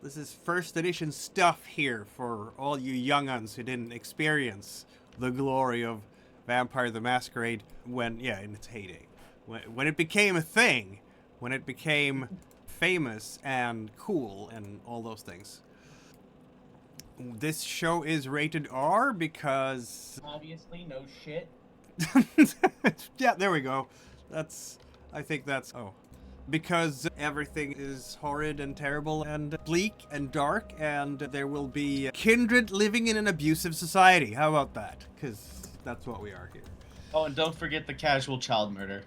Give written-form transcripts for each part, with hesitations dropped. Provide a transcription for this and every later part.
This is first edition stuff here for all you young'uns who didn't experience the glory of Vampire the Masquerade in its heyday. When it became a thing, when it became famous and cool and all those things. This show is rated R because... Obviously, no shit. Yeah, there we go. Because everything is horrid and terrible and bleak and dark, and there will be kindred living in an abusive society. How about that? Because that's what we are here. Oh, and don't forget the casual child murder.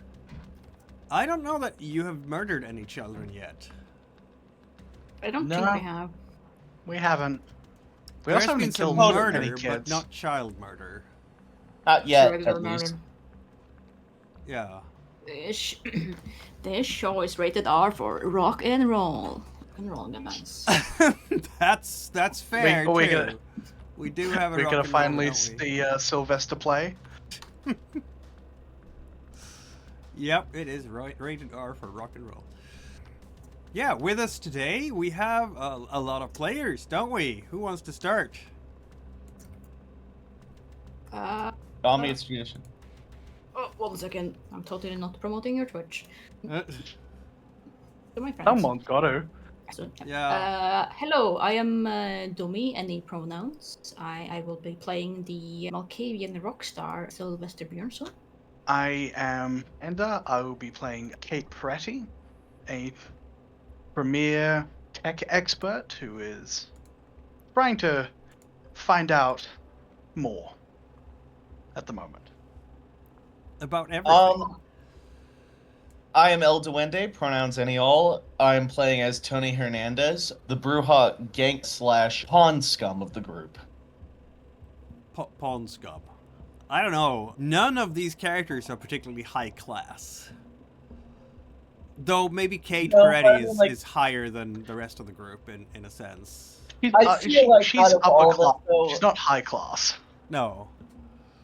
I don't know that you have murdered any children yet. I don't think we have. We haven't. We There also has been haven't some killed murder, any but kids. not child murder. Not yet, Regular at least. Yeah. This show is rated R for rock and roll. Rock and roll, guys. That's fair, We're too. gonna- We do have a We're rock gonna and roll, finally don't we? see Sylvester play. Yep, it is rated R for rock and roll. Yeah, with us today, we have a lot of players, don't we? Who wants to start? Call me, it's tradition. Oh, 1 second. I'm totally not promoting your Twitch. Uh, To my friends. Someone's got to. So, yeah. hello, I am Domi, any pronouns. I will be playing the Malkavian rock star Sylvester Björnsson. I am Enda. I will be playing Kate Peretti, a premier tech expert who is trying to find out more at the moment. About everything. I am El Duende, pronouns any all. I'm playing as Tony Hernandez, the Bruja gank / pawn scum of the group. Pawn scum. I don't know. None of these characters are particularly high class. Though maybe Kate No, Peretti but, like- is higher than the rest of the group in a sense. I feel like she's out of all upper of us, class. though- She's not high class. No.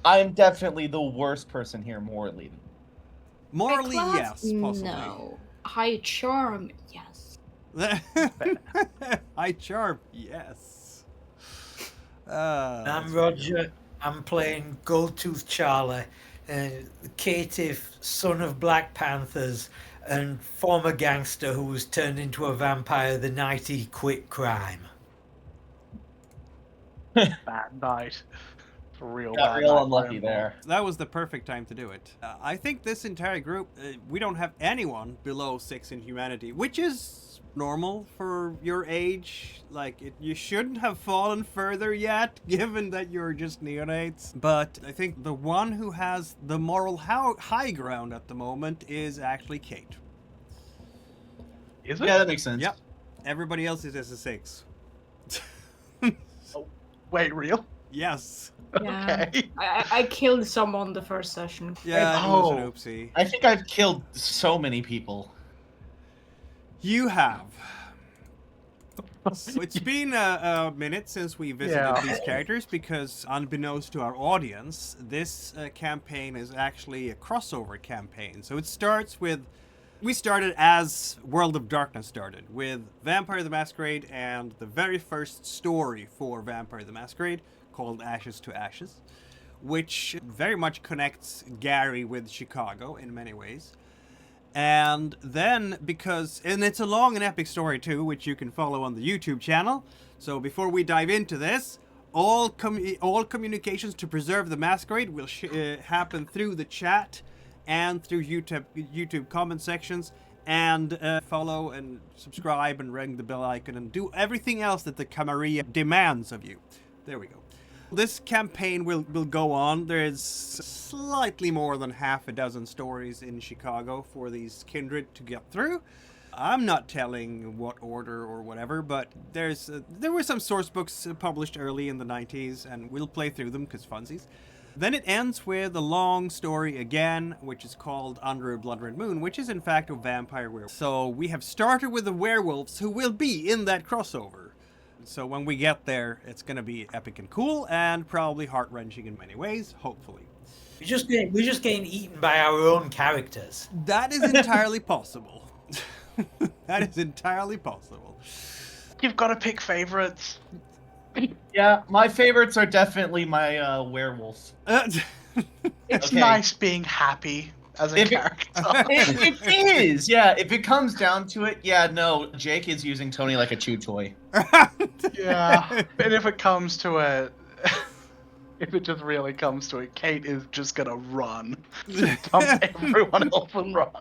I'm definitely the worst person here morally. Morally, High yes, class? possibly. No. High charm, yes. High charm, yes. I'm that's Roger. I'm playing Goldtooth Charlie, the caitiff son of Black Panthers and former gangster who was turned into a vampire the night he quit crime. Bad night. Real Got bad real night unlucky for him. there. That was the perfect time to do it. I think this entire group, we don't have anyone below 6 in humanity, which is normal for your age. Like, you shouldn't have fallen further yet, given that you're just neonates. But I think the one who has the moral high ground at the moment is actually Kate. Is it? Yeah, that makes sense. Yep. Everybody else is as a 6. Wait, real? Yes. Yeah. Okay. I killed someone the first session. Yeah, it was an oopsie. I think I've killed so many people. You have. So it's been a minute since we visited these characters because, unbeknownst to our audience, this campaign is actually a crossover campaign. So it starts with... We started as World of Darkness started, with Vampire the Masquerade and the very first story for Vampire the Masquerade, called Ashes to Ashes, which very much connects Gary with Chicago in many ways. And then, and it's a long and epic story too, which you can follow on the YouTube channel. So before we dive into this, all communications to preserve the Masquerade will happen through the chat and through YouTube comment sections. And follow and subscribe and ring the bell icon and do everything else that the Camarilla demands of you. There we go. This campaign will go on. There's slightly more than half a dozen stories in Chicago for these Kindred to get through. I'm not telling what order or whatever, but there were some source books published early in the 90s, and we'll play through them because funsies. Then it ends with a long story again, which is called Under a Blood Red Moon, which is in fact a vampire werewolf. So we have started with the werewolves who will be in that crossover. So when we get there, it's going to be epic and cool, and probably heart-wrenching in many ways, hopefully. We're just getting eaten by our own characters. That is entirely possible. That is entirely possible. You've got to pick favorites. Yeah, my favorites are definitely my werewolf. It's Okay. nice being happy as a character. It is, yeah. If it comes down to it, yeah, no, Jake is using Tony like a chew toy. Yeah, and if it comes to it, if it just really comes to it, Kate is just gonna run. Just dump everyone else and run.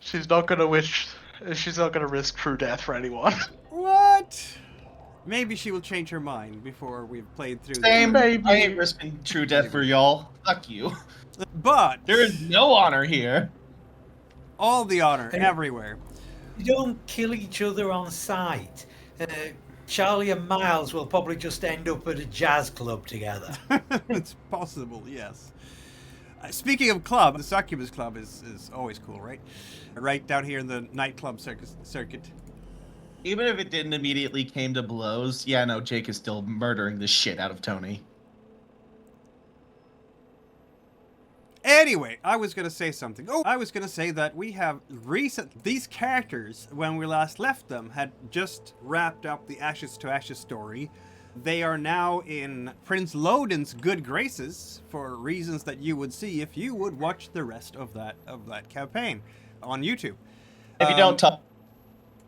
She's not gonna risk true death for anyone. What? Maybe she will change her mind before we've played through Same, Maybe. I ain't risking true death for y'all. Fuck you. But There is no honor here. all the honor everywhere. You don't kill each other on sight. Charlie and Miles will probably just end up at a jazz club together. It's possible, yes. Speaking of club, the Succubus Club is always cool, right? Right down here in the nightclub circuit. Even if it didn't immediately came to blows, yeah, no, Jake is still murdering the shit out of Tony. Anyway, I was going to say something. I was going to say that we have these characters, when we last left them, had just wrapped up the Ashes to Ashes story. They are now in Prince Lodin's good graces for reasons that you would see if you would watch the rest of that campaign on YouTube. If you don't talk...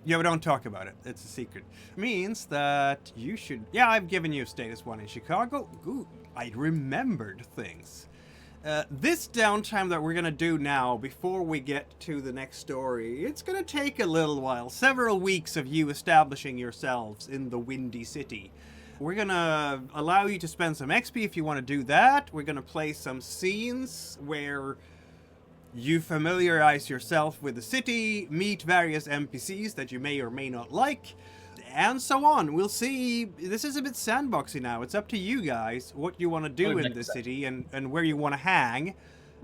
Yeah, we don't talk about it. It's a secret. Means that you should... Yeah, I've given you status 1 in Chicago. Ooh, I remembered things. This downtime that we're going to do now, before we get to the next story, it's going to take a little while. Several weeks of you establishing yourselves in the Windy City. We're going to allow you to spend some XP if you want to do that. We're going to play some scenes where you familiarize yourself with the city, meet various NPCs that you may or may not like, and so on. We'll see. This is a bit sandboxy now. It's up to you guys what you want to do in the city and where you want to hang.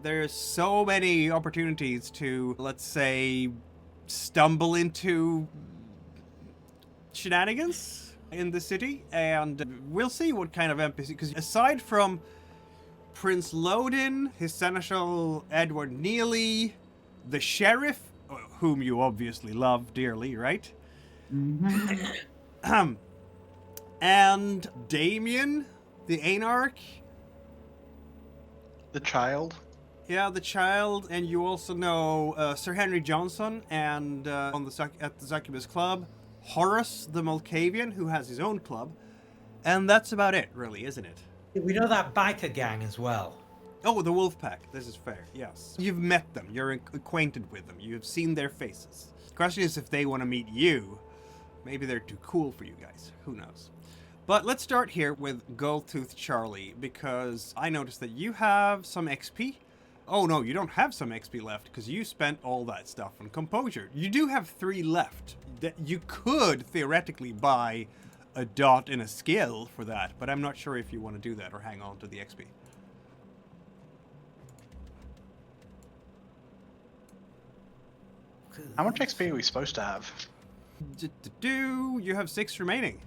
There's so many opportunities to, let's say, stumble into shenanigans in the city, and we'll see what kind of NPC, because aside from Prince Lodin, his seneschal Edward Neely, the sheriff, whom you obviously love dearly, right? Mm-hmm. And Damien, the Anarch. The child. Yeah, the child, and you also know Sir Henry Johnson, and at the Succubus Club, Horace the Malkavian, who has his own club, and that's about it, really, isn't it? We know that biker gang as well. Oh, the wolf pack. This is fair, yes. You've met them. You're acquainted with them. You've seen their faces. The question is if they want to meet you. Maybe they're too cool for you guys. Who knows? But let's start here with Goldtooth Charlie, because I noticed that you have some XP. Oh, no, you don't have some XP left, because you spent all that stuff on Composure. You do have 3 left. That you could theoretically buy a dot and a skill for that, but I'm not sure if you want to do that or hang on to the XP. How much XP are we supposed to have? You have 6 remaining.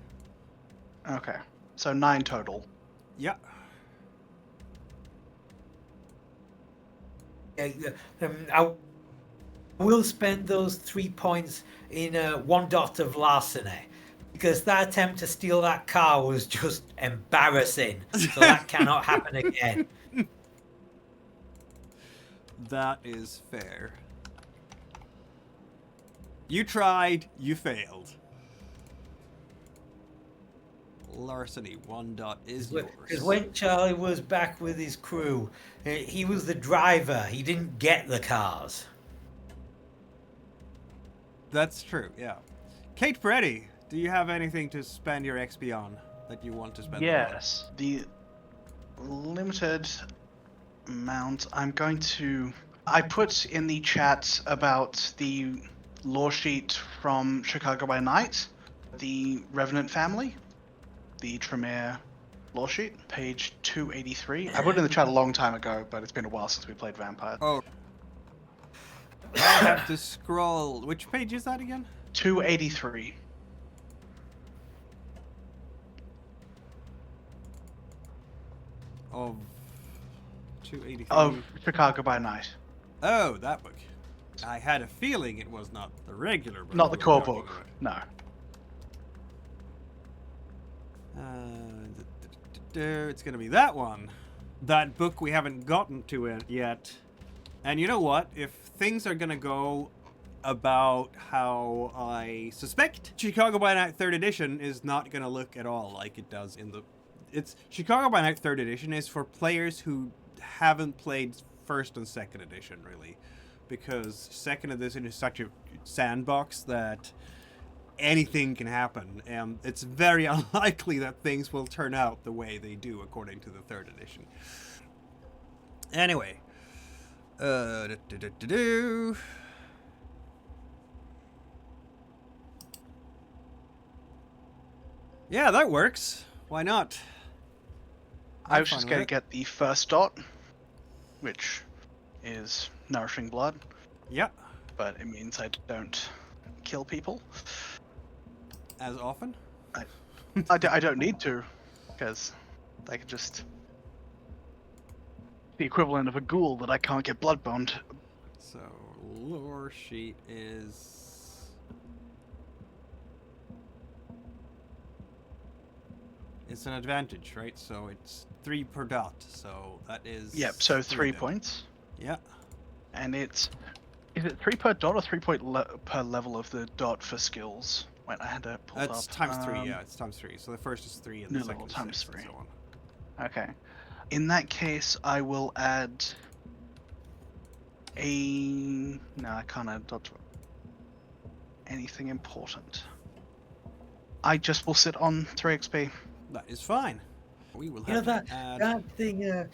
Okay, so 9 total. Yeah. I will spend those 3 points in 1 dot of larceny, because that attempt to steal that car was just embarrassing. So that cannot happen again. That is fair. You tried, you failed. Larceny, 1 dot is yours. Because when Charlie was back with his crew, he was the driver. He didn't get the cars. That's true, yeah. Kate Peretti, do you have anything to spend your XP on that you want to spend? Yes, the limited amount I'm going to... I put in the chat about the lore sheet from Chicago by Night, the Revenant family, the Tremere lore sheet, page 283. I put it in the chat a long time ago, but it's been a while since we played Vampire. Oh. I have to scroll. Which page is that again? 283. Of 283. Of Chicago by Night. Oh, that book. I had a feeling it was not the regular book. Not the we were core talking book. about. No. It's gonna be that one. That book we haven't gotten to it yet. And you know what? If things are gonna go about how I suspect, Chicago by Night 3rd edition is not gonna look at all like it does in the... It's Chicago by Night 3rd edition is for players who haven't played 1st and 2nd edition, really. Because 2nd edition is such a sandbox that anything can happen, and it's very unlikely that things will turn out the way they do according to the 3rd edition. Anyway. Yeah, that works. Why not? I was just going to get the first dot, which is nourishing blood. Yeah. But it means I don't kill people. As often? I don't need to, because I can just... the equivalent of a ghoul that I can't get blood-bound. So, lore sheet is... It's an advantage, right? So it's 3 per dot, so that is... Yep, so 3 then. points. Yeah. And it's... is it 3 per dot or 3 per level of the dot for skills? Wait, I had to pull it up. It's times 3, yeah, it's times 3. So the first is 3 and the no, second is times 6 and 3. so on. Okay. In that case, I will add a... no, I can't add dot to anything important. I just will sit on 3 XP. That is fine. We will have You know to that add... that thing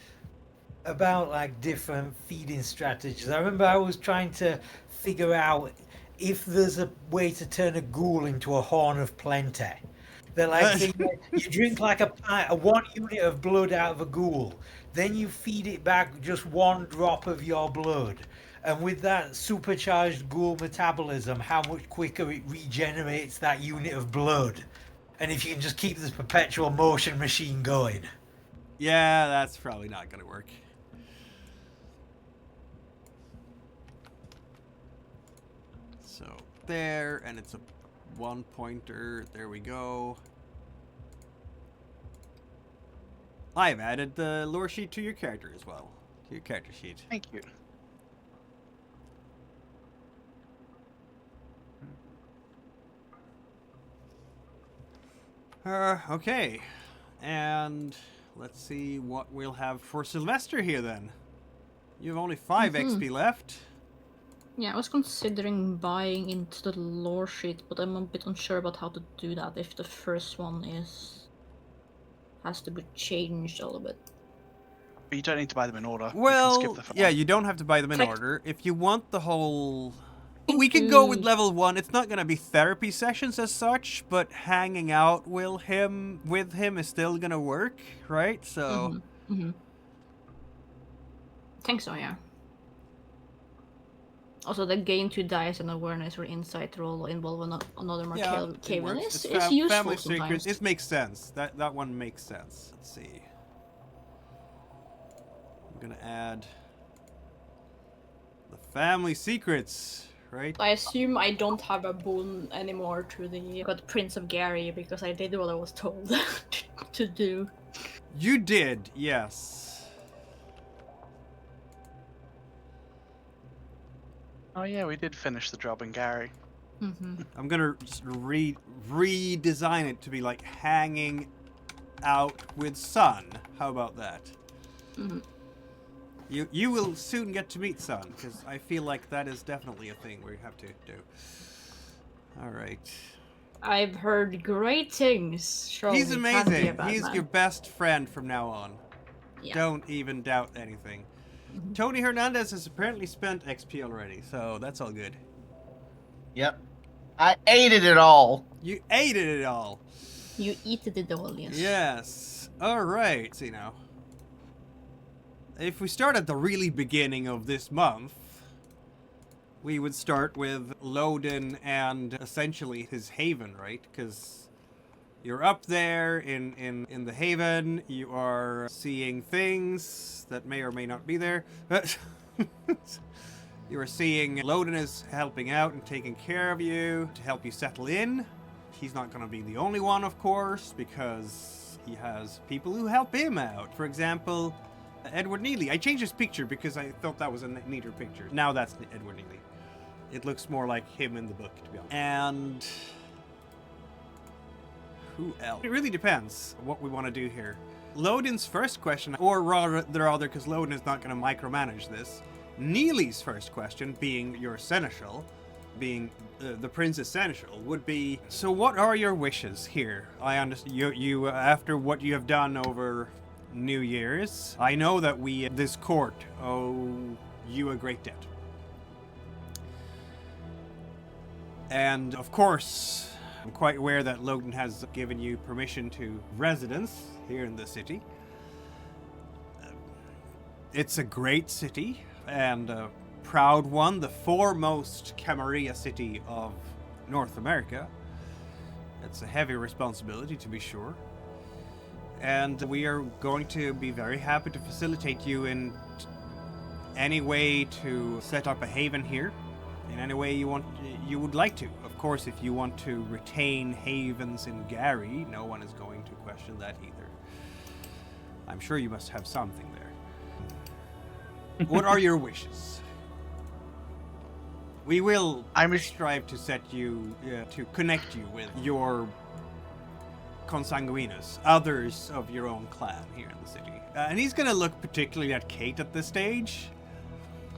about like different feeding strategies. I remember I was trying to figure out if there's a way to turn a ghoul into a horn of plenty. That like you drink like a 1 unit of blood out of a ghoul, then you feed it back just 1 drop of your blood, and with that supercharged ghoul metabolism, how much quicker it regenerates that unit of blood. And if you can just keep this perpetual motion machine going. Yeah, that's probably not going to work. So, there, and it's a 1 pointer. There we go. I've added the lore sheet to your character as well. To your character sheet. Thank you. Okay. And let's see what we'll have for Sylvester here then. You have only 5 XP left. Yeah, I was considering buying into the lore sheet, but I'm a bit unsure about how to do that if the first one has to be changed a little bit. But you don't need to buy them in order. Well, you can skip the yeah, you don't have to buy them in Click. order. If you want the whole... We can go with level 1. It's not going to be therapy sessions as such, but hanging out with him is still going to work, right? So... Think so, yeah. Also, the gain 2 dice and awareness or insight roll involve another Malkavian is useful family sometimes. secrets. It makes sense. That one makes sense. Let's see. I'm gonna add the family secrets, right? I assume I don't have a boon anymore to the Prince of Gary because I did what I was told to do. You did, yes. Oh yeah, we did finish the job in Gary. I'm gonna just redesign it to be like hanging out with Sun. How about that? You will soon get to meet Sun, because I feel like that is definitely a thing we have to do. All right. I've heard great things. Surely He's can't be amazing. a bad He's man. your best friend from now on. Yeah. Don't even doubt anything. Tony Hernandez has apparently spent XP already, so that's all good. Yep. I ate it all. You ate it all. You eat the all, yes. Yes. All right. Let's see now. If we start at the really beginning of this month, we would start with Loden and essentially his haven, right? Because you're up there in the haven, you are seeing things that may or may not be there. You are seeing Loden is helping out and taking care of you to help you settle in. He's not going to be the only one, of course, because he has people who help him out. For example, Edward Neely. I changed his picture because I thought that was a neater picture. Now that's Edward Neely. It looks more like him in the book, to be honest. And who else? It really depends what we want to do here. Loden's first question, or rather, because Loden is not going to micromanage this. Neely's first question, being your seneschal, being the Princess Seneschal, would be, so what are your wishes here? I understand you after what you have done over New Year's, I know that we, this court, owe you a great debt. And of course, I'm quite aware that Loden has given you permission to residence here in the city. It's a great city and a proud one, the foremost Camarilla city of North America. It's a heavy responsibility, to be sure. And we are going to be very happy to facilitate you in any way to set up a haven here, in any way you would like to. Of course, if you want to retain havens in Gary, no one is going to question that either. I'm sure you must have something there. What are your wishes? We will strive to set you, to connect you with your consanguineous, others of your own clan here in the city. And he's going to look particularly at Kate at this stage.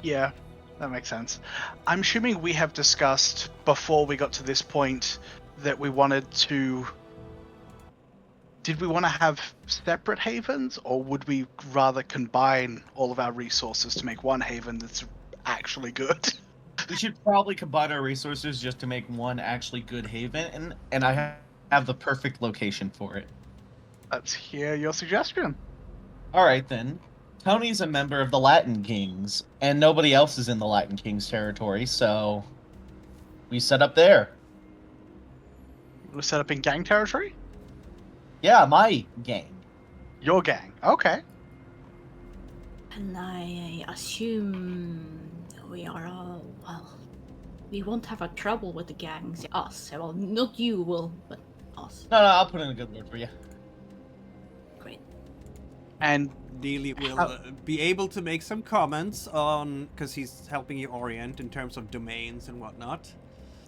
Yeah, that makes sense. I'm assuming we have discussed before we got to this point that we wanted to... Did we want to have separate havens, or would we rather combine all of our resources to make one haven that's actually good? We should probably combine our resources just to make one actually good haven, and I have the perfect location for it. Let's hear your suggestion. All right, then. Tony's a member of the Latin Kings, and nobody else is in the Latin Kings territory, so we set up there. We're set up in gang territory? Yeah, my gang. Your gang. Okay. And I assume we are all, well, we won't have a trouble with the gangs. Us. Well, not you will, but us. No, I'll put in a good word for you. Great. And Neely will be able to make some comments on, because he's helping you orient in terms of domains and whatnot.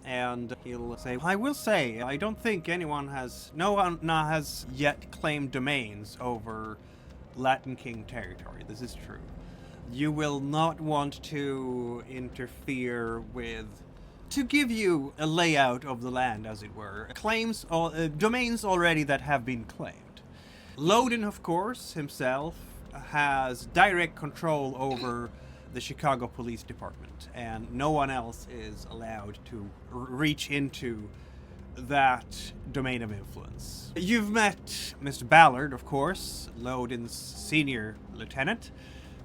And he'll say, I will say, I don't think no one has yet claimed domains over Latin King territory. This is true. You will not want to interfere with, to give you a layout of the land, as it were. Domains already that have been claimed. Loden, of course, himself, has direct control over the Chicago Police Department, and no one else is allowed to reach into that domain of influence. You've met Mr. Ballard, of course, Loden's senior lieutenant,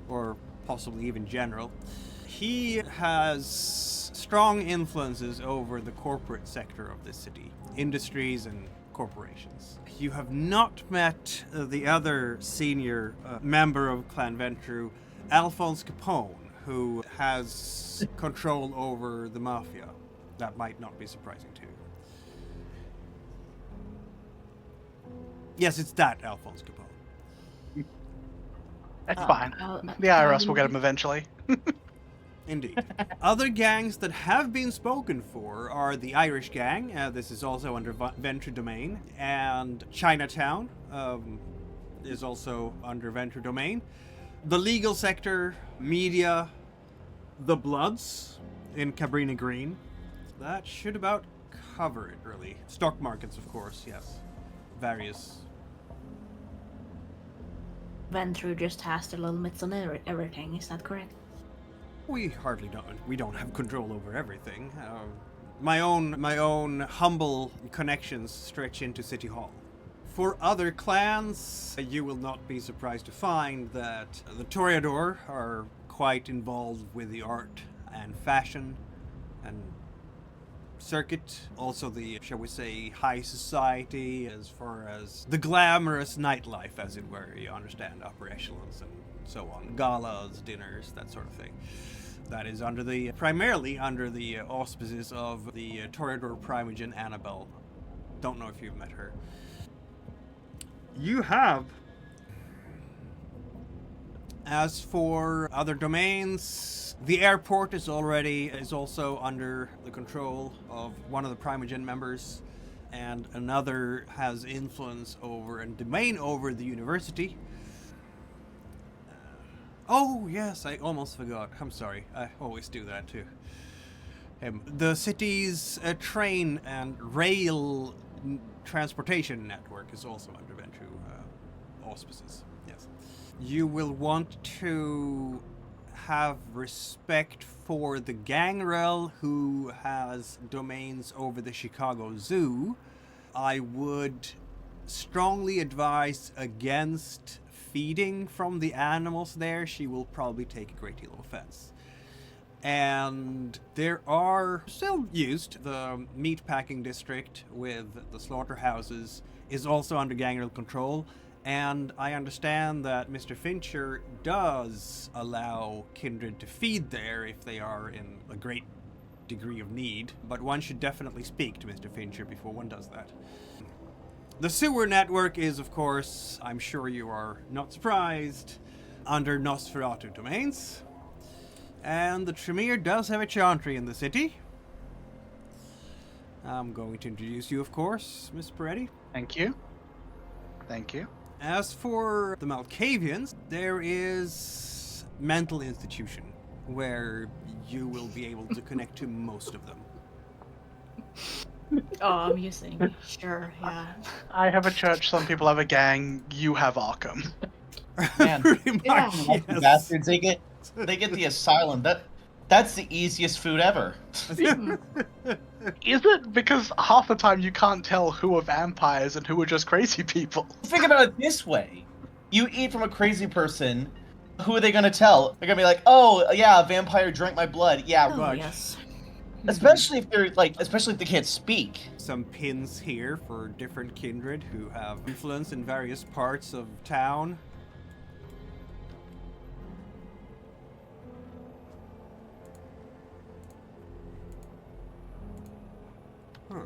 or possibly even general. He has strong influences over the corporate sector of this city, industries and corporations. You have not met the other senior member of Clan Ventru, Alphonse Capone, who has control over the mafia. That might not be surprising to you. Yes, it's that Alphonse Capone. That's fine. The IRS will get him eventually. Indeed. Other gangs that have been spoken for are the Irish Gang. This is also under Ventru domain. And Chinatown is also under Ventru domain. The legal sector, media, the Bloods in Cabrini Green. That should about cover it, really. Stock markets, of course, yes. Various. Ventru just has the limits on everything, is that correct? We hardly don't. We don't have control over everything. My own humble connections stretch into City Hall. For other clans, you will not be surprised to find that the Toreador are quite involved with the art and fashion and circuit. Also the, shall we say, high society as far as the glamorous nightlife, as it were. You understand, upper echelons and so on. Galas, dinners, that sort of thing. That is primarily under the auspices of the Toreador Primogen Annabelle. Don't know if you've met her. You have. As for other domains, the airport is also under the control of one of the Primogen members, and another has influence over and domain over the university. Oh, yes, I almost forgot. I'm sorry. I always do that, too. The city's train and rail transportation network is also under Ventrue auspices. Yes. You will want to have respect for the gangrel who has domains over the Chicago Zoo. I would strongly advise against feeding from the animals there. She will probably take a great deal of offense. And there are still used. The meatpacking district with the slaughterhouses is also under gangrel control. And I understand that Mr. Fincher does allow Kindred to feed there if they are in a great degree of need. But one should definitely speak to Mr. Fincher before one does that. The sewer network is, of course, I'm sure you are not surprised, under Nosferatu domains. And the Tremere does have a Chantry in the city. I'm going to introduce you, of course, Miss Peretti. Thank you. Thank you. As for the Malkavians, there is mental institution where you will be able to connect to most of them. Oh, amusing. Sure, yeah. I have a church, some people have a gang, you have Arkham. Man, Pretty much, Yeah. yes. bastards, they get the asylum. That's the easiest food ever. Is it? Because half the time you can't tell who are vampires and who are just crazy people. Think about it this way. You eat from a crazy person, who are they gonna tell? They're gonna be like, oh, yeah, a vampire drank my blood. Yeah, Oh, right. yes. Especially if they can't speak. Some pins here for different kindred who have influence in various parts of town. Huh.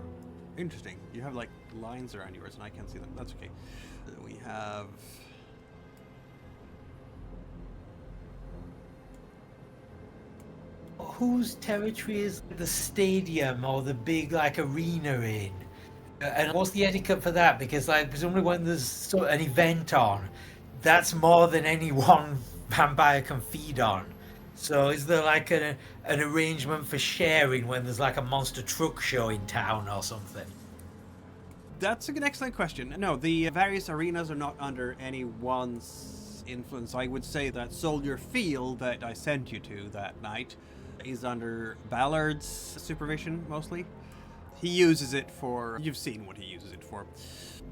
Interesting. You have like lines around yours and I can't see them. That's okay. We have... Whose territory is the stadium or the big like arena in? And what's the etiquette for that? Because like presumably when there's an event on, that's more than any one vampire can feed on. So is there like an arrangement for sharing when there's like a monster truck show in town or something? That's an excellent question. No, the various arenas are not under anyone's influence. I would say that Soldier Field that I sent you to that night is under Ballard's supervision, mostly. He uses it for... You've seen what he uses it for.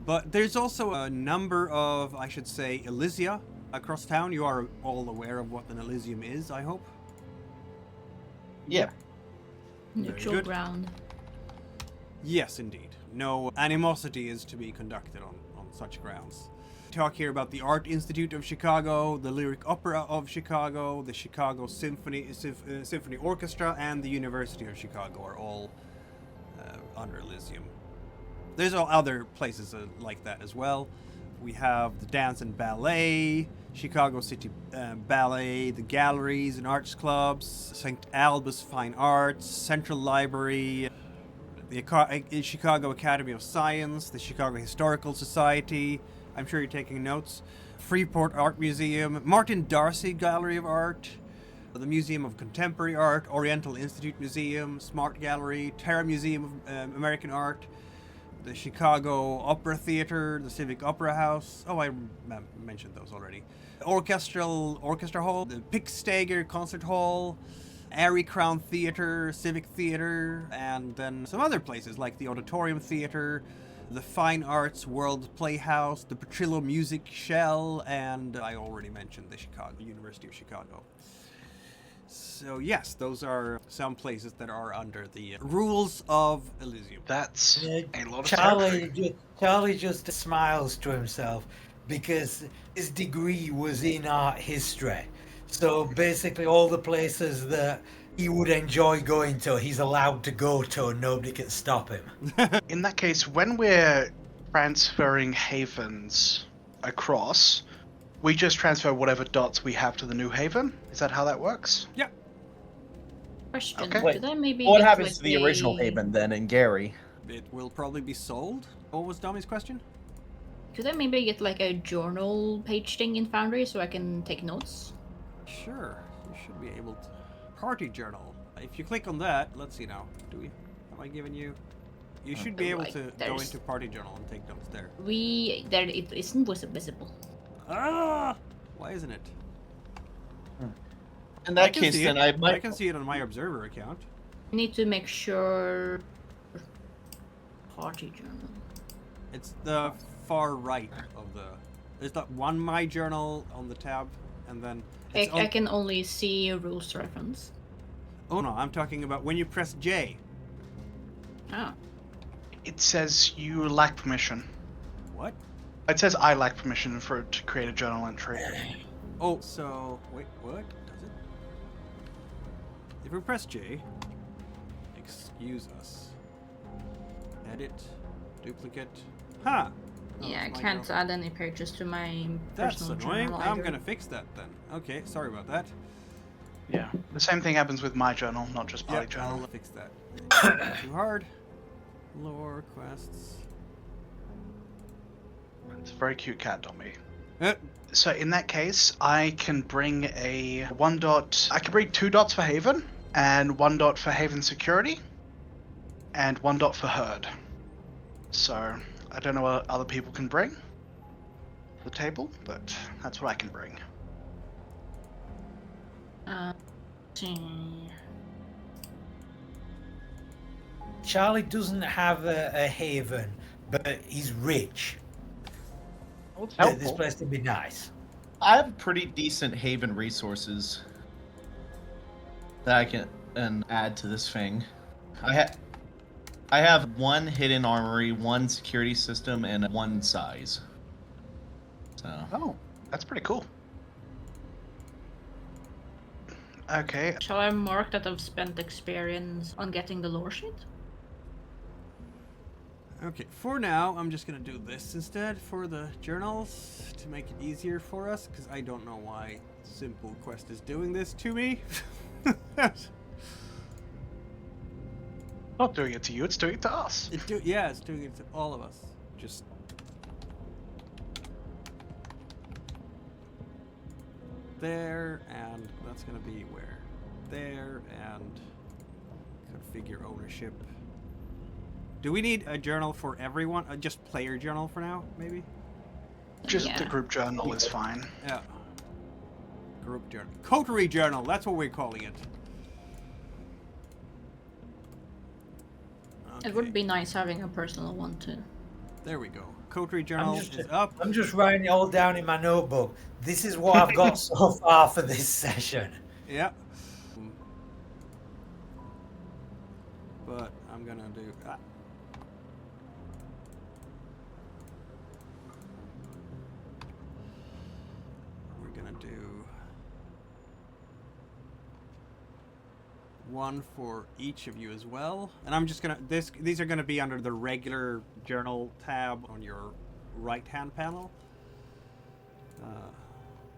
But there's also a number of, I should say, Elysia across town. You are all aware of what an Elysium is, I hope? Yeah. Neutral good. ground. Yes, indeed. No animosity is to be conducted on such grounds. Talk here about the Art Institute of Chicago, the Lyric Opera of Chicago, the Chicago Symphony Orchestra, and the University of Chicago are all under Elysium. There's all other places like that as well. We have the Dance and Ballet, Chicago City Ballet, the Galleries and Arts Clubs, St. Albans Fine Arts, Central Library, the Chicago Academy of Science, the Chicago Historical Society. I'm sure you're taking notes. Freeport Art Museum, Martin Darcy Gallery of Art, the Museum of Contemporary Art, Oriental Institute Museum, Smart Gallery, Terra Museum of American Art, the Chicago Opera Theater, the Civic Opera House. Oh, I mentioned those already. Orchestra Hall, the Pickstager Concert Hall, Airy Crown Theater, Civic Theater, and then some other places like the Auditorium Theater, the Fine Arts World Playhouse, the Petrillo Music Shell, and I already mentioned the University of Chicago. So yes, those are some places that are under the rules of Elysium. That's a lot of territory. Charlie just smiles to himself because his degree was in art history. So basically, all the places that he would enjoy going to, he's allowed to go to, and nobody can stop him. In that case, when we're transferring havens across, we just transfer whatever dots we have to the new haven? Is that how that works? Yeah. Question: Okay. Wait, Could I maybe What get, happens like, to the original a- haven then in Gary? It will probably be sold. What was Dommy's question? Could I maybe get like a journal page thing in Foundry so I can take notes? Sure. You should be able to. Party journal. If you click on that, let's see now. Have I given you? You should be able Like, to go there's- into party journal and take notes there. There it isn't visible. Ah! Why isn't it? In I that can case, see then it. I might. I can see it on my observer account. I need to make sure. Party journal. It's the far right of the. There's that one my journal on the tab, and then. It's I can only see a rules reference. Oh no, I'm talking about when you press J. Ah. It says you lack permission. What? It says I lack permission for it to create a journal entry. Oh, so wait, what does it? If we press J, excuse us. Edit, duplicate. Huh. Oh, Yeah, I it's my can't journal. add any pages to my That's personal annoying. journal I'm either. gonna fix that then. Okay, sorry about that. Yeah. The same thing happens with my journal, not just party Yeah, journal. I'll fix that. Too hard. Lore quests. It's a very cute cat, Dommy. Eh, So in that case, I can bring a 1 dot. I can bring 2 dots for Haven, and 1 dot for Haven security, and 1 dot for Herd. So I don't know what other people can bring to the table, but that's what I can bring. See. Charlie doesn't have a haven, but he's rich. It's This helpful. place would be nice. I have pretty decent haven resources that I can add to this thing. I have 1 hidden armory, 1 security system, and 1 size. So Oh, that's pretty cool. Okay. Shall I mark that I've spent experience on getting the lore sheet? Okay, for now, I'm just gonna do this instead for the journals to make it easier for us, because I don't know why Simple Quest is doing this to me. Not doing it to you, it's doing it to us. Yeah, it's doing it to all of us. Just there, and that's gonna be where? There, and configure ownership. Do we need a journal for everyone? Just player journal for now, maybe? Just Yeah. the group journal is fine. Yeah. Group journal. Coterie journal, that's what we're calling it. It would be nice having a personal one too. There we go. Coterie journal just- is up. I'm just writing it all down in my notebook. This is what I've got so far for this session. Yeah. But I'm gonna do. We're gonna do one for each of you as well, and I'm just gonna these are gonna be under the regular journal tab on your right-hand panel.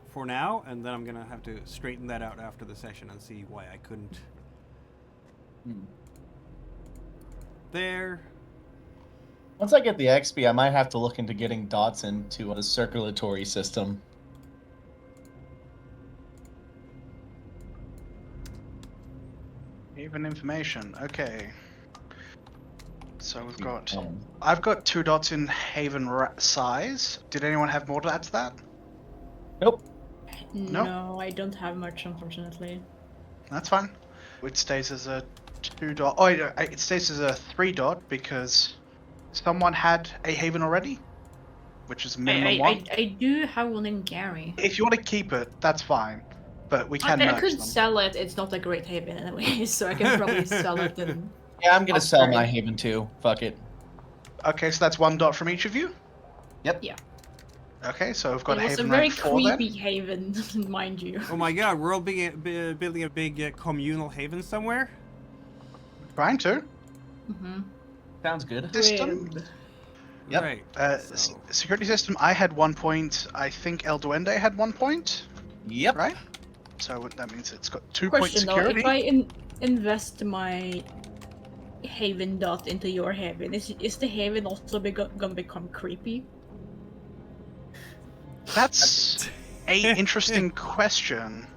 For now, and then I'm gonna have to straighten that out after the session and see why I couldn't. There. once I get the XP, I might have to look into getting dots into the circulatory system. Even information. Okay. So we've got. Um, I've got 2 dots in Haven size. Did anyone have more to add to that? Nope. No, I don't have much, unfortunately. That's fine. It stays as a 2 dot. Oh, it stays as a 3 dot because someone had a Haven already, which is minimum 1. I do have one in Gary. If you want to keep it, that's fine. But we can I merge could them. sell it. It's not a great haven anyway, so I can probably sell it. And Yeah, I'm gonna sell Upgrade. my haven too. Fuck it. Okay, so that's 1 dot from each of you? Yep. Yeah. Okay, so we've got It was a Haven very rank 4 then. creepy haven, mind you. Oh my god, we're all building a big communal haven somewhere? Trying to. Mm-hmm. Sounds good. System. Yep. Right. So, Security system, I had 1 point. I think El Duende had 1 point, Yep. right? So that means it's got 2-point Question though, security. if I invest my haven dot into your haven, is the haven also gonna become creepy? That's a interesting question.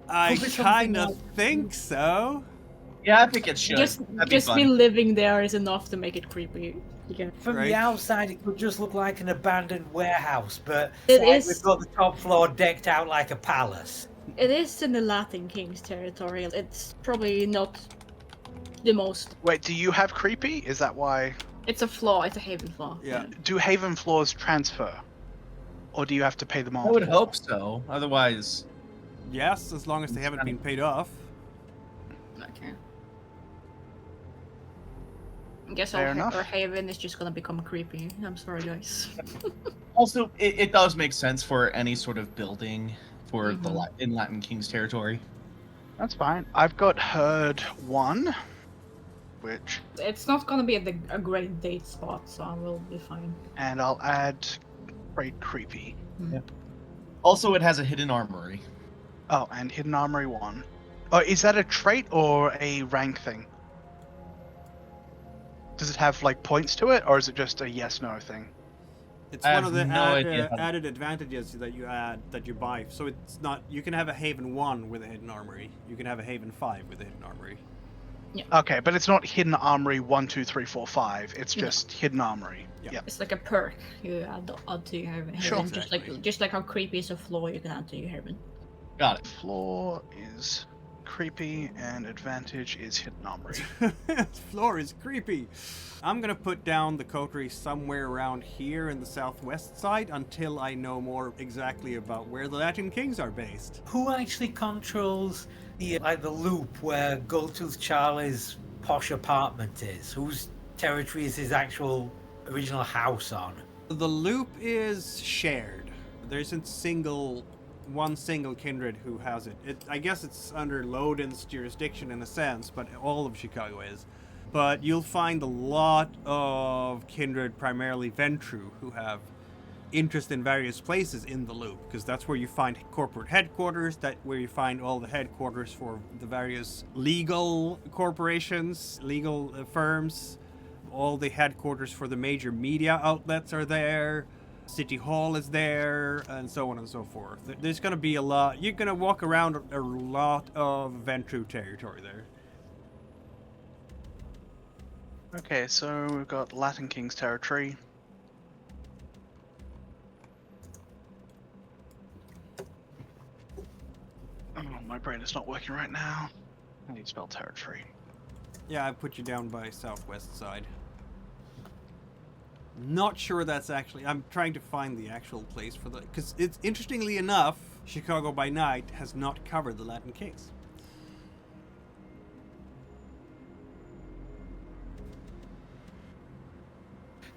I Probably something kind of like- think so. Yeah, I think it should. Just That'd be me fun. living there is enough to make it creepy. Yeah. From Right. the outside, it could just look like an abandoned warehouse, but It inside is- we've got the top floor decked out like a palace. It is in the Latin King's territory. It's probably not the most. Wait, do you have creepy? Is that why? It's a flaw. It's a haven flaw. Yeah. Do Haven floors transfer? Or do you have to pay them all? I would hope so. Otherwise, Yes, as long as they haven't been paid off. Okay. I guess Fair our enough. haven is just gonna become creepy. I'm sorry, guys. also it does make sense for any sort of building for Mhm. the in Latin King's territory. That's fine. I've got Herd 1, which... It's not gonna be a great date spot, so I will be fine. And I'll add Great Creepy. Also, it has a hidden armory. Oh, and Hidden Armory 1. Oh, is that a trait or a rank thing? Does it have, like, points to it, or is it just a yes-no thing? It's I one have of the no idea. added advantages that you buy. So it's not, you can have a Haven 1 with a hidden armory. You can have a Haven 5 with a hidden armory. Okay, but it's not Hidden Armory 1, 2, 3, 4, 5. It's No. just Hidden Armory. Yeah. Yep. It's like a perk you add to your haven. Sure. Exactly. Just like how creepy is a flaw you can add to your haven. Got it. Floor is creepy, and advantage is Hidden Armory. This floor is creepy. I'm gonna put down the Coterie somewhere around here in the southwest side until I know more exactly about where the Latin Kings are based. Who actually controls the loop where Goldtooth Charlie's posh apartment is? Whose territory is his actual original house on? The loop is shared. There isn't one single kindred who has it. I guess it's under Loden's jurisdiction in a sense, but all of Chicago is. But you'll find a lot of kindred, primarily Ventru, who have interest in various places in the loop, because that's where you find corporate headquarters, where you find all the headquarters for the various legal corporations, legal firms. All the headquarters for the major media outlets are there. City Hall is there, and so on and so forth. There's going to be a lot. You're going to walk around a lot of Ventru territory there. Okay, so we've got Latin King's territory. Oh, my brain is not working right now. I need to spell territory. Yeah, I put you down by southwest side. Not sure that's actually... I'm trying to find the actual place for the... Because it's, interestingly enough, Chicago by Night has not covered the Latin Kings.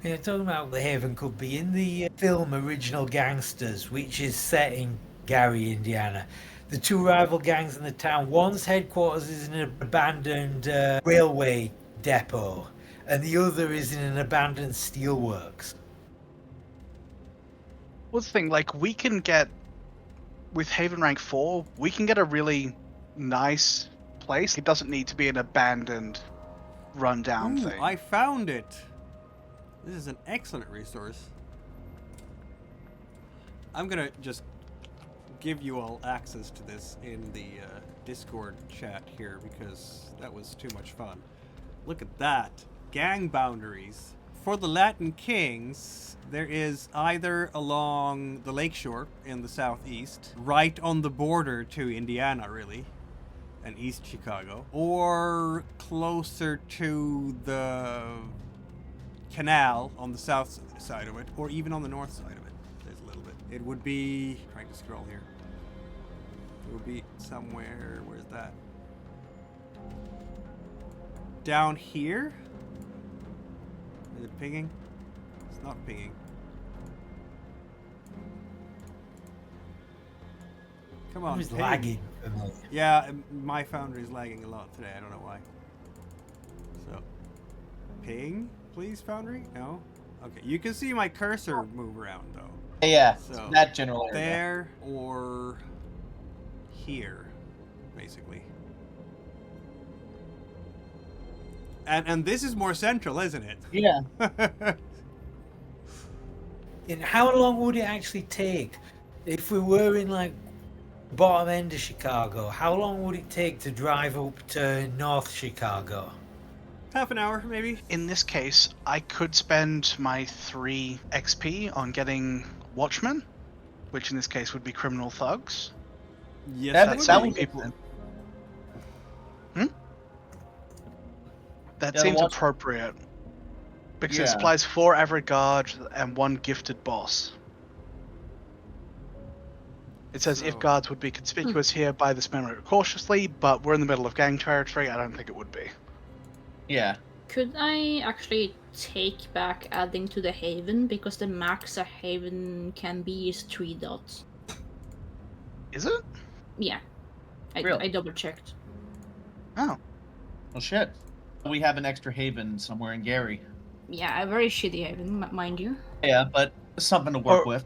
Yeah, talking about the Haven could be in the film Original Gangsters, which is set in Gary, Indiana. The two rival gangs in the town, one's headquarters is in an abandoned railway depot, and the other is in an abandoned steelworks. What's the thing, like, we can get, with Haven rank 4, we can get a really nice place. It doesn't need to be an abandoned, run-down Ooh, thing. I found it! This is an excellent resource. I'm gonna just give you all access to this in the Discord chat here, because that was too much fun. Look at that. Gang boundaries. For the Latin Kings, there is either along the lakeshore in the southeast, right on the border to Indiana, really, and East Chicago, or closer to the canal on the south side of it, or even on the north side of it. There's a little bit. It would be... trying to scroll here. It would be somewhere... where's that? Down here? Is it pinging? It's not pinging. Come on, It was ping. lagging. Yeah, my foundry is lagging a lot today. I don't know why. So, ping, please, foundry? No? Okay, you can see my cursor move around, though. Yeah, So, that general area. there or here, basically. And this is more central, isn't it? Yeah. And how long would it actually take if we were in like bottom end of Chicago? How long would it take to drive up to North Chicago? Half an hour, maybe. In this case, I could spend my 3 XP on getting Watchmen, which in this case would be criminal thugs. Yes, That- that's that would would be be- people. That Yeah, the seems Watch- appropriate. Because it Yeah. supplies 4 average guard and 1 gifted boss. It says if So- guards would be conspicuous here, buy this memory cautiously, but we're in the middle of gang territory, I don't think it would be. Yeah. Could I actually take back adding to the Haven? Because the max a Haven can be is 3 dots. Is it? Yeah. Really? I double checked. Oh. Well, shit. We have an extra haven somewhere in Gary. Yeah, a very shitty Haven, mind you. Yeah, but something to work Or- with.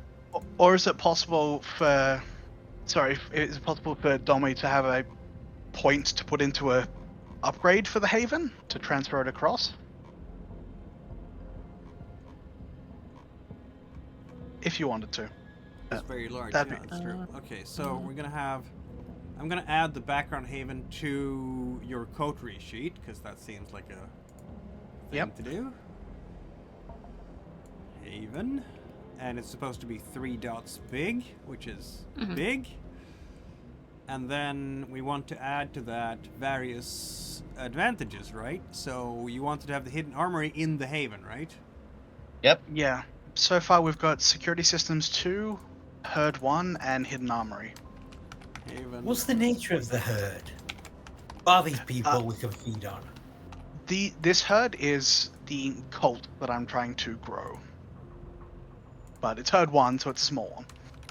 Or is it possible for... Sorry, is it possible for Domi to have a point to put into a upgrade for the Haven to transfer it across? If you wanted to. It's very large. that'd Yeah, be- that's true. Okay, so we're gonna have. I'm gonna add the background haven to your coterie sheet because that seems like a thing Yep. to do. Haven, and it's supposed to be 3 dots big, which is big. And then we want to add to that various advantages, right? So you wanted to have the hidden armory in the haven, right? Yep. Yeah. So far we've got Security Systems 2, Herd 1, and Hidden Armory. Haven. What's the nature of the herd? Are these people we can feed on? This herd is the cult that I'm trying to grow. But it's Herd 1, so it's a small one.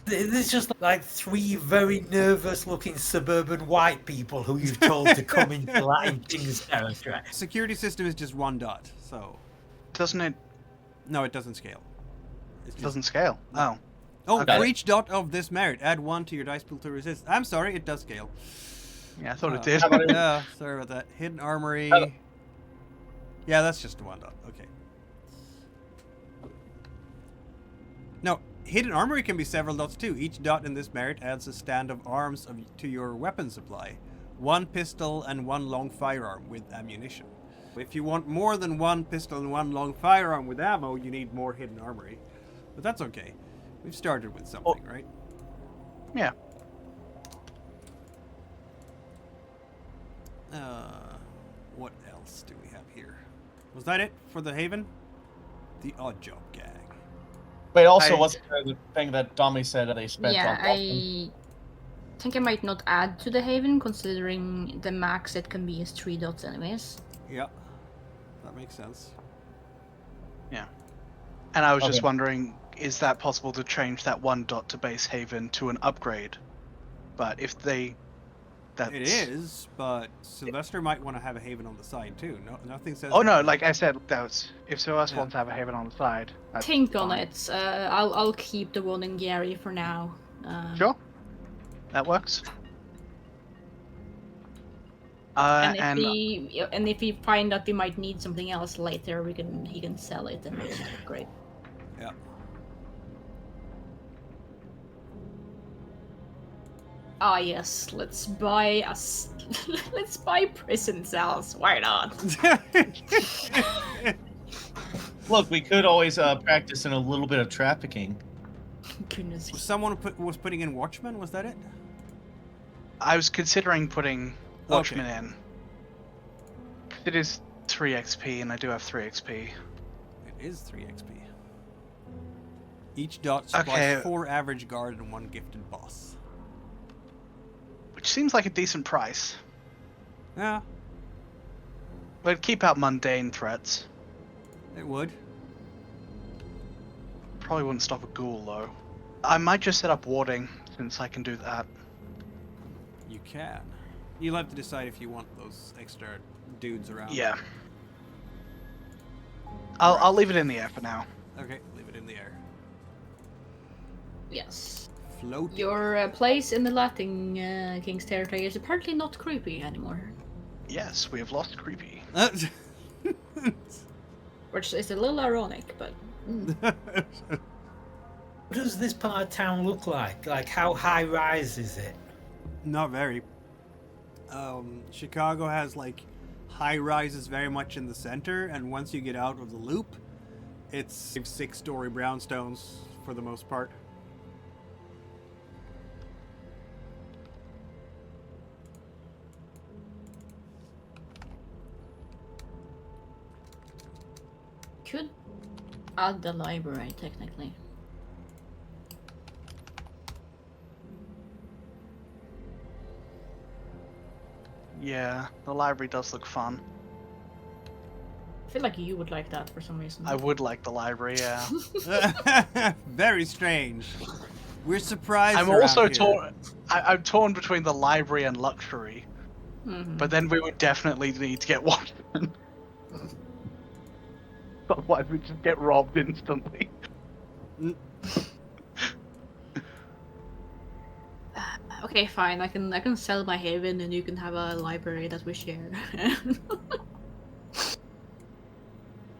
There's just like 3 very nervous-looking suburban white people who you've told to come into Latin King's territory. Security system is just 1 dot, so Doesn't it? no, it doesn't scale. It's It just- doesn't scale. Oh. Oh, Okay. for each dot of this merit, add 1 to your dice pool to resist. I'm sorry, it does scale. Yeah, I thought it Uh, did. how about it- Yeah, sorry about that. Hidden armory. How- Yeah, that's just 1 dot. Okay. No, hidden armory can be several dots too. Each dot in this merit adds a stand of arms to your weapon supply. 1 pistol and 1 long firearm with ammunition. If you want more than 1 pistol and 1 long firearm with ammo, you need more hidden armory. But that's okay. We've started with something, right? Yeah. What else do we have here? Was that it for the Haven? The Odd Job Gang. Wait, also, I- what's the thing that Domi said they spent Yeah, on Boston? I think I might not add to the Haven, considering the max it can be is 3 dots anyways. Yeah, that makes sense. And I was just Okay. wondering, is that possible to change that 1 dot to base Haven to an upgrade? But if they... That's... It is, but Sylvester might want to have a Haven on the side too. No, nothing says. Oh no, like I said, that was... If Sylvester Yeah. wants to have a Haven on the side... that's Think on fine. it. I'll keep the one in Gary for now. Sure. That works. And if we find that we might need something else later, he can sell it and it's great. Yeah. Ah yes, let's buy let's buy prison cells. Why not? Look, we could always practice in a little bit of trafficking. Goodness. Someone was putting in Watchmen. Was that it? I was considering putting Watchmen in. It is 3 XP, and I do have 3 XP. It is 3 XP. Each dot supplies Okay. 4 average guard and 1 gifted boss. Which seems like a decent price. Yeah, But keep out mundane threats. it would. Probably wouldn't stop a ghoul, though. I might just set up warding, since I can do that. You can. You'll have to decide if you want those extra dudes around. Yeah. I'll leave it in the air for now. Okay, leave it in the air. Yes. Floating. Your place in the Latin King's territory is apparently not creepy anymore. Yes, we have lost creepy. Which is a little ironic, but... What does this part of town look like? Like, how high-rise is it? Not very. Chicago has, like, high rises very much in the center, and once you get out of the loop, it's 6-story brownstones for the most part. Could add the library, technically. Yeah, the library does look fun. I feel like you would like that for some reason. I would like the library, yeah. Very strange. We're surprised. I'm around also here. torn. I'm torn between the library and luxury, but then we would definitely need to get one. Otherwise, we just get robbed instantly. Okay, fine. I can sell my haven, and you can have a library that we share.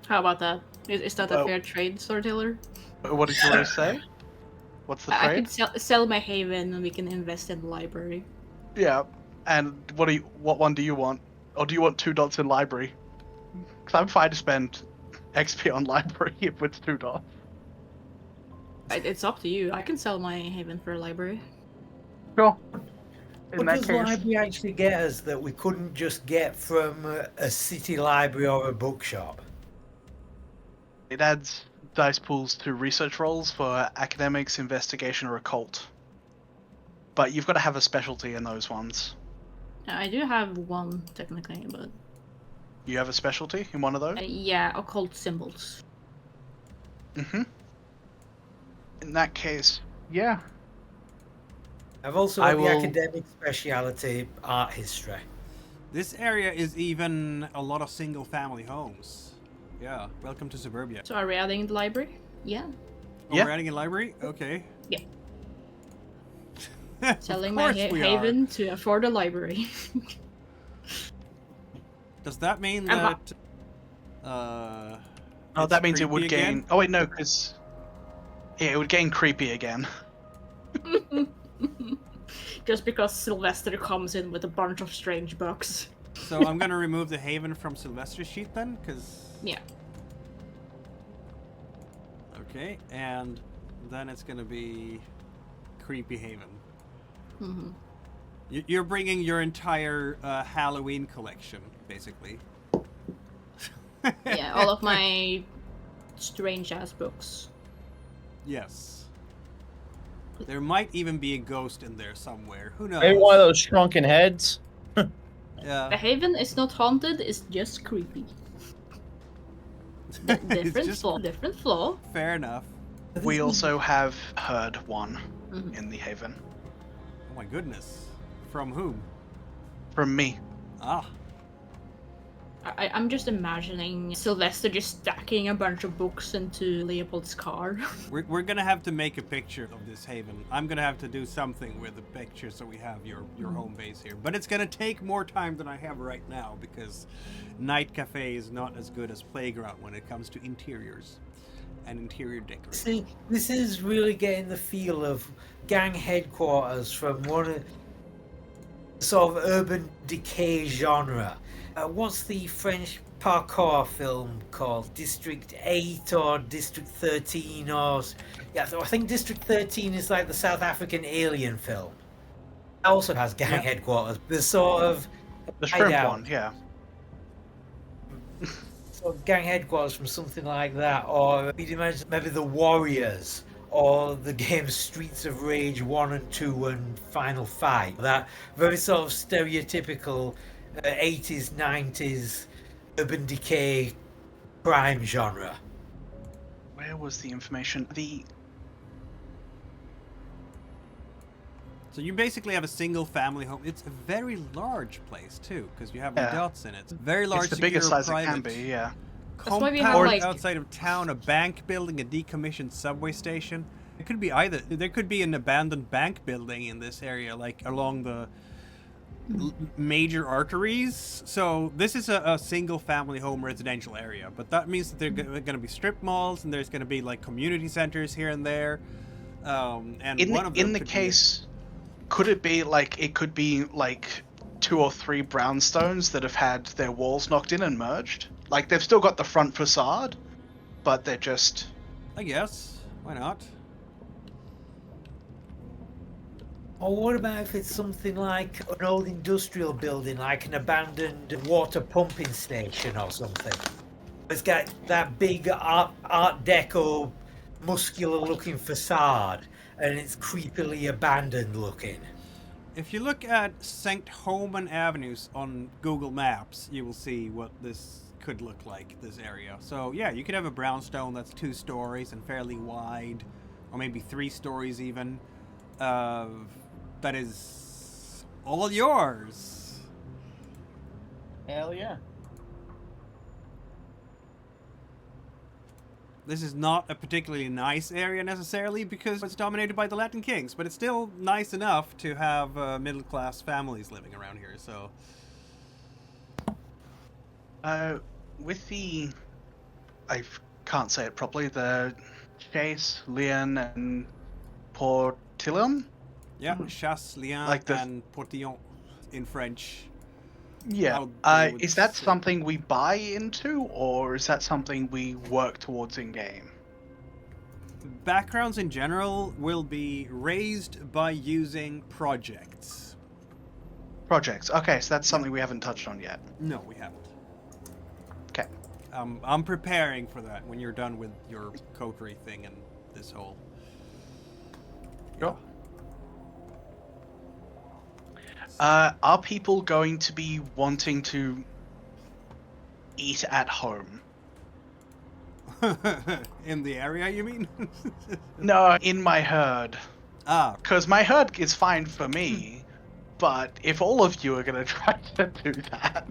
How about that? Is that a fair trade, Storyteller? What did you already say? What's the I trade? can sell my haven, and we can invest in the library. Yeah, and what one do you want? Or do you want 2 dots in library? Because I'm fine to spend XP on library if it's 2 dots. It's up to you. I can sell my haven for a library. Sure. What does library actually get us that we couldn't just get from a city library or a bookshop? It adds dice pools to research rolls for academics, investigation, or occult. But you've got to have a specialty in those ones. I do have one, technically, but... You have a specialty in one of those? Yeah, occult symbols. Mm-hmm. In that case, yeah. I've also got the academic speciality, art history. This area is even a lot of single-family homes. Yeah, welcome to suburbia. So are we adding the library? Yeah. Oh, we're adding a library? Okay. Yeah. Selling my haven to afford a library. Does that mean that... oh, that means it would gain... Again? Oh, wait, no, because... Yeah, it would gain creepy again. Just because Sylvester comes in with a bunch of strange books. So I'm gonna remove the haven from Sylvester's sheet then, because... Yeah. Okay, and then it's gonna be creepy haven. Mm-hmm. You're bringing your entire Halloween collection, basically. Yeah, all of my strange-ass books. Yes. There might even be a ghost in there somewhere. Who knows? Maybe one of those shrunken heads. Yeah. The haven is not haunted, it's just creepy. Different flaw. Fair enough. We also have heard one in the haven. Oh my goodness. From whom? From me. Ah. I'm just imagining Sylvester just stacking a bunch of books into Leopold's car. We're gonna have to make a picture of this haven. I'm gonna have to do something with the picture so we have your home base here. But it's gonna take more time than I have right now because Night Cafe is not as good as Playground when it comes to interiors and interior decoration. See, this is really getting the feel of gang headquarters from one of sort of urban decay genre. What's the French parkour film called? District 8 or District 13 or... Yeah, so I think District 13 is like the South African alien film. It also has gang headquarters. The sort of... The shrimp one, yeah. Sort of gang headquarters from something like that. Or you'd imagine maybe the Warriors or the games Streets of Rage 1 and 2 and Final Fight. That very sort of stereotypical 80s, 90s urban decay crime genre. Where was the information? So you basically have a single family home. It's a very large place too, because you have the dots in it. Very large, It's the secure, biggest size private. it can be, yeah. That's why we have, Compound like- outside of town, a bank building, a decommissioned subway station. It could be either. There could be an abandoned bank building in this area, like along the major arteries. So this is a single family home residential area, but that means that there are going to be strip malls and there's going to be like community centers here and there. And In one of them the could be case, could it be like 2 or 3 brownstones that have had their walls knocked in and merged? Like they've still got the front facade, but they're just. I guess. Why not? Or what about if it's something like an old industrial building, like an abandoned water pumping station or something? It's got that big Art Deco, muscular-looking facade, and it's creepily abandoned looking. If you look at St. Homan Avenues on Google Maps, you will see what this could look like, this area. So yeah, you could have a brownstone that's 2 stories and fairly wide, or maybe 3 stories even. That is all yours. Hell yeah. This is not a particularly nice area necessarily because it's dominated by the Latin Kings, but it's still nice enough to have middle-class families living around here, so... With the... I can't say it properly, the Chase, Leon, and Portillon? Yeah, chasse, lien, Like the- and portillon in French. Yeah. How they would Is that say. something we buy into, or is that something we work towards in-game? Backgrounds in general will be raised by using projects. Projects. Okay, so that's something we haven't touched on yet. No, we haven't. Okay. I'm preparing for that when you're done with your coterie thing and this whole... Sure. Are people going to be wanting to eat at home? In the area, you mean? No, in my herd. Ah, Because my herd is fine for me, but if all of you are going to try to do that...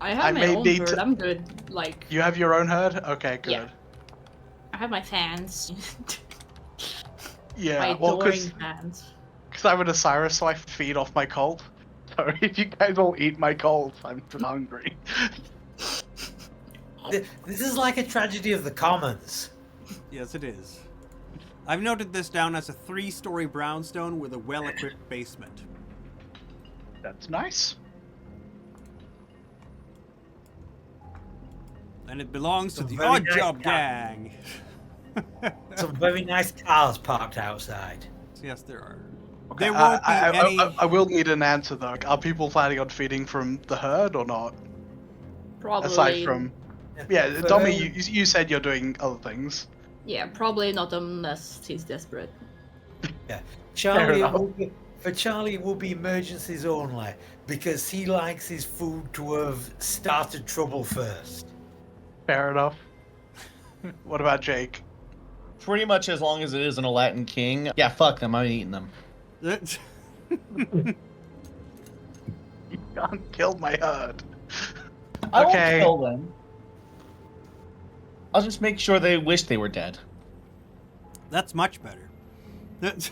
I have I my may own need bird. to- I'm good. Like, You have your own herd? Okay, good. Yeah. I have my fans. Yeah, my well, adoring fans. because I'm an Osiris, so I feed off my cult. So if you guys all eat my cult, I'm hungry. This is like a tragedy of the commons. yes it is. I've noted this down as a 3-story brownstone with a well-equipped basement. That's nice. And it belongs to Some the very Odd nice Job cat. Gang. Some very nice cars parked outside. Yes, there are. Okay, There won't be any... I will need an answer though. Are people planning on feeding from the herd or not? Probably. Aside from, yeah, For- Dommy, you said you're doing other things. Yeah, probably not unless he's desperate. Yeah, Charlie. enough. For Charlie, it will be emergencies only because he likes his food to have started trouble first. Fair enough. What about Jake? Pretty much as long as it isn't a Latin king. Yeah, fuck them. I'm eating them. You can't kill my herd. I Okay. won't kill them. I'll just make sure they wish they were dead. That's much better. That's...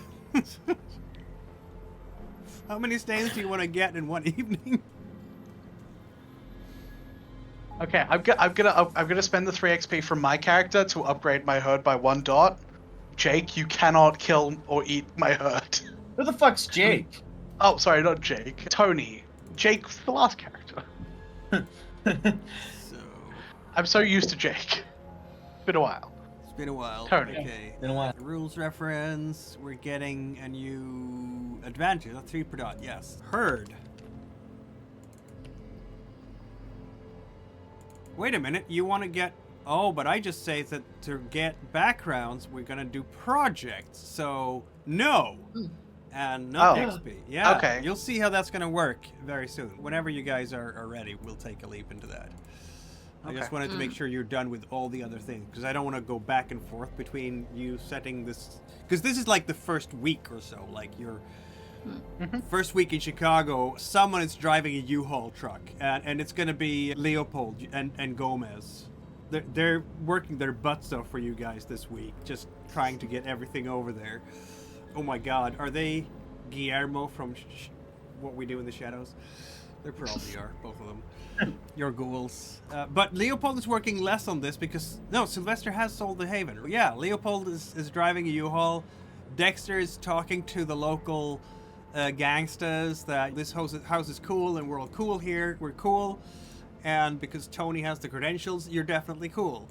How many stains do you want to get in one evening? Okay, I'm gonna spend the 3 XP from my character to upgrade my herd by 1 dot. Jake, you cannot kill or eat my herd. Who the fuck's Jake? Oh, sorry, not Jake. Tony. Jake's the last character. So, I'm so used to Jake. It's been a while. it's been a while. Tony. Okay. Been a while. Rules reference. We're getting a new advantage. That's 3 per dot. Yes. Herd. Wait a minute. You want to get... Oh, but I just say that to get backgrounds, we're going to do projects. So, no. And not Oh. XP. Yeah. Okay. You'll see how that's going to work very soon. Whenever you guys are ready, we'll take a leap into that. I just Okay. wanted to make sure you're done with all the other things, because I don't want to go back and forth between you setting this... Because this is like the first week or so. Like, you're First week in Chicago, someone is driving a U-Haul truck, and it's going to be Leopold and Gomez. They're working their butts off for you guys this week, just trying to get everything over there. Oh my God, are they Guillermo from What We Do in the Shadows? They probably are, both of them. Your ghouls. But Leopold is working less on this because... No, Sylvester has sold the Haven. Yeah, Leopold is driving a U-Haul. Dexter is talking to the local gangsters that this house is cool and we're all cool here. We're cool. And because Tony has the credentials, you're definitely cool.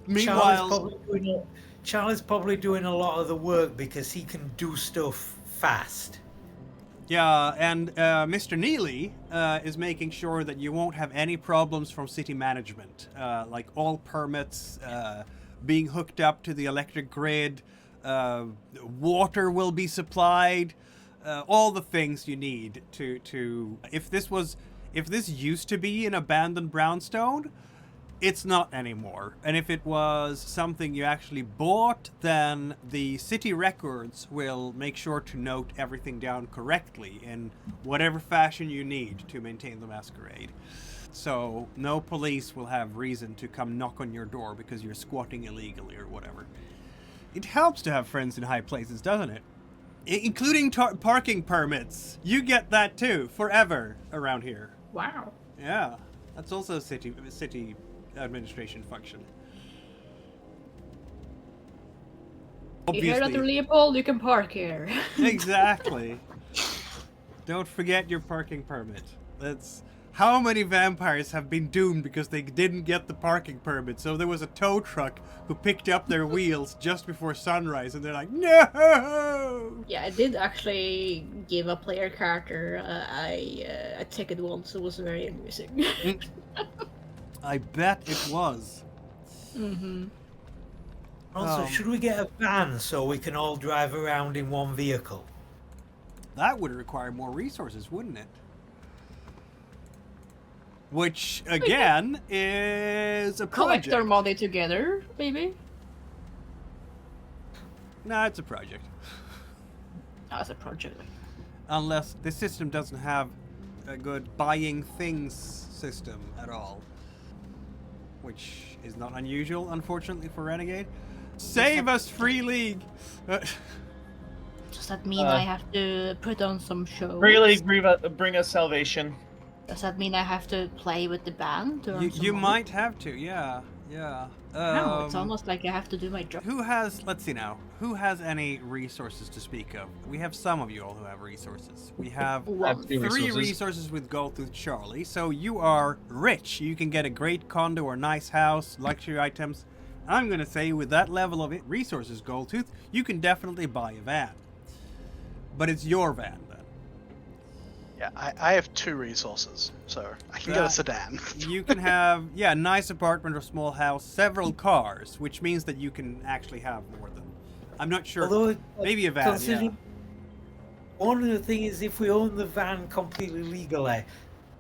Meanwhile... Charlie's probably doing a lot of the work because he can do stuff fast. Yeah, and Mr. Neely is making sure that you won't have any problems from city management, like all permits, being hooked up to the electric grid, water will be supplied, all the things you need to if this used to be an abandoned brownstone, it's not anymore. And if it was something you actually bought, then the city records will make sure to note everything down correctly in whatever fashion you need to maintain the Masquerade. So no police will have reason to come knock on your door because you're squatting illegally or whatever. It helps to have friends in high places, doesn't it? Including parking permits. You get that too, forever around here. Wow. Yeah, that's also a city administration function. Obviously. You hear that, Leopold? You can park here. Exactly. Don't forget your parking permit. That's how many vampires have been doomed because they didn't get the parking permit. So there was a tow truck who picked up their wheels just before sunrise, and they're like, no! Yeah, I did actually give a player character a ticket once. It was very amusing. I bet it was. Mm-hmm. Also, should we get a van so we can all drive around in one vehicle? That would require more resources, wouldn't it? Which, again, is a project. Collect our money together, maybe? No, it's a project. Oh, it's a project. Unless the system doesn't have a good buying things system at all. Which is not unusual, unfortunately, for Renegade. Save us, Free League! Does that mean I have to put on some shows? Free League, bring us salvation. Does that mean I have to play with the band? Or You might have to, yeah. No, it's almost like I have to do my job. Who has, let's see now, who has any resources to speak of? We have some of you all who have resources. We have three resources with Goldtooth Charlie, so you are rich. You can get a great condo or nice house, luxury items. I'm going to say with that level of resources, Goldtooth, you can definitely buy a van. But it's your van, then. Yeah, I have 2 resources, so I can get a sedan. You can have, a nice apartment or small house, several cars, which means that you can actually have more than... I'm not sure. Although, maybe a van, yeah. One of the things is if we own the van completely legally,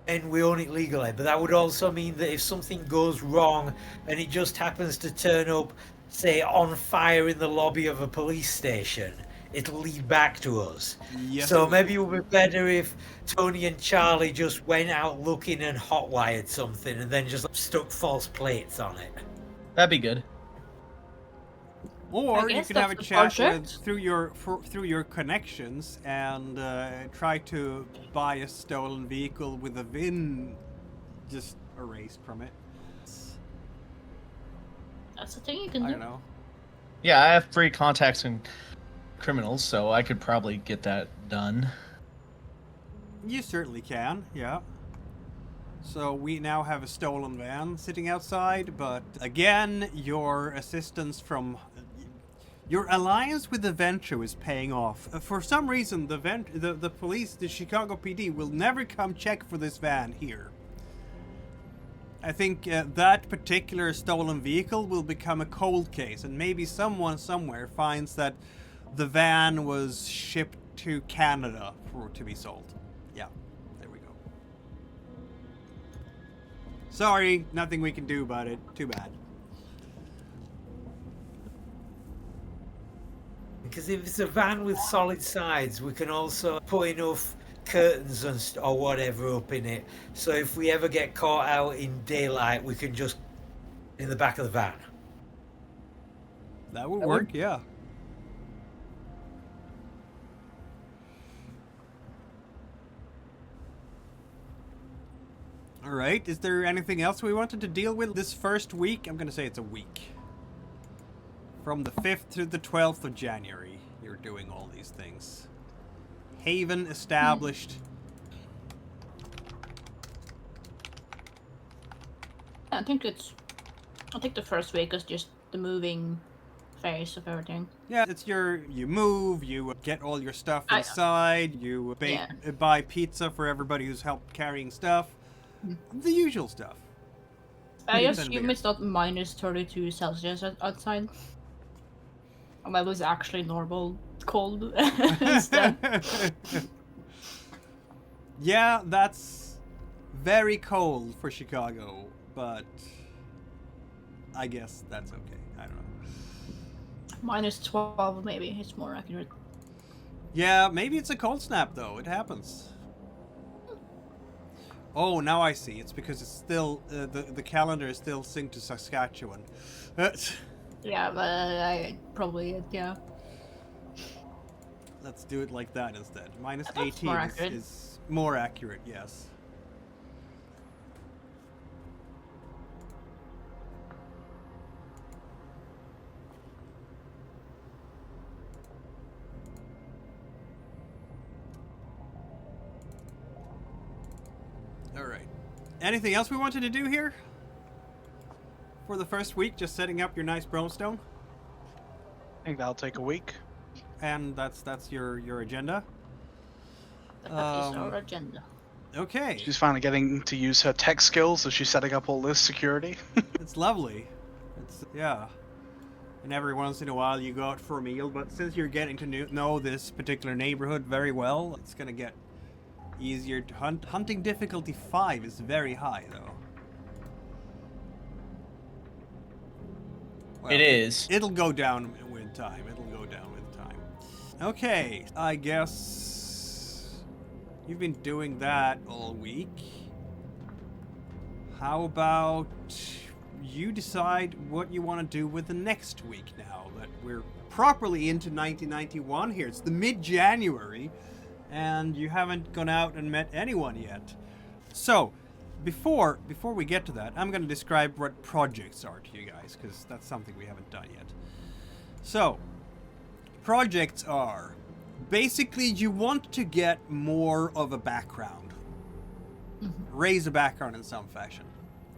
and we own it legally, but that would also mean that if something goes wrong and it just happens to turn up, say, on fire in the lobby of a police station, it'll lead back to us. Yes, so maybe it would be better if Tony and Charlie just went out looking and hotwired something and then just stuck false plates on it. That'd be good. Or you can have a chat with, through your connections and try to buy a stolen vehicle with a VIN just erased from it. That's the thing you can do. I don't know. Yeah, I have free contacts in criminals, so I could probably get that done. You certainly can, yeah. So we now have a stolen van sitting outside, but again, your assistance from... Your alliance with the Venture is paying off. For some reason, the police, the Chicago PD, will never come check for this van here. I think that particular stolen vehicle will become a cold case, and maybe someone somewhere finds that the van was shipped to Canada to be sold. Yeah, there we go. Sorry, nothing we can do about it. Too bad. because if it's a van with solid sides, we can also put enough curtains or whatever up in it. So if we ever get caught out in daylight, we can just in the back of the van. That would work, yeah. All right, is there anything else we wanted to deal with this first week? I'm going to say it's a week. From the 5th to the 12th of January, you're doing all these things. Haven established. I think the first week is just the moving phase of everything. Yeah, it's you move, you get all your stuff inside, you buy pizza for everybody who's helped carrying stuff. The usual stuff. I assume it's not minus 32 Celsius outside. And that was actually normal cold instead. Yeah, that's very cold for Chicago, but I guess that's okay. I don't know. Minus 12 maybe, it's more accurate. Yeah, maybe it's a cold snap though. It happens. Oh, now I see. It's because it's still the calendar is still synced to Saskatchewan. Yeah, but I probably yeah. Let's do it like that instead. Minus That's 18 more accurate. is more accurate. Yes. All right. Anything else we wanted to do here? For the first week, just setting up your nice bronestone? I think that'll take a week. And that's your agenda? That is our agenda. Okay. She's finally getting to use her tech skills as she's setting up all this security. It's lovely. Yeah. And every once in a while you go out for a meal, but since you're getting to know this particular neighborhood very well, it's gonna get easier to hunt. Hunting difficulty 5 is very high, though. Well, It is. It'll go down with time. Okay, I guess you've been doing that all week. How about you decide what you want to do with the next week now that we're properly into 1991 here. It's the mid-January, and you haven't gone out and met anyone yet. So, before we get to that, I'm going to describe what projects are to you guys, because that's something we haven't done yet. So, projects are basically you want to get more of a background. Raise a background in some fashion.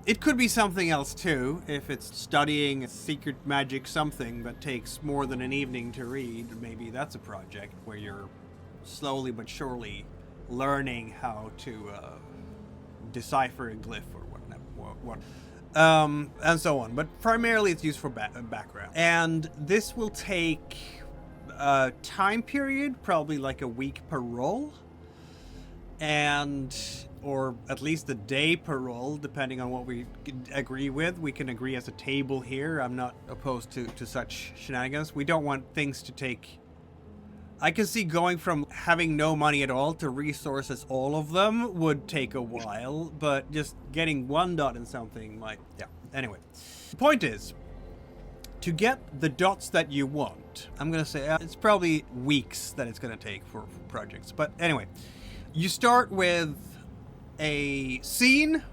It could be something else too, if it's studying secret magic something that takes more than an evening to read. Maybe that's a project where you're slowly but surely learning how to decipher a glyph or what, and so on. But primarily it's used for background. And this will take a time period, probably like a week per roll, or at least a day per roll, depending on what we agree with. We can agree as a table here. I'm not opposed to such shenanigans. We don't want things to take... I can see going from having no money at all to resources all of them would take a while, but just getting one dot in something might... Yeah, anyway. The point is, to get the dots that you want, I'm going to say it's probably weeks that it's going to take for projects. But anyway, you start with a scene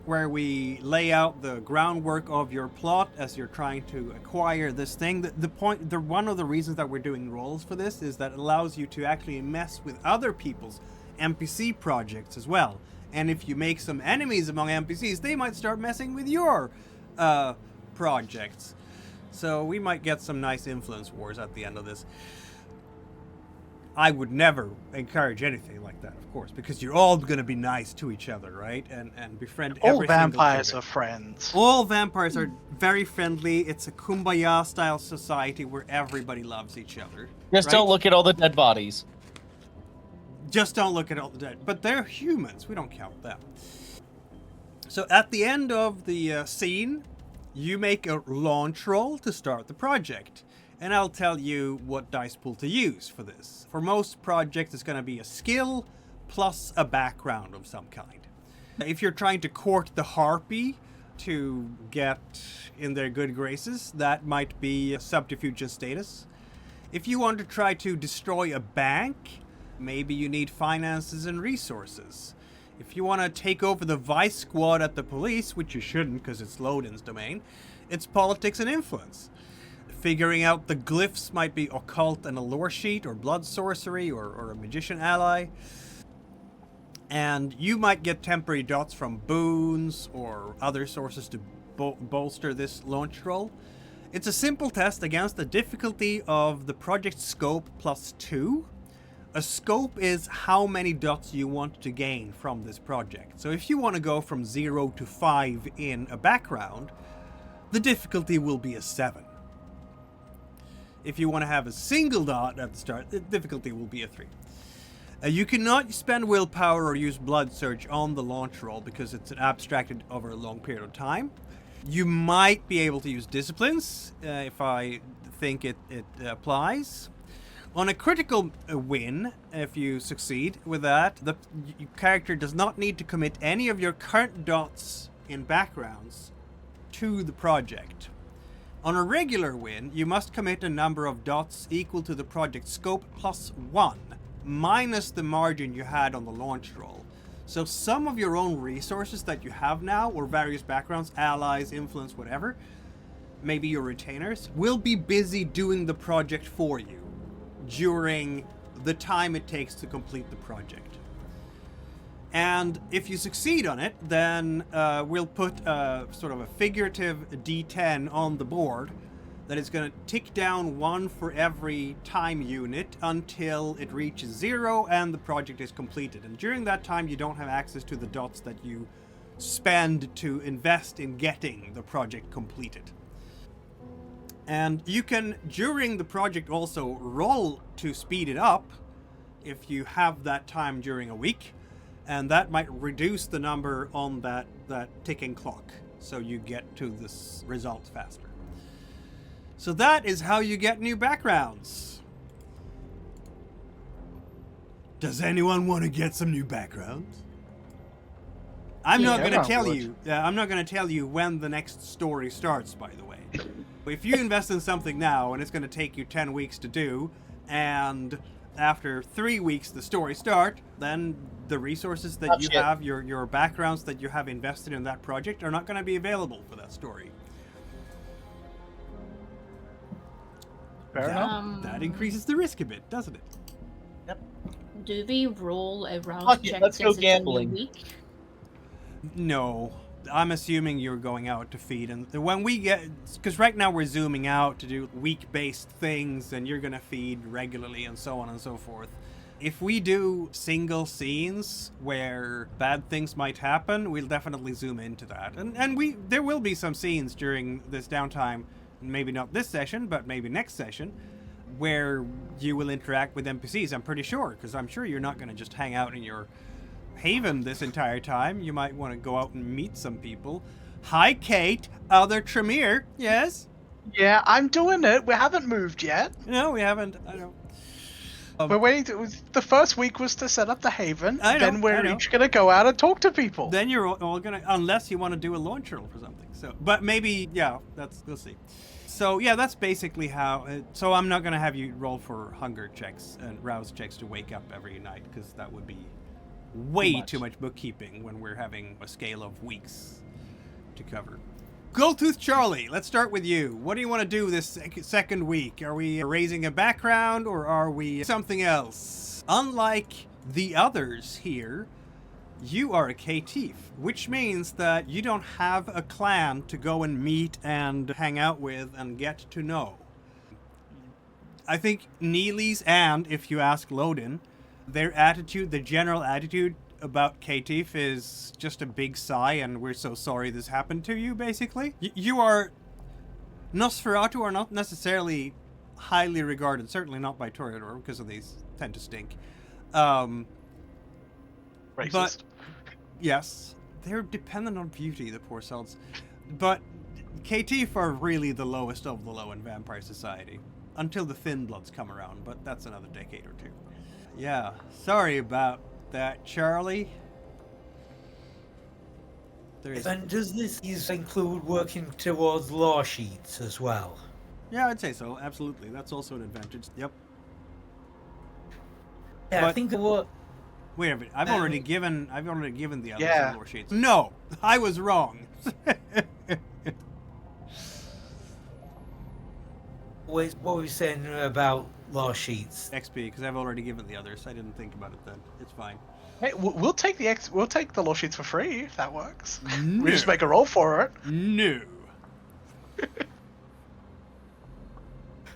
where we lay out the groundwork of your plot as you're trying to acquire this thing. One of the reasons that we're doing rolls for this is that it allows you to actually mess with other people's NPC projects as well. And if you make some enemies among NPCs, they might start messing with your projects. So we might get some nice influence wars at the end of this. I would never encourage anything like that, of course, because you're all going to be nice to each other, right? And befriend every All vampires are friends. All vampires are very friendly. It's a kumbaya-style society where everybody loves each other. Just don't look at all the dead bodies. Just don't look at all the dead. But they're humans. We don't count them. So at the end of the scene, you make a launch roll to start the project. And I'll tell you what dice pool to use for this. For most projects, it's going to be a skill plus a background of some kind. If you're trying to court the harpy to get in their good graces, that might be a subterfuge and status. If you want to try to destroy a bank, maybe you need finances and resources. If you want to take over the Weiss squad at the police, which you shouldn't because it's Lodin's domain, it's politics and influence. Figuring out the glyphs might be occult and a lore sheet, or blood sorcery, or a magician ally. And you might get temporary dots from boons or other sources to bolster this launch roll. It's a simple test against the difficulty of the project scope +2. A scope is how many dots you want to gain from this project. So if you want to go from 0 to 5 in a background, the difficulty will be a 7. If you want to have a single dot at the start, the difficulty will be a 3. You cannot spend willpower or use blood surge on the launch roll because it's abstracted over a long period of time. You might be able to use disciplines if I think it applies. On a critical win, if you succeed with that, the character does not need to commit any of your current dots in backgrounds to the project. On a regular win, you must commit a number of dots equal to the project scope +1, minus the margin you had on the launch roll. So some of your own resources that you have now, or various backgrounds, allies, influence, whatever, maybe your retainers, will be busy doing the project for you during the time it takes to complete the project. And if you succeed on it, then we'll put sort of a figurative D10 on the board that is going to tick down 1 for every time unit until it reaches 0 and the project is completed. And during that time, you don't have access to the dots that you spend to invest in getting the project completed. And you can, during the project, also roll to speed it up if you have that time during a week. And that might reduce the number on that ticking clock, so you get to this result faster. So that is how you get new backgrounds. Does anyone want to get some new backgrounds? I'm not going to tell you. I'm not going to tell you when the next story starts, by the way. If you invest in something now and it's going to take you 10 weeks to do, and after 3 weeks the story start, then the resources that you have, your backgrounds that you have invested in that project are not going to be available for that story. Fair enough. That increases the risk a bit, doesn't it? Yep. Do we roll a round Fuck it, check let's go since it's a new gambling. week? No. I'm assuming you're going out to feed, and when we get, because right now we're zooming out to do week-based things, and you're gonna feed regularly and so on and so forth. If we do single scenes where bad things might happen, we'll definitely zoom into that, and there will be some scenes during this downtime, maybe not this session, but maybe next session, where you will interact with NPCs. I'm pretty sure, because I'm sure you're not gonna just hang out in your haven this entire time. You might want to go out and meet some people. Hi, Kate. Other Tremere. Yes? Yeah, I'm doing it. We haven't moved yet. No, we haven't. I know. We're waiting. The first week was to set up the haven. I know, then we're I know. each gonna go out and talk to people. Then you're all gonna, unless you want to do a launch roll for something. So, but maybe, yeah, we'll see. So yeah, that's basically how. So I'm not gonna have you roll for hunger checks and rouse checks to wake up every night, because that would be way too much bookkeeping when we're having a scale of weeks to cover. Goldtooth Charlie, let's start with you. What do you want to do this second week? Are we raising a background, or are we something else? Unlike the others here, you are a caitiff, which means that you don't have a clan to go and meet and hang out with and get to know. I think Neely's, and if you ask Lodin, their attitude, the general attitude about caitiff is just a big sigh and we're so sorry this happened to you, basically. You are... Nosferatu are not necessarily highly regarded, certainly not by Toreador, because of these tend to stink. Racist. But, yes, they're dependent on beauty, the poor souls. But KT are really the lowest of the low in Vampire Society. Until the Thin Bloods come around, but that's another decade or two. Yeah, sorry about that, Charlie. And does this include working towards law sheets as well? Yeah, I'd say so. Absolutely, that's also an advantage. Yep. Yeah, But- I think what. Wait a minute. I've already given the others Yeah. some lore sheets. No, I was wrong. What were you saying about law sheets? XP, because I've already given the others. I didn't think about it then. It's fine. Hey, we'll take the law sheets for free if that works. No. We just make a roll for it. No.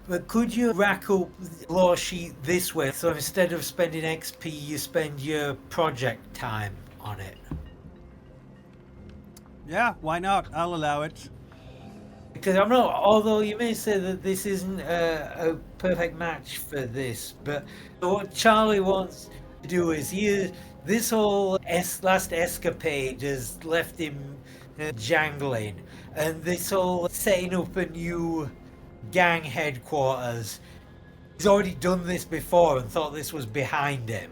But could you rack up the law sheet this way? So instead of spending XP, you spend your project time on it. Yeah, why not? I'll allow it. Because I'm not, although you may say that this isn't a perfect match for this, but what Charlie wants to do is this whole last escapade has left him jangling, and this whole setting up a new gang headquarters, he's already done this before and thought this was behind him.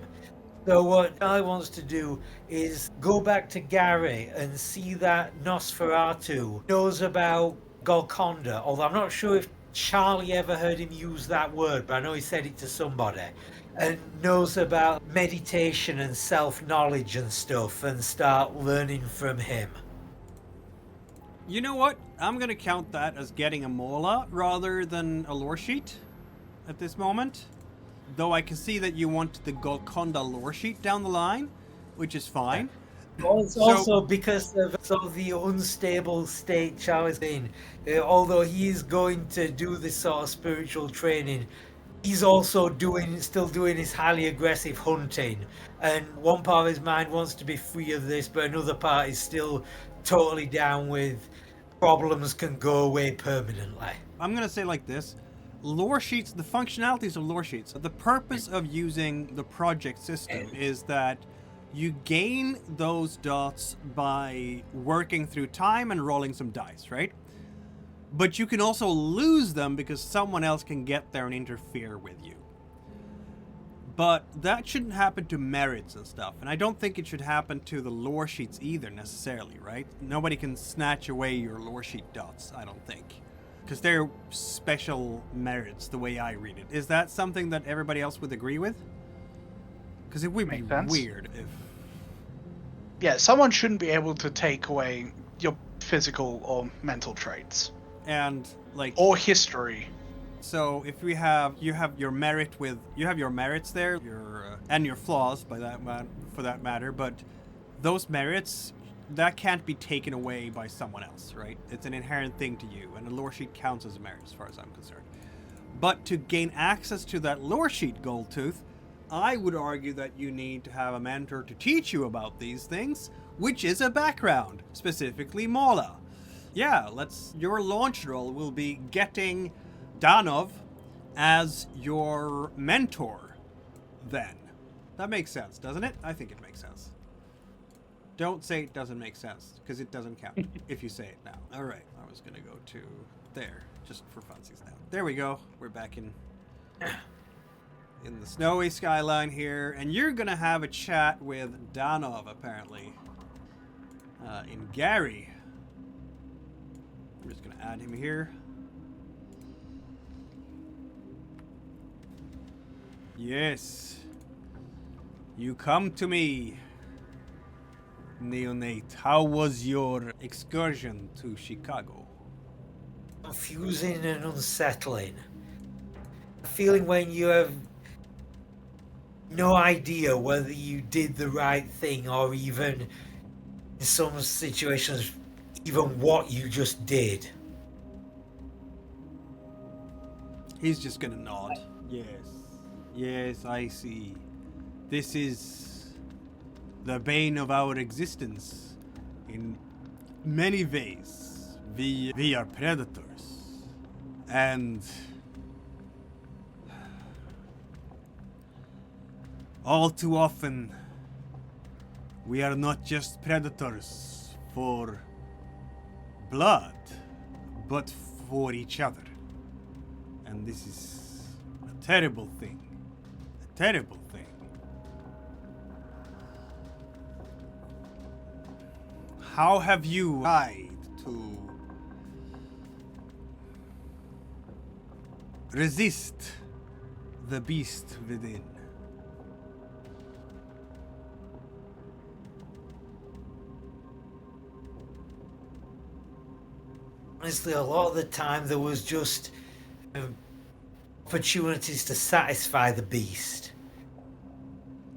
So what Charlie wants to do is go back to Gary and see that Nosferatu knows about Golconda, although I'm not sure if Charlie ever heard him use that word, but I know he said it to somebody, and knows about meditation and self-knowledge and stuff, and start learning from him. You know what? I'm going to count that as getting a mola rather than a lore sheet at this moment. Though I can see that you want the Golconda lore sheet down the line, which is fine. Also because of sort of the unstable state Charlie's in, although he is going to do this sort of spiritual training, he's also still doing his highly aggressive hunting, and one part of his mind wants to be free of this, but another part is still totally down with problems can go away permanently. I'm going to say like this. Lore sheets, the functionalities of lore sheets, the purpose of using the project system is that you gain those dots by working through time and rolling some dice, right? But you can also lose them because someone else can get there and interfere with you. But that shouldn't happen to merits and stuff, and I don't think it should happen to the lore sheets either necessarily, right? Nobody can snatch away your lore sheet dots, I don't think. Because they're special merits, the way I read it. Is that something that everybody else would agree with? Because it would be Makes sense. weird if... Yeah, someone shouldn't be able to take away your physical or mental traits. And, like... Or history. So, if you have your merit with... You have your merits there, and your flaws, for that matter, but those merits... That can't be taken away by someone else, right? It's an inherent thing to you, and a lore sheet counts as a merit as far as I'm concerned. But to gain access to that lore sheet, Goldtooth, I would argue that you need to have a mentor to teach you about these things, which is a background, specifically Mola. Yeah, your launch roll will be getting Danov as your mentor, then. That makes sense, doesn't it? I think it makes sense. Don't say it doesn't make sense, because it doesn't count if you say it now. All right, I was going to go to there, just for funsies now. There we go. We're back in the snowy skyline here, and you're going to have a chat with Danov, apparently, in Gary. I'm just going to add him here. Yes. You come to me. Neonate, how was your excursion to Chicago? Confusing and unsettling. A feeling when you have no idea whether you did the right thing or even, in some situations, even what you just did. He's just gonna nod. Yes. Yes, I see. This is the bane of our existence in many ways. We are predators, and all too often we are not just predators for blood, but for each other. And this is a terrible thing. A terrible thing. How have you tried to resist the beast within? Honestly, a lot of the time there was just opportunities to satisfy the beast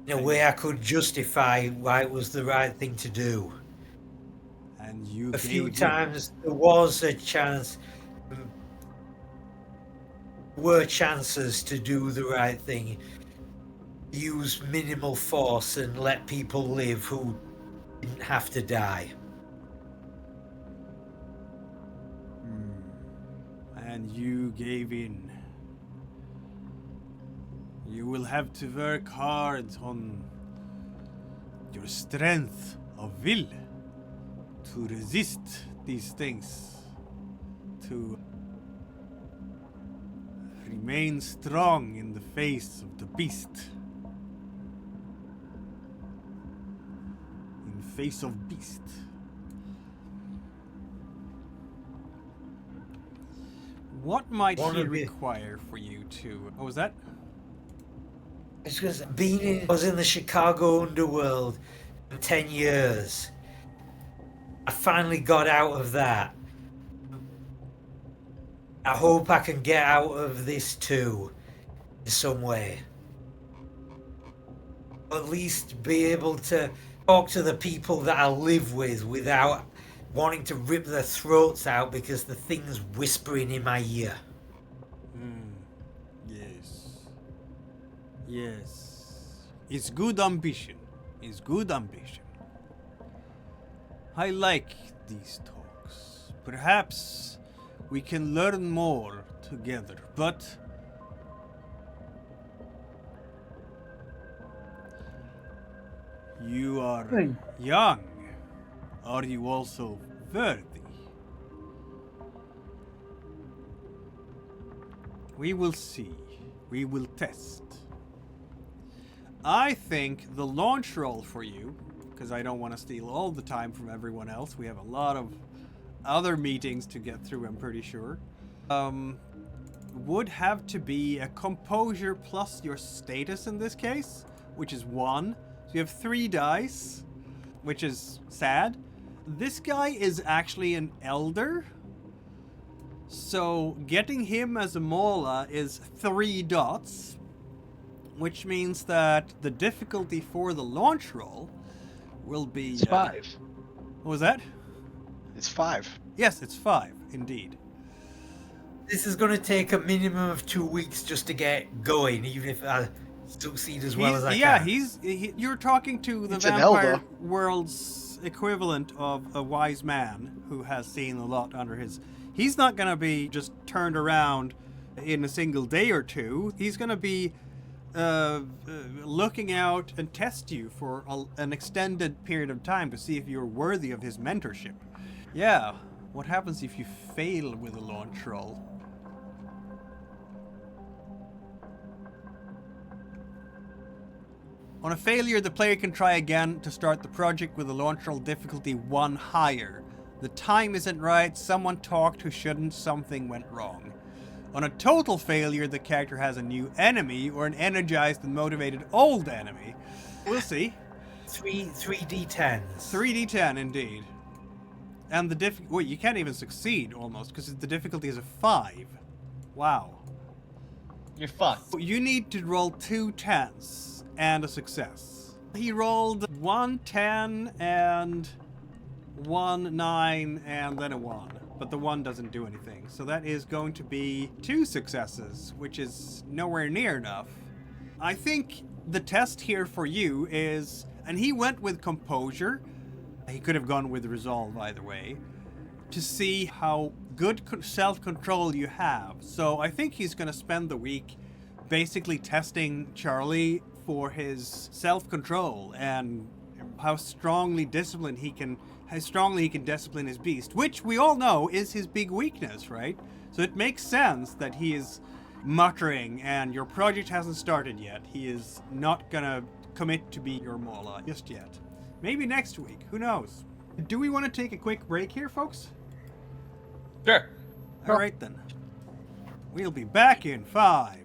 in a way I could justify why it was the right thing to do. And you A few gave in. times there was a chance, were chances to do the right thing, use minimal force and let people live who didn't have to die. And you gave in. You will have to work hard on your strength of will to resist these things, to remain strong in the face of the beast, in the face of beast. What might he require for you to... What was that? It's because I was in the Chicago underworld for 10 years. I finally got out of that. I hope I can get out of this too, in some way. At least be able to talk to the people that I live with without wanting to rip their throats out because the thing's whispering in my ear. Yes. Yes. It's good ambition. It's good ambition. I like these talks. Perhaps we can learn more together, but you are young. Are you also worthy? We will see. We will test. I think the launch roll for you, because I don't want to steal all the time from everyone else. We have a lot of other meetings to get through, I'm pretty sure. Would have to be a composure plus your status in this case, which is 1. So you have 3 dice, which is sad. This guy is actually an elder. So getting him as a Mola is 3 dots, which means that the difficulty for the launch roll will be... It's 5. What was that? It's 5. Yes, it's 5, indeed. This is going to take a minimum of 2 weeks just to get going, even if I succeed as well as I can. You're talking to the It's an vampire elder. world's equivalent of a wise man who has seen a lot under his... He's not going to be just turned around in a single day or two. He's going to be looking out and test you for an extended period of time to see if you're worthy of his mentorship. Yeah, what happens if you fail with a launch roll? On a failure, the player can try again to start the project with a launch roll difficulty 1 higher. The time isn't right, someone talked who shouldn't, something went wrong. On a total failure, the character has a new enemy or an energized and motivated old enemy. We'll see. 3d10s. 3d10 indeed. And the wait, you can't even succeed almost because the difficulty is a 5. Wow. You're fucked. You need to roll 2 10s and a success. He rolled 1 10 and 1 9 and then a 1. But the 1 doesn't do anything. So that is going to be 2 successes, which is nowhere near enough. I think the test here for you is, and he went with composure. He could have gone with resolve either way, to see how good self-control you have. So I think he's going to spend the week basically testing Charlie for his self-control and how strongly disciplined he can how strongly he can discipline his beast, which we all know is his big weakness, right? So it makes sense that he is muttering, and your project hasn't started yet. He is not gonna commit to be your Mola just yet. Maybe next week, who knows? Do we want to take a quick break here, folks? Sure. Alright then. We'll be back in 5,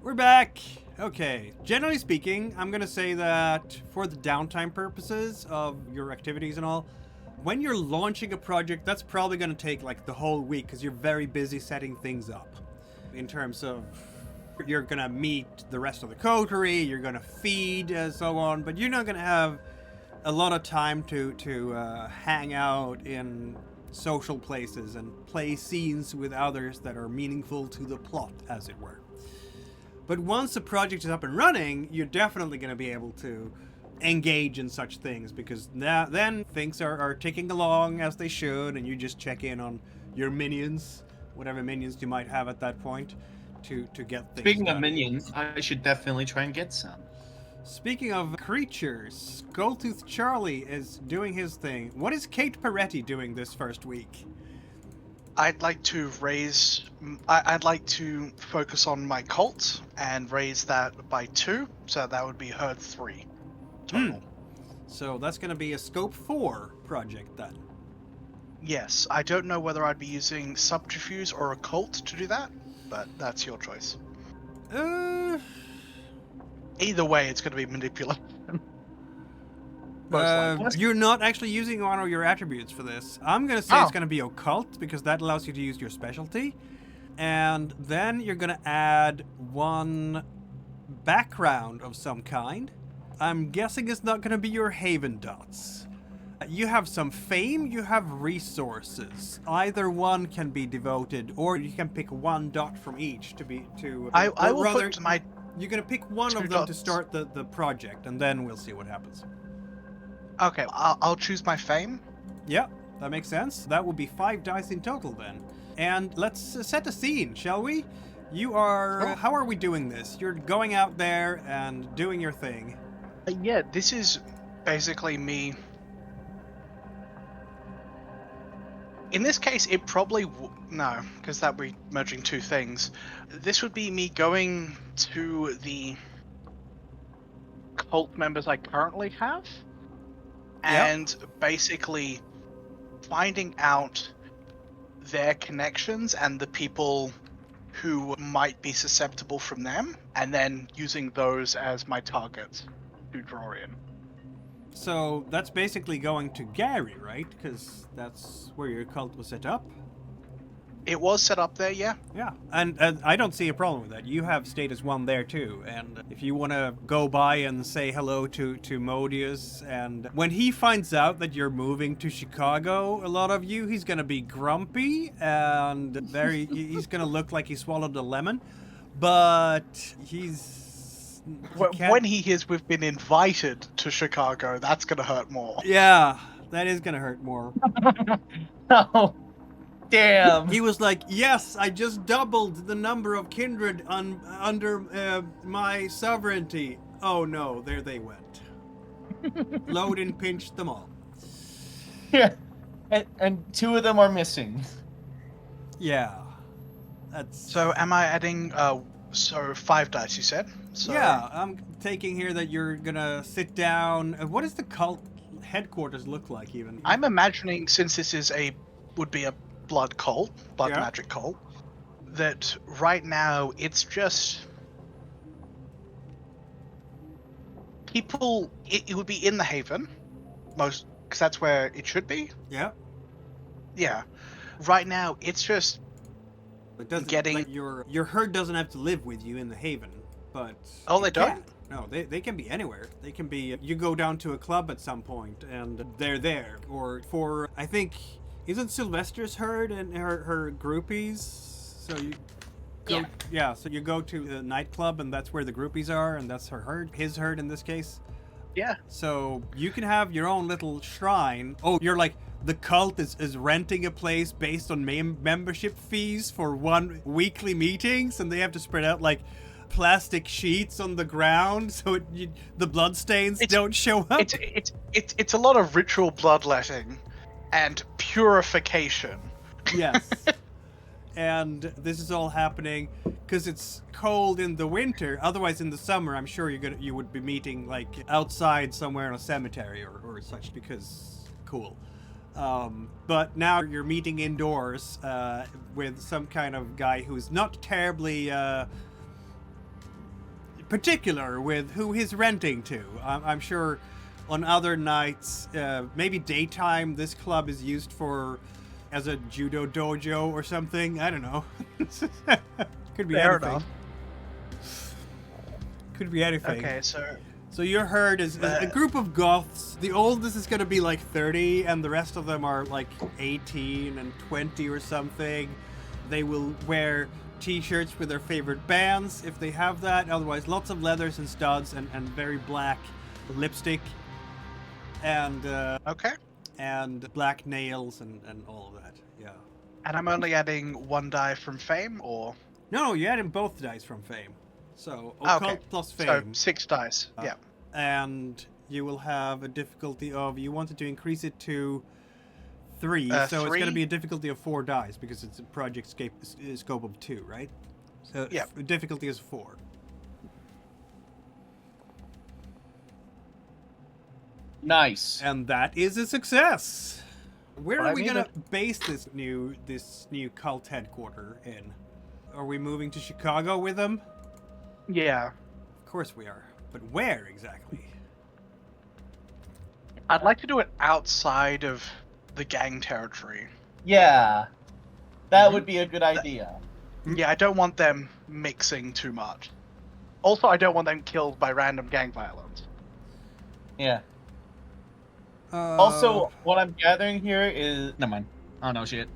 We're back. Okay. Generally speaking, I'm gonna say that for the downtime purposes of your activities and all, when you're launching a project, that's probably gonna take like the whole week because you're very busy setting things up. In terms of you're gonna meet the rest of the coterie, you're gonna feed and so on, but you're not gonna have a lot of time to hang out in social places and play scenes with others that are meaningful to the plot, as it were. But once the project is up and running, you're definitely going to be able to engage in such things because then things are ticking along as they should, and you just check in on your minions, whatever minions you might have at that point, to get things Speaking done. of minions, I should definitely try and get some. Speaking of creatures, Goldtooth Charlie is doing his thing. What is Kate Peretti doing this first week? I'd like to focus on my cult and raise that by 2, so that would be herd 3 total. So that's going to be a scope 4 project then. Yes, I don't know whether I'd be using subterfuge or a cult to do that, but that's your choice. Either way, it's going to be manipulation. You're not actually using one of your attributes for this. I'm going to say it's going to be occult because that allows you to use your specialty. And then you're going to add 1 background of some kind. I'm guessing it's not going to be your Haven dots. You have some fame, you have resources. Either one can be devoted, or you can pick 1 dot from each to be to. I will put my. You're going to pick one of them dots to start the project, and then we'll see what happens. Okay, I'll choose my fame. Yeah, that makes sense. That will be 5 dice in total then. And let's set a scene, shall we? You are... Oh. How are we doing this? You're going out there and doing your thing. Yeah, this is basically me. In this case, it probably... No, because that would be merging 2 things. This would be me going to the cult members I currently have. And basically finding out their connections and the people who might be susceptible from them, and then using those as my targets to draw in. So that's basically going to Gary, right? Because that's where your cult was set up. It was set up there, yeah. Yeah, and I don't see a problem with that. You have status 1 there too, and if you want to go by and say hello to Modius, and when he finds out that you're moving to Chicago, a lot of you, he's gonna be grumpy and he's gonna look like he swallowed a lemon, but when he hears we've been invited to Chicago, that's gonna hurt more. Yeah, that is gonna hurt more. Oh. Damn. He was like, yes, I just doubled the number of Kindred under my sovereignty. Oh no, there they went. Loden pinched them all. Yeah. And 2 of them are missing. Yeah. That's... So am I adding, 5 dice, you said? So... Yeah, I'm taking here that you're gonna sit down. What does the cult headquarters look like even? I'm imagining, since this is would be a blood cult, magic cult, that right now it's just people. It would be in the Haven, because that's where it should be. Yeah. Yeah. Right now it's just It doesn't, getting like your herd doesn't have to live with you in the Haven, but they don't. No, they can be anywhere. They can be. You go down to a club at some point, and they're there. Or for I think. Isn't Sylvester's herd and her groupies? So you go, so you go to the nightclub and that's where the groupies are, and that's her herd, his herd in this case. Yeah. So you can have your own little shrine. Oh, you're like the cult is renting a place based on membership fees for 1 weekly meetings, and they have to spread out like plastic sheets on the ground so the bloodstains don't show up. It's a lot of ritual bloodletting. And purification. Yes. And this is all happening because it's cold in the winter. Otherwise, in the summer, I'm sure you would be meeting like outside somewhere in a cemetery or such because cool. But now you're meeting indoors with some kind of guy who's not terribly particular with who he's renting to. I'm sure on other nights, maybe daytime, this club is used as a judo dojo or something. I don't know. Could be Fair anything. enough. Could be anything. Okay, so So your herd is a group of goths. The oldest is going to be like 30, and the rest of them are like 18 and 20 or something. They will wear t-shirts with their favorite bands if they have that. Otherwise, lots of leathers and studs and very black lipstick and okay. and black nails and all of that. Yeah. And I'm only adding 1 die from fame, or No, you add in both dice from fame. So Ah, occult okay. plus So fame. 6 dice. Yeah. And you will have a difficulty of, you wanted to increase it to 3, so it's 3? going to be a difficulty of 4 dice because it's a project scope of 2, right? So Yeah. difficulty is 4. Nice. And that is a success. Where What are I we need going to base this new cult headquarter in? Are we moving to Chicago with them? Yeah. Of course we are. But where exactly? I'd like to do it outside of the gang territory. Yeah. That would be a good idea. Yeah, I don't want them mixing too much. Also, I don't want them killed by random gang violence. Yeah. Also, what I'm gathering here is... Never mind. I don't know shit.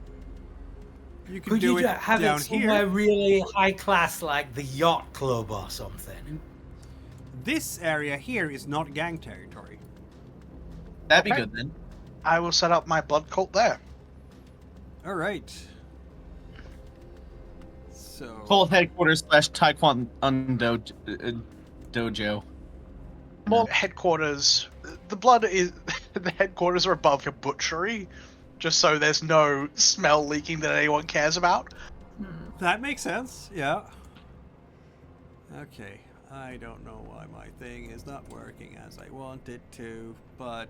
you can Could do you it have down it somewhere here. really high class, like the yacht club or something? This area here is not gang territory. That'd be Okay. good then. I will set up my blood cult there. All right. So Cult headquarters / Taekwondo dojo. More headquarters. The blood is the headquarters are above a butchery, just so there's no smell leaking that anyone cares about. that makes sense. Yeah. Okay. I don't know why my thing is not working as I want it to, but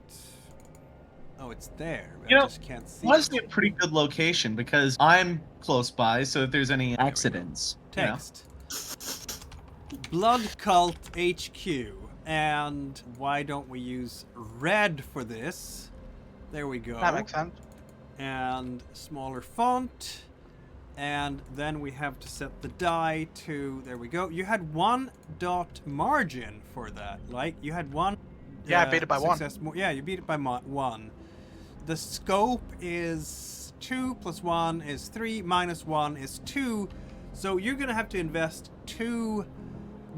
oh, it's there. But You I know, just can't see. Honestly, a it. pretty good location because I'm close by, so if there's any accidents, you know. Text. Blood Cult HQ. And why don't we use red for this? There we go. That makes sense. And smaller font. And then we have to set the die to, there we go. You had 1 dot margin for that, right? You had 1. Yeah, I beat it by 1. Yeah, you beat it by 1. The scope is 2 plus 1 is 3 minus 1 is 2. So you're going to have to invest 2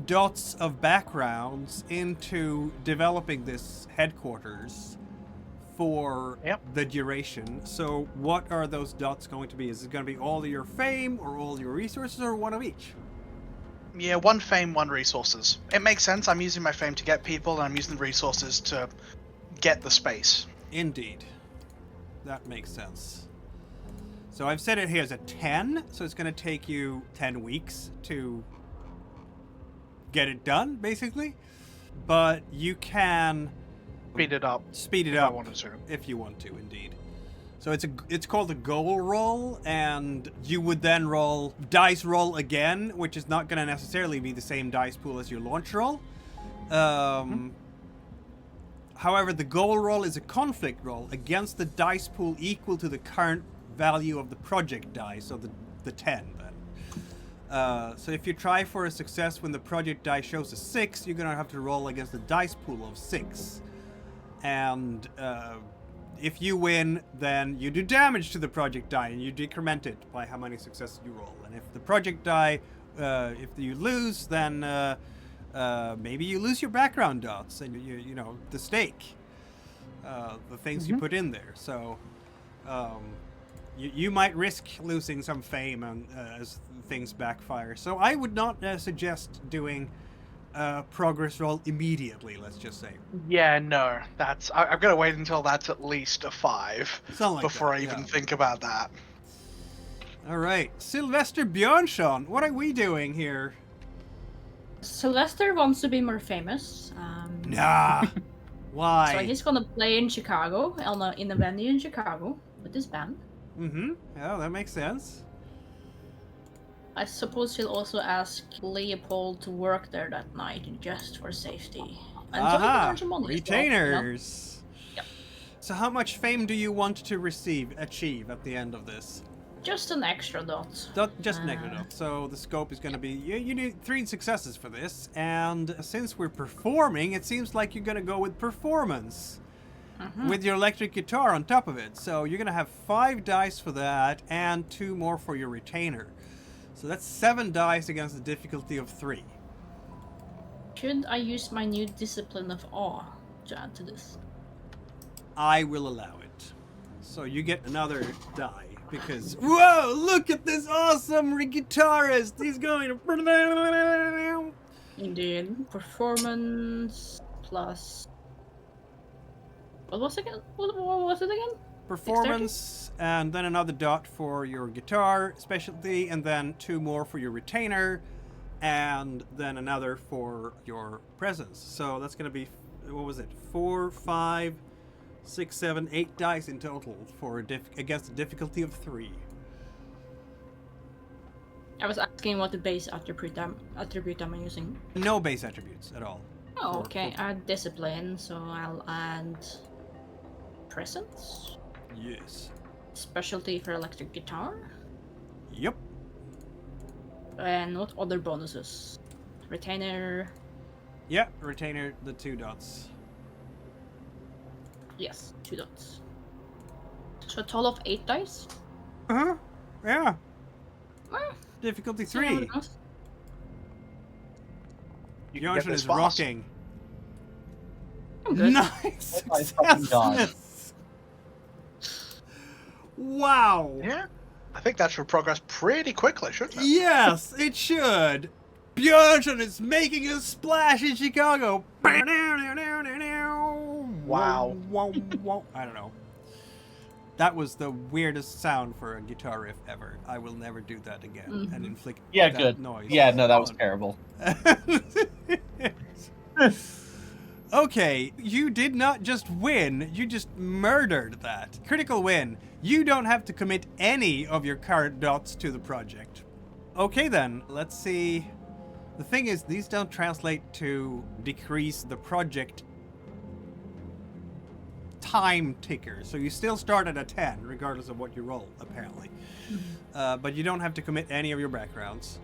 dots of backgrounds into developing this headquarters for the duration. So what are those dots going to be? Is it going to be all of your fame or all your resources or one of each? Yeah, 1 fame, 1 resources. It makes sense. I'm using my fame to get people, and I'm using the resources to get the space. Indeed. That makes sense. So I've set it here as a 10, so it's going to take you 10 weeks to get it done, basically. But you can Speed it up. speed it if I up wanted to. if you want to, indeed. So it's called a goal roll, and you would then roll dice roll again, which is not going to necessarily be the same dice pool as your launch roll. However, the goal roll is a conflict roll against the dice pool equal to the current value of the project die, so the 10 then. So if you try for a success when the project die shows a 6, you're going to have to roll against the dice pool of 6. And if you win, then you do damage to the project die, and you decrement it by how many successes you roll. And if the project die, if you lose, then maybe you lose your background dots and you know the stake, the things you put in there. So you might risk losing some fame as things backfire. So I would not suggest doing progress roll immediately. Let's just say. Yeah, no. I've got to wait until that's at least a 5 Something like before that, I even yeah. think about that. All right, Sylvester Bjornsson, what are we doing here? Sylvester wants to be more famous. Nah. Why? So he's gonna play in Chicago, in a venue in Chicago with his band. Mm-hmm. Yeah, that makes sense. I suppose he'll also ask Leopold to work there that night just for safety. And so he can earn some money retainers. As well, you know? Yep. So how much fame do you want to achieve at the end of this? Just an extra dot. Just an extra dot. So the scope is going to be, you need 3 successes for this, and since we're performing, it seems like you're going to go with performance. With your electric guitar on top of it. So you're going to have 5 dice for that, and 2 more for your retainer. So that's 7 dice against a difficulty of 3. Should I use my new discipline of awe to add to this? I will allow it. So you get another die, because, whoa, look at this awesome guitarist! He's going to... Indeed. Performance plus... What was it again? Performance, and then another dot for your guitar specialty, and then 2 more for your retainer, and then another for your presence. So that's going to be, what was it, 4, 5, 6, 7, 8 dice in total for against a difficulty of 3. I was asking what the base attribute I'm using. No base attributes at all. Oh, okay. Add discipline, so I'll add presence. Yes. Specialty for electric guitar. Yep. And what other bonuses? Retainer. Yeah, retainer, the 2 dots. Yes, 2 dots. So a total of 8 dice. Uh-huh. Yeah. Well, Difficulty see how 3. it goes. You can get Johnson this is fast. rocking. I'm good. Nice Oh my fucking God. success! Wow. Yeah. I think that should progress pretty quickly, shouldn't it? Yes, it should. Björnsson is making a splash in Chicago. Wow. I don't know. That was the weirdest sound for a guitar riff ever. I will never do that again and inflict Yeah, that good. noise. Yeah, no, that was terrible. Okay, you did not just win, you just murdered that. Critical win. You don't have to commit any of your current dots to the project. Okay then, let's see. The thing is, these don't translate to decrease the project time ticker. So you still start at a 10, regardless of what you roll, apparently. But you don't have to commit any of your backgrounds.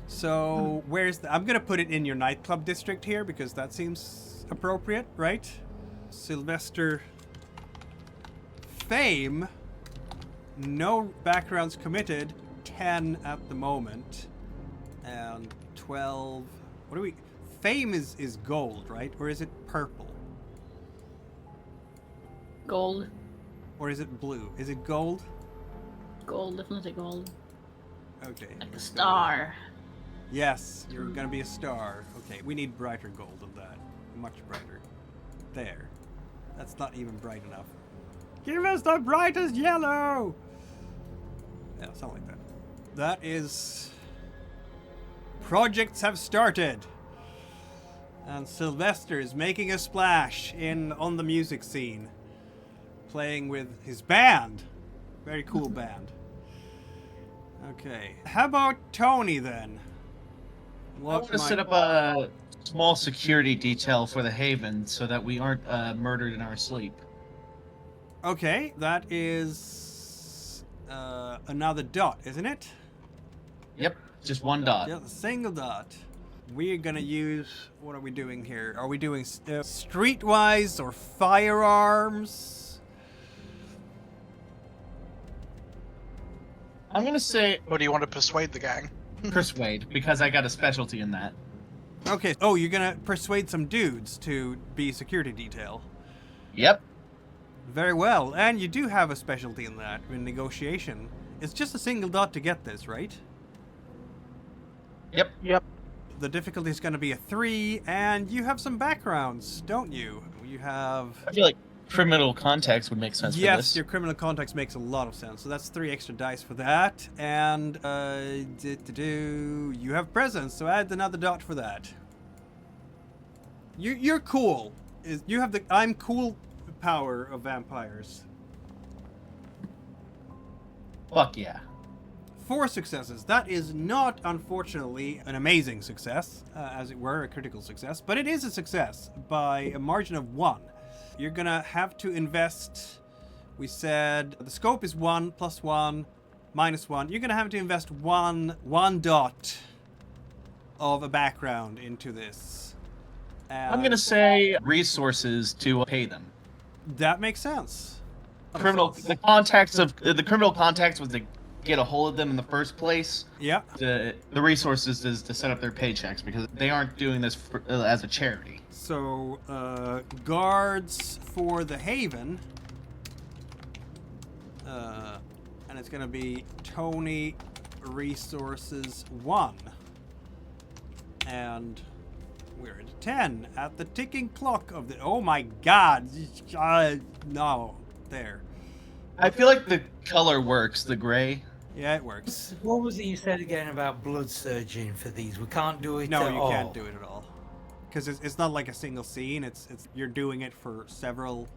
So where's the... I'm going to put it in your nightclub district here, because that seems appropriate, right? Sylvester fame, no backgrounds committed, 10 at the moment, and 12. What do we? Fame is gold, right? Or is it purple? Gold. Or is it blue? Is it gold? Gold, definitely gold. Okay. Like a star. Yes, you're gonna be a star. Okay, we need brighter gold than that. Much brighter. There. That's not even bright enough. Give us the brightest yellow! Yeah, something like that. That is... Projects have started! And Sylvester is making a splash on the music scene. Playing with his band. Very cool band. Okay. How about Tony then? I want to set up a small security detail for the Haven so that we aren't murdered in our sleep. Okay, that is another dot, isn't it? Yep, just 1 dot. Yeah, a single dot. We're gonna use... What are we doing here? Are we doing streetwise or firearms? I'm gonna say Or do you want to persuade the gang? persuade because I got a specialty in that. Okay. Oh, you're gonna persuade some dudes to be security detail. Yep. Very well. And you do have a specialty in that, in negotiation. It's just a single dot to get this, right? Yep. Yep. The difficulty is going to be a 3, and you have some backgrounds, don't you? You have... I feel like criminal context would make sense for Yes, this. your criminal context makes a lot of sense. So that's 3 extra dice for that. And you have presence, so add another dot for that. You're cool. You have the I'm cool power of vampires. Fuck yeah. 4 successes. That is not, unfortunately, an amazing success, as it were, a critical success, but it is a success by a margin of 1. You're gonna have to invest, we said, the scope is 1 plus 1 minus 1. You're gonna have to invest one dot of a background into this. I'm gonna say resources to pay them. That makes sense. The criminal contacts was to get a hold of them in the first place. Yeah. The resources is to set up their paychecks because they aren't doing this as a charity. So, guards for the Haven. And it's gonna be Tony resources 1. And we're at 10 at the ticking clock of the. Oh my god! No, there. I feel like the color works, the gray. Yeah, it works. What was it you said again about blood surging for these? We can't do it No, at you all. can't do it at all. Because it's not like a single scene. It's you're doing it for several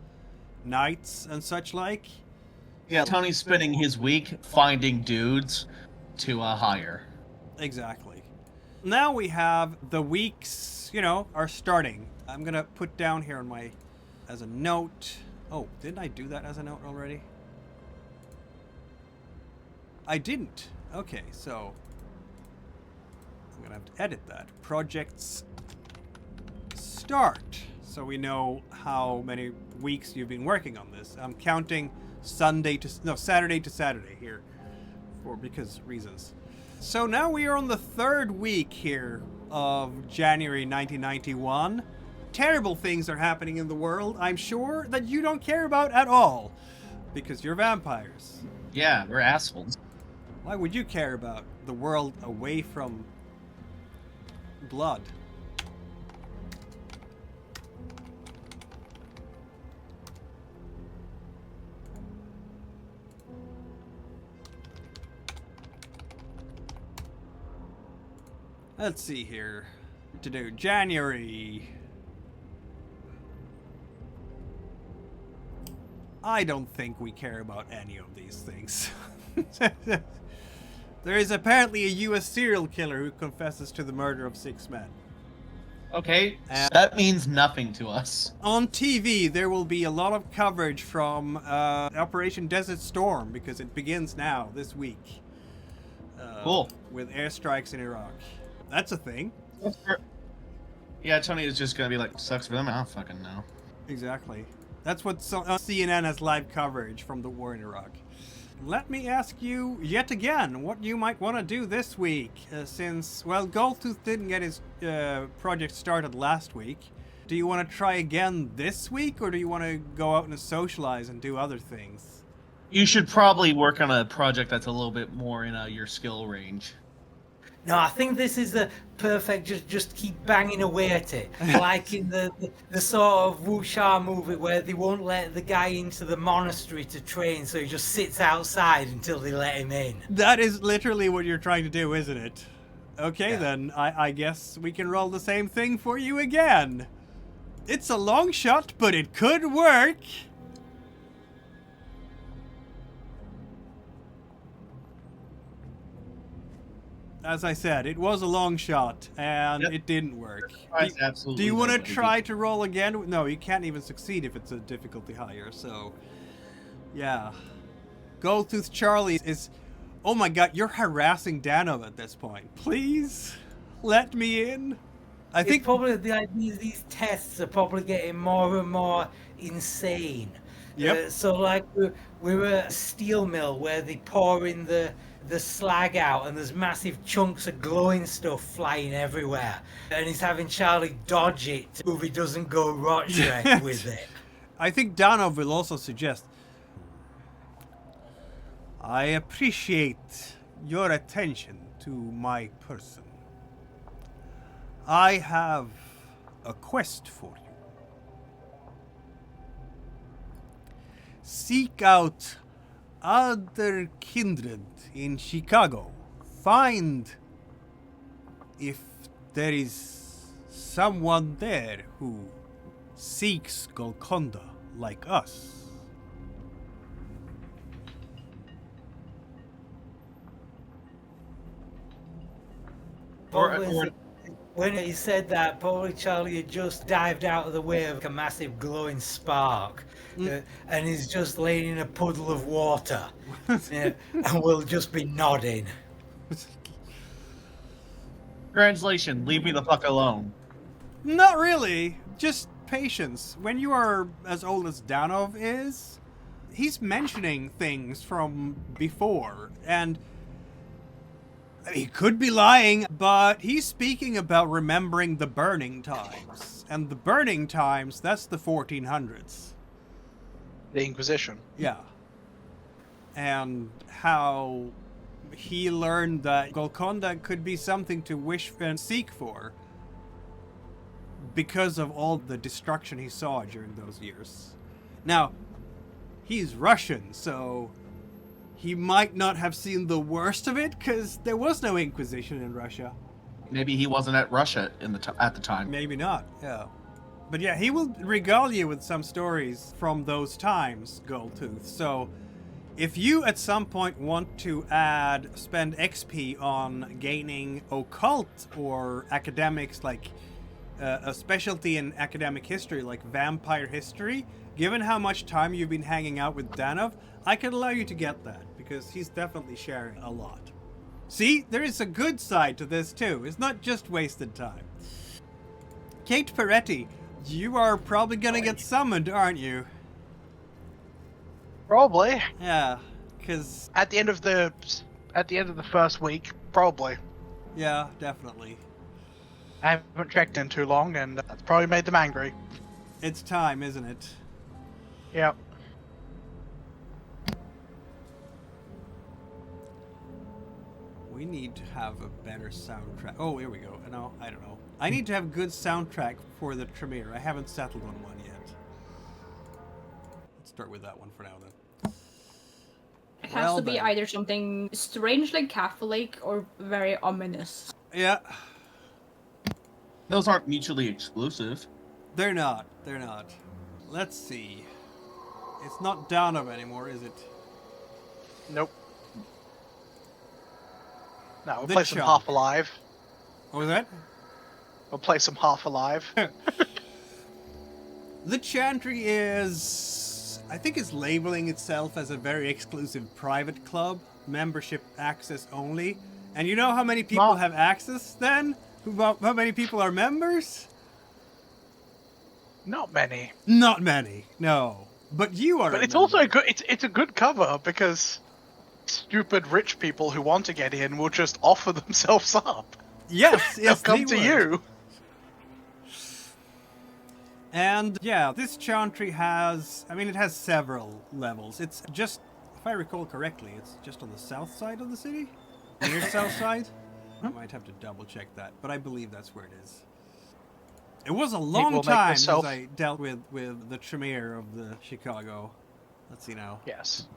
nights and such like. Yeah, Tony's spending his week finding dudes to hire. Exactly. Now we have the weeks, are starting. I'm gonna put down here on my, as a note. Oh, didn't I do that as a note already? I didn't. Okay, so I'm gonna have to edit that. Projects start. So we know how many weeks you've been working on this. I'm counting Saturday to Saturday here because reasons. So now we are on the 3rd week here of January 1991. Terrible things are happening in the world, I'm sure, that you don't care about at all. Because you're vampires. Yeah, we're assholes. Why would you care about the world away from blood? Let's see here. To do January. I don't think we care about any of these things. There is apparently a US serial killer who confesses to the murder of 6 men. Okay, that means nothing to us. On TV, there will be a lot of coverage from Operation Desert Storm because it begins now, this week. Cool. With airstrikes in Iraq. That's a thing. Yeah, Tony is just gonna be like, sucks for them, I don't fucking know. Exactly. That's what CNN has live coverage from the war in Iraq. Let me ask you yet again what you might want to do this week, since, well, Goldtooth didn't get his project started last week. Do you want to try again this week, or do you want to go out and socialize and do other things? You should probably work on a project that's a little bit more in your skill range. No, I think this is the perfect, just keep banging away at it. Like in the sort of wuxia movie where they won't let the guy into the monastery to train, so he just sits outside until they let him in. That is literally what you're trying to do, isn't it? Okay, Yeah. then, I guess we can roll the same thing for you again. It's a long shot, but it could work. As I said, it was a long shot, and Yep. it didn't work. Absolutely. Do you want to nobody. try to roll again? No, you can't even succeed if it's a difficulty higher, so... Yeah. Goldtooth Charlie is... Oh my god, you're harassing Danov at this point. Please, let me in. I It's think... probably these tests are probably getting more and more insane. Yep. So like we're at a steel mill where they pour in the slag out and there's massive chunks of glowing stuff flying everywhere, and he's having Charlie dodge it to prove he doesn't go Rotschreck with it. I think Danov will also suggest... I appreciate your attention to my person. I have a quest for you. Seek out other kindred in Chicago. Find if there is someone there who seeks Golconda like us. Probably, when he said that, probably Charlie had just dived out of the way of a massive glowing spark, and he's just laying in a puddle of water, and will just be nodding. Translation: leave me the fuck alone. Not really. Just patience. When you are as old as Danov is, he's mentioning things from before, and he could be lying, but he's speaking about remembering the burning times. And the burning times, that's the 1400s. The Inquisition. Yeah. And how he learned that Golconda could be something to wish and seek for because of all the destruction he saw during those years. Now, he's Russian, so he might not have seen the worst of it because there was no Inquisition in Russia. Maybe he wasn't at Russia at the time. Maybe not, yeah. But yeah, he will regale you with some stories from those times, Goldtooth. So if you at some point want to spend XP on gaining occult or academics, like a specialty in academic history like vampire history, given how much time you've been hanging out with Danov, I could allow you to get that, because he's definitely sharing a lot. See, there is a good side to this too. It's not just wasted time. Kate Peretti, you are probably gonna get summoned, aren't you? Probably. Yeah, because... At the end of the first week, probably. Yeah, definitely. I haven't checked in too long, and that's probably made them angry. It's time, isn't it? Yep. We need to have a better soundtrack. Oh, here we go. No, I don't know. I need to have a good soundtrack for the Tremere. I haven't settled on one yet. Let's start with that one for now, then. It has to be either something strangely Catholic or very ominous. Yeah. Those aren't mutually exclusive. They're not. They're not. Let's see. It's not Danov anymore, is it? Nope. No, we'll The play some Chunk. Half Alive. What was that? We'll play some Half Alive. The Chantry is... I think it's labeling itself as a very exclusive private club. Membership access only. And you know how many people have access then? How many people are members? Not many. Not many, no. But you are. But it's also a good. It's a good cover because stupid rich people who want to get in will just offer themselves up. Yes, They'll yes, come they to would. you. And yeah, this Chantry has. I mean, it has several levels. It's just, if I recall correctly, it's just on the south side of the city, near south side. I might have to double check that, but I believe that's where it is. It was a long time since I dealt with the Tremere of the Chicago. Let's see now. Yes.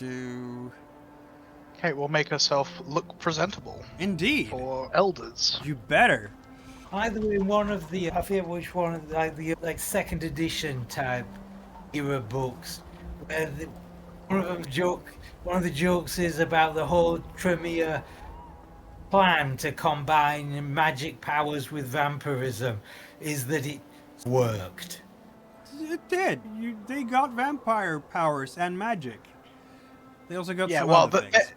Kate will make herself look presentable. Indeed. For elders. You better. Either in one of the, I forget which one, like second edition type era books, where one of the jokes is about the whole Tremere plan to combine magic powers with vampirism, is that it worked. It did. They got vampire powers and magic. They also got some well, other things.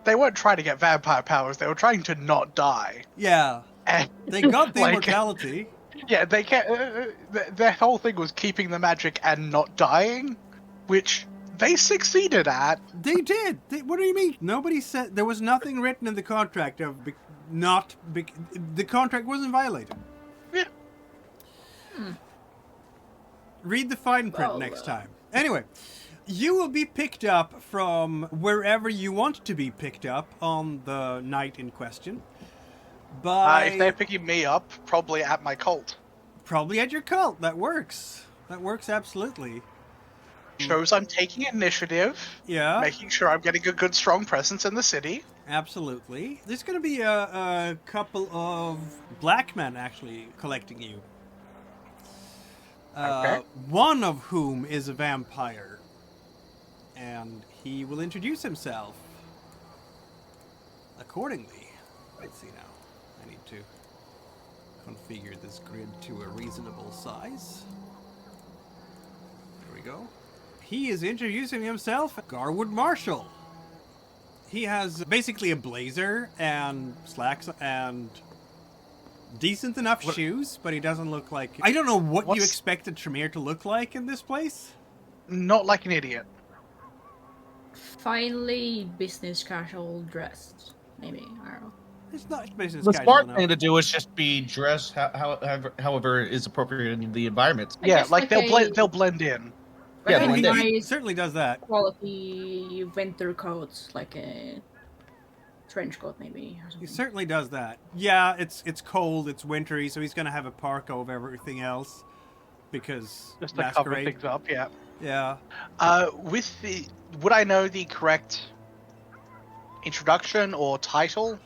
They weren't trying to get vampire powers. They were trying to not die. Yeah. And, they got the immortality. Yeah, they can't. Their whole thing was keeping the magic and not dying, which they succeeded at. They did. What do you mean? Nobody said there was nothing written in the contract of the contract wasn't violated. Yeah. Read the fine print next time. Anyway, you will be picked up from wherever you want to be picked up on the night in question. If they're picking me up, probably at my cult. Probably at your cult. That works. That works absolutely. Shows I'm taking initiative. Yeah. Making sure I'm getting a good, strong presence in the city. Absolutely. There's going to be a couple of black men actually collecting you. Okay. One of whom is a vampire. And he will introduce himself accordingly. Let's see now. I need to configure this grid to a reasonable size. There we go. He is introducing himself, Garwood Marshall. He has basically a blazer and slacks and decent enough shoes, but he doesn't look like... I don't know what you expected Tremere to look like in this place. Not like an idiot. Finally, business casual dressed. Maybe, I don't know. It's not business The casual smart enough. thing to do is just be dressed however is appropriate in the environment. I Yeah, guess like they'll blend in. Yeah, Like blend a in. He nice certainly does that. quality winter coat, like a trench coat maybe, or He something. certainly does that. Yeah, it's cold, it's wintry, so he's going to have a parka over everything else. Because Just to cover Masquerade. things up, yeah. Yeah. Would I know the correct introduction or title?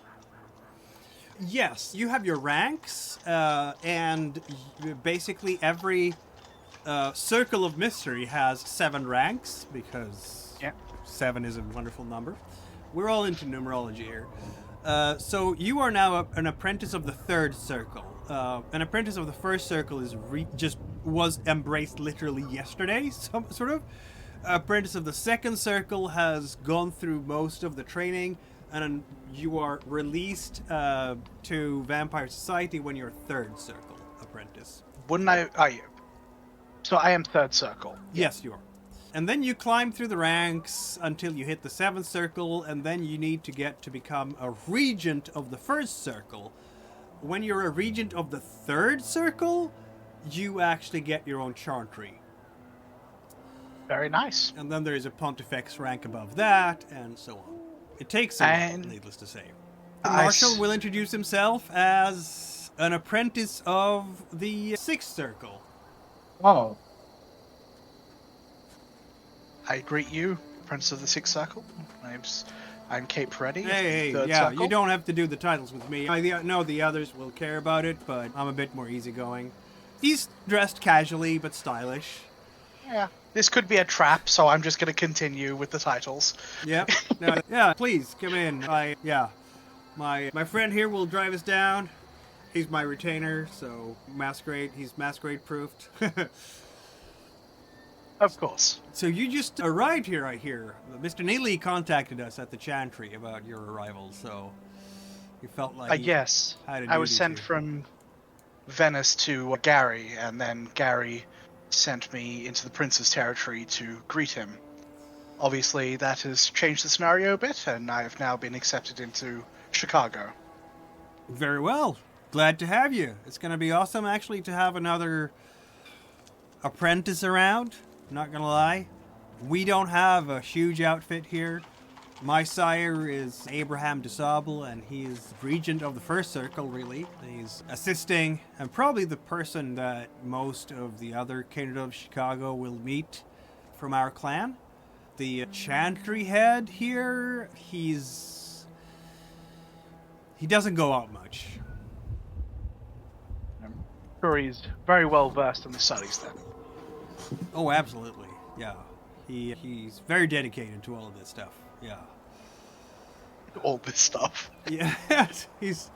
Yes, you have your ranks, and basically every circle of mystery has 7 ranks, because 7 is a wonderful number. We're all into numerology here. So you are now an apprentice of the 3rd circle. An apprentice of the 1st circle is was embraced literally yesterday, sort of. Apprentice of the 2nd circle has gone through most of the training, and you are released to Vampire Society when you're 3rd circle apprentice. Wouldn't I? So I am 3rd circle. Yes, you are. And then you climb through the ranks until you hit the 7th circle, and then you need to get to become a regent of the 1st circle. When you're a regent of the 3rd circle, you actually get your own Chantry. Very nice. And then there is a Pontifex rank above that, and so on. It takes a while, needless to say. Marshall will introduce himself as an apprentice of the 6th circle. Oh. I greet you, Prince of the 6th Circle. I'm Kate Peretti. Hey, 3rd yeah, Circle. you don't have to do the titles with me. I know the others will care about it, but I'm a bit more easygoing. He's dressed casually, but stylish. Yeah, this could be a trap, so I'm just going to continue with the titles. Yep. No, yeah, please, come in. My friend here will drive us down. He's my retainer, so he's Masquerade-proofed. Of course. So you just arrived here, I hear. Mr. Neely contacted us at the Chantry about your arrival, so you felt like... Yes, I was sent from Venice to Gary, and then Gary sent me into the Prince's territory to greet him. Obviously, that has changed the scenario a bit, and I have now been accepted into Chicago. Very well. Glad to have you. It's going to be awesome, actually, to have another apprentice around. Not going to lie. We don't have a huge outfit here. My sire is Abraham de Sable, and he is regent of the 1st circle, really. He's assisting, and probably the person that most of the other Kindred of Chicago will meet from our clan. The Chantry head here, he doesn't go out much. I'm sure he's very well versed in the studies then. Oh, absolutely. Yeah. He's very dedicated to all of this stuff. Yeah. All this stuff. Yeah. He's...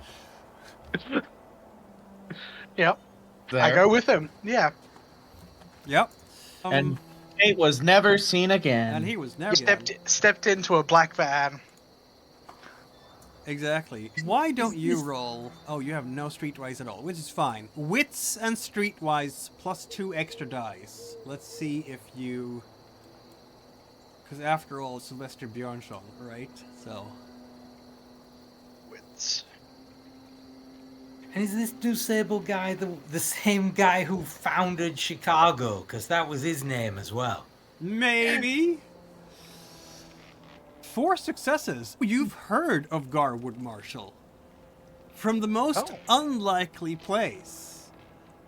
Yep. There. I go with him. Yeah. Yep. And Kate was never seen again. And he was never... Stepped into a black van. Exactly. Why don't you roll... Oh, you have no streetwise at all, which is fine. Wits and streetwise plus 2 extra dice. Let's see if you... Because after all, it's Sylvester Bjornsson, right? So... Wits. And is this new Sable guy the same guy who founded Chicago? Because that was his name as well. Maybe. 4 successes. You've heard of Garwood Marshall. From the most unlikely place.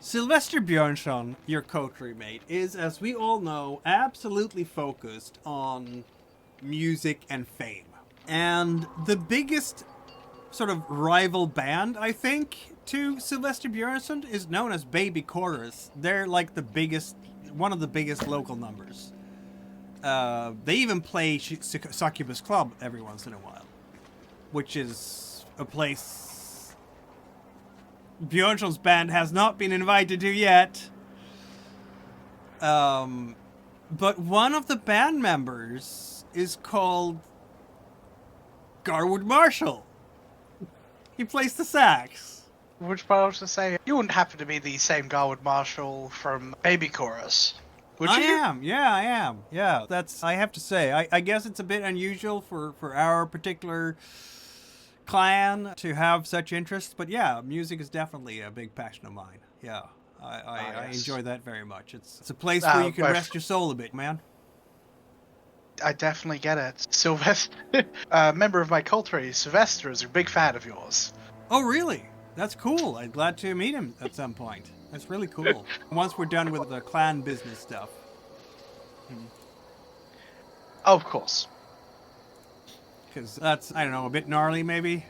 Sylvester Bjornsson, your coterie mate, is, as we all know, absolutely focused on music and fame. And the biggest sort of rival band, I think, to Sylvester Bjornsson is known as Baby Chorus. They're like one of the biggest local numbers. They even play Succubus Club every once in a while, which is a place Bjornsson's band has not been invited to yet. But one of the band members is called Garwood Marshall. He plays the sax. Which part I was to say, you wouldn't happen to be the same Garwood Marshall from Baby Chorus, would you? I am. Yeah, I have to say, I guess it's a bit unusual for our particular clan to have such interests, but yeah, music is definitely a big passion of mine. Yeah, I Yes. enjoy that very much. It's a place where you can rest your soul a bit, man. I definitely get it. Sylvester, a member of my Coterie, Sylvester, is a big fan of yours. Oh, really? That's cool. I'm glad to meet him at some point. That's really cool. Once we're done with the clan business stuff. Of course. Because that's, I don't know, a bit gnarly, maybe?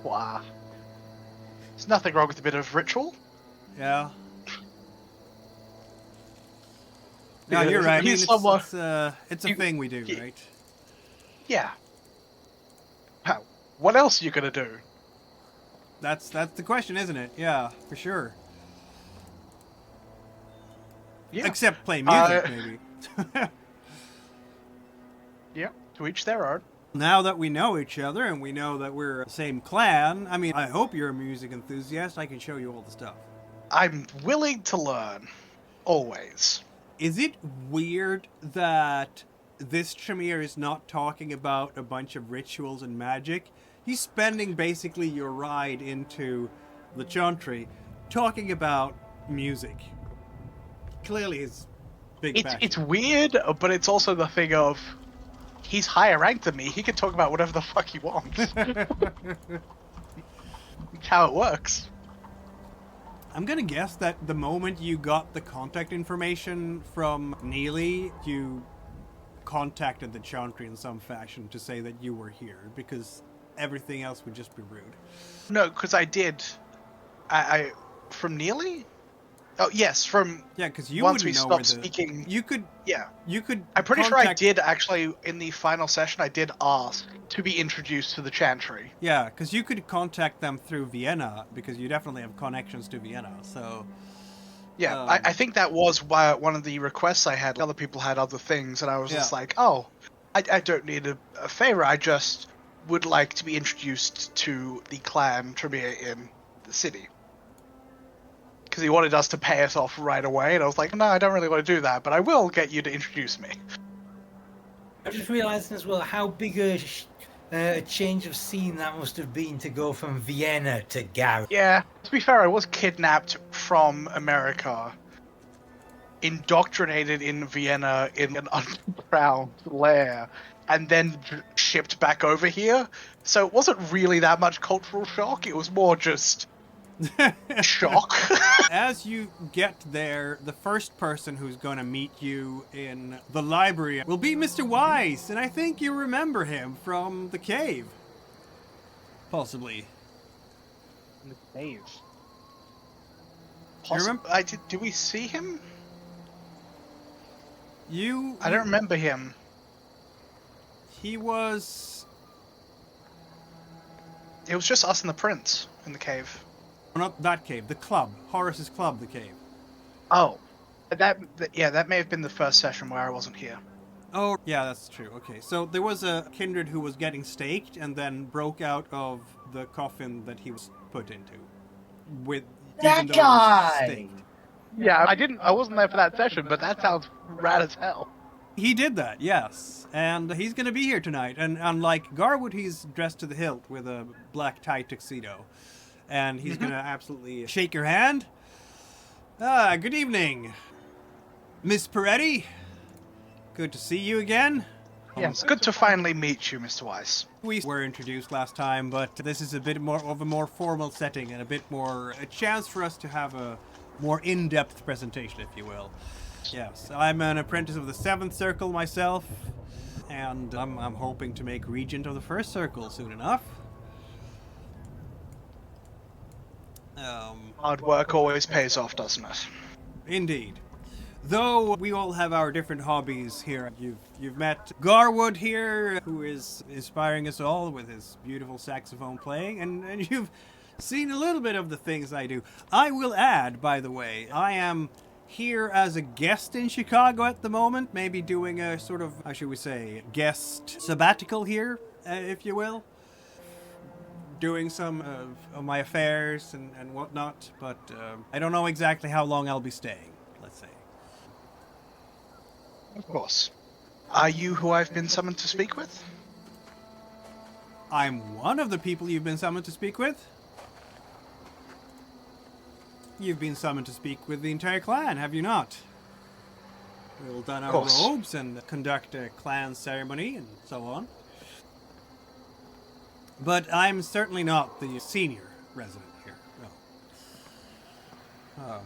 Wow. There's nothing wrong with a bit of ritual. Yeah. No, you're right. I mean, it's a thing we do, right? Yeah. How? What else are you gonna do? That's the question, isn't it? Yeah, for sure. Yeah. Except play music, maybe. Yeah. To each their own. Now that we know each other and we know that we're the same clan, I mean, I hope you're a music enthusiast. I can show you all the stuff. I'm willing to learn. Always. Is it weird that this Tremere is not talking about a bunch of rituals and magic? He's spending basically your ride into the Chantry talking about music. Clearly his big passion. It's weird, but it's also the thing of he's higher ranked than me. He can talk about whatever the fuck he wants. It's how it works. I'm gonna guess that the moment you got the contact information from Neely, you contacted the Chantry in some fashion to say that you were here, because everything else would just be rude. No, because I did. I from Neely? Oh yes, from because you once wouldn't we know where stopped speaking. You could. Yeah, You could. I'm pretty sure I contact- did actually in the final session. I did ask to be introduced to the Chantry. Yeah, because you could contact them through Vienna, because you definitely have connections to Vienna. So. Yeah, I think that was why one of the requests I had. Other people had other things, and I was just like, oh, I don't need a favor. I just would like to be introduced to the clan Tremere in the city. Because he wanted us to pay us off right away, and I was like, no, I don't really want to do that, but I will get you to introduce me. I just realised as well how big a change of scene that must have been to go from Vienna to Garwood. Yeah, to be fair, I was kidnapped from America, indoctrinated in Vienna in an underground lair, and then shipped back over here. So it wasn't really that much cultural shock, it was more just shock. As you get there, the first person who's going to meet you in the library will be Mr. Weiss, and I think you remember him from the cave. Possibly. In the cave. You remember? Did we see him? I don't remember him. He was... It was just us and the prince in the cave. Not that cave, the club. Horace's club, the cave. Oh. That may have been the first session where I wasn't here. Oh, yeah, that's true. Okay, so there was a Kindred who was getting staked and then broke out of the coffin that he was put into. That guy! Staked. Yeah, I wasn't there for that session, but that sounds rad as hell. He did that, yes. And he's going to be here tonight. And unlike Garwood, he's dressed to the hilt with a black tie tuxedo. And he's going to absolutely shake your hand. Good evening, Miss Peretti. Good to see you again. Yes, good to finally meet you, Mr. Weiss. We were introduced last time, but this is a bit more of a more formal setting and a chance for us to have a more in-depth presentation, if you will. Yes, I'm an apprentice of the 7th Circle myself, and I'm hoping to make Regent of the 1st Circle soon enough. Hard work always pays off, doesn't it? Indeed. Though we all have our different hobbies here. You've met Garwood here, who is inspiring us all with his beautiful saxophone playing, and seen a little bit of the things I do. I will add, by the way, I am here as a guest in Chicago at the moment, maybe doing a sort of, how should we say, guest sabbatical here, if you will. Doing some of my affairs and whatnot, but I don't know exactly how long I'll be staying, let's say. Of course. Are you who I've been summoned to speak with? I'm one of the people you've been summoned to speak with. You've been summoned to speak with the entire clan, have you not? We'll don our robes and conduct a clan ceremony and so on. But I'm certainly not the senior resident here, no.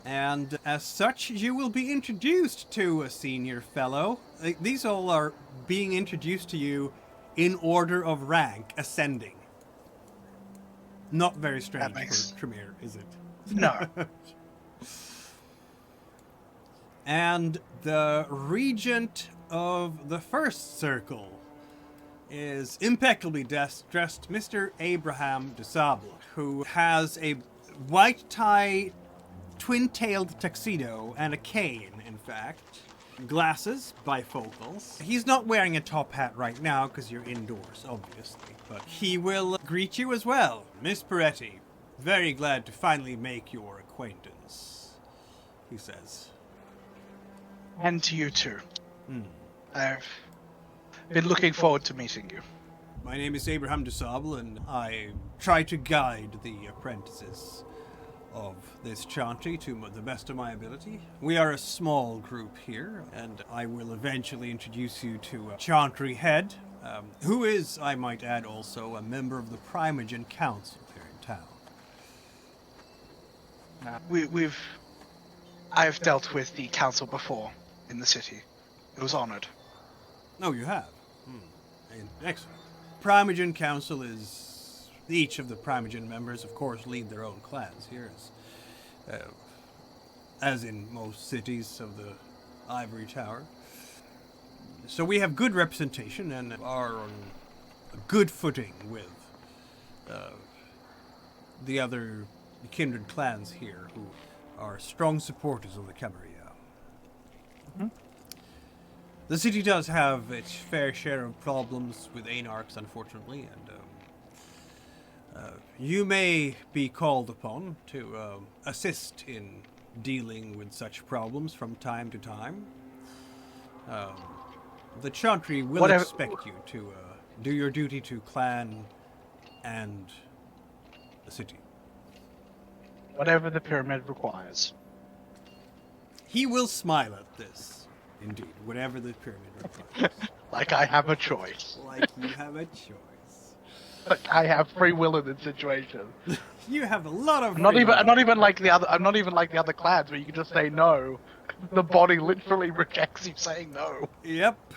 And as such, you will be introduced to a senior fellow. These all are being introduced to you in order of rank, ascending. Not very strange for Tremere, is it? No. And the regent of the first circle is impeccably dressed Mr. Abraham de Sable, who has a white tie, twin-tailed tuxedo, and a cane, in fact. Glasses, bifocals. He's not wearing a top hat right now because you're indoors, obviously, but he will greet you as well. Miss Peretti, very glad to finally make your acquaintance, he says. And to you too. I've been looking forward to meeting you. My name is Abraham de Sable, and I try to guide the apprentices of this Chantry to the best of my ability. We are a small group here, and I will eventually introduce you to Chantry Head, who is, I might add, also a member of the Primogen Council here in town. I've dealt with the council before in the city. It was honored. Oh, you have? Excellent. Primogen Council is... Each of the Primogen members, of course, lead their own clans here, as in most cities of the Ivory Tower. So we have good representation and are on a good footing with the other kindred clans here, who are strong supporters of the Camarilla. The city does have its fair share of problems with anarchs, unfortunately, and you may be called upon to assist in dealing with such problems from time to time. The Chantry will expect you to do your duty to clan and the city. Whatever the pyramid requires. He will smile at this. Indeed, whatever the pyramid requires. Like I have a choice. Like you have a choice. Like I have free will in this situation. You have a lot of. I'm not even like the other clans where you can just say no. The body literally rejects you saying no. Yep.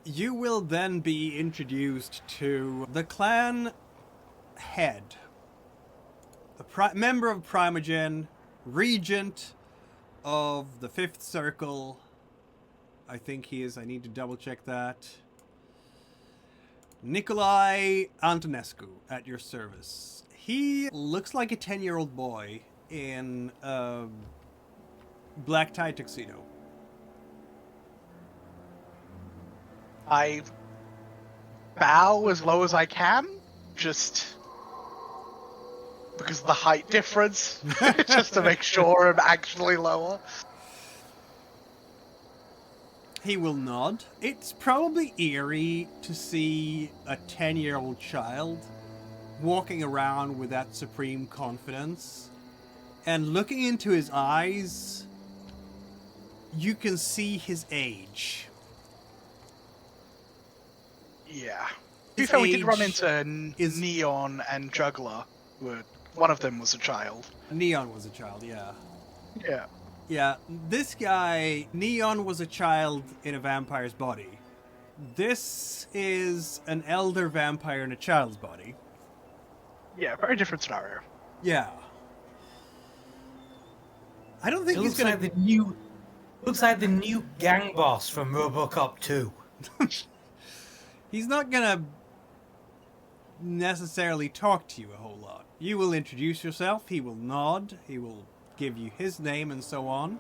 You will then be introduced to the clan head, a member of Primogen, regent of the fifth circle. I think he is. I need to double check that. Nikolai Antonescu at your service. He looks like a 10-year-old boy in a black tie tuxedo. I bow as low as I can, just because of the height difference, just to make sure I'm actually lower. He will nod. It's probably eerie to see a 10-year-old child walking around with that supreme confidence, and looking into his eyes, you can see his age. Yeah. To be fair, we did run into Neon and Juggler. One of them was a child. Neon was a child, yeah. Yeah. Yeah, this guy, Neon, was a child in a vampire's body. This is an elder vampire in a child's body. Yeah, very different scenario. Yeah. I don't think he's gonna... Looks like the new gang boss from RoboCop 2. He's not gonna necessarily talk to you a whole lot. You will introduce yourself, he will nod, he will give you his name and so on.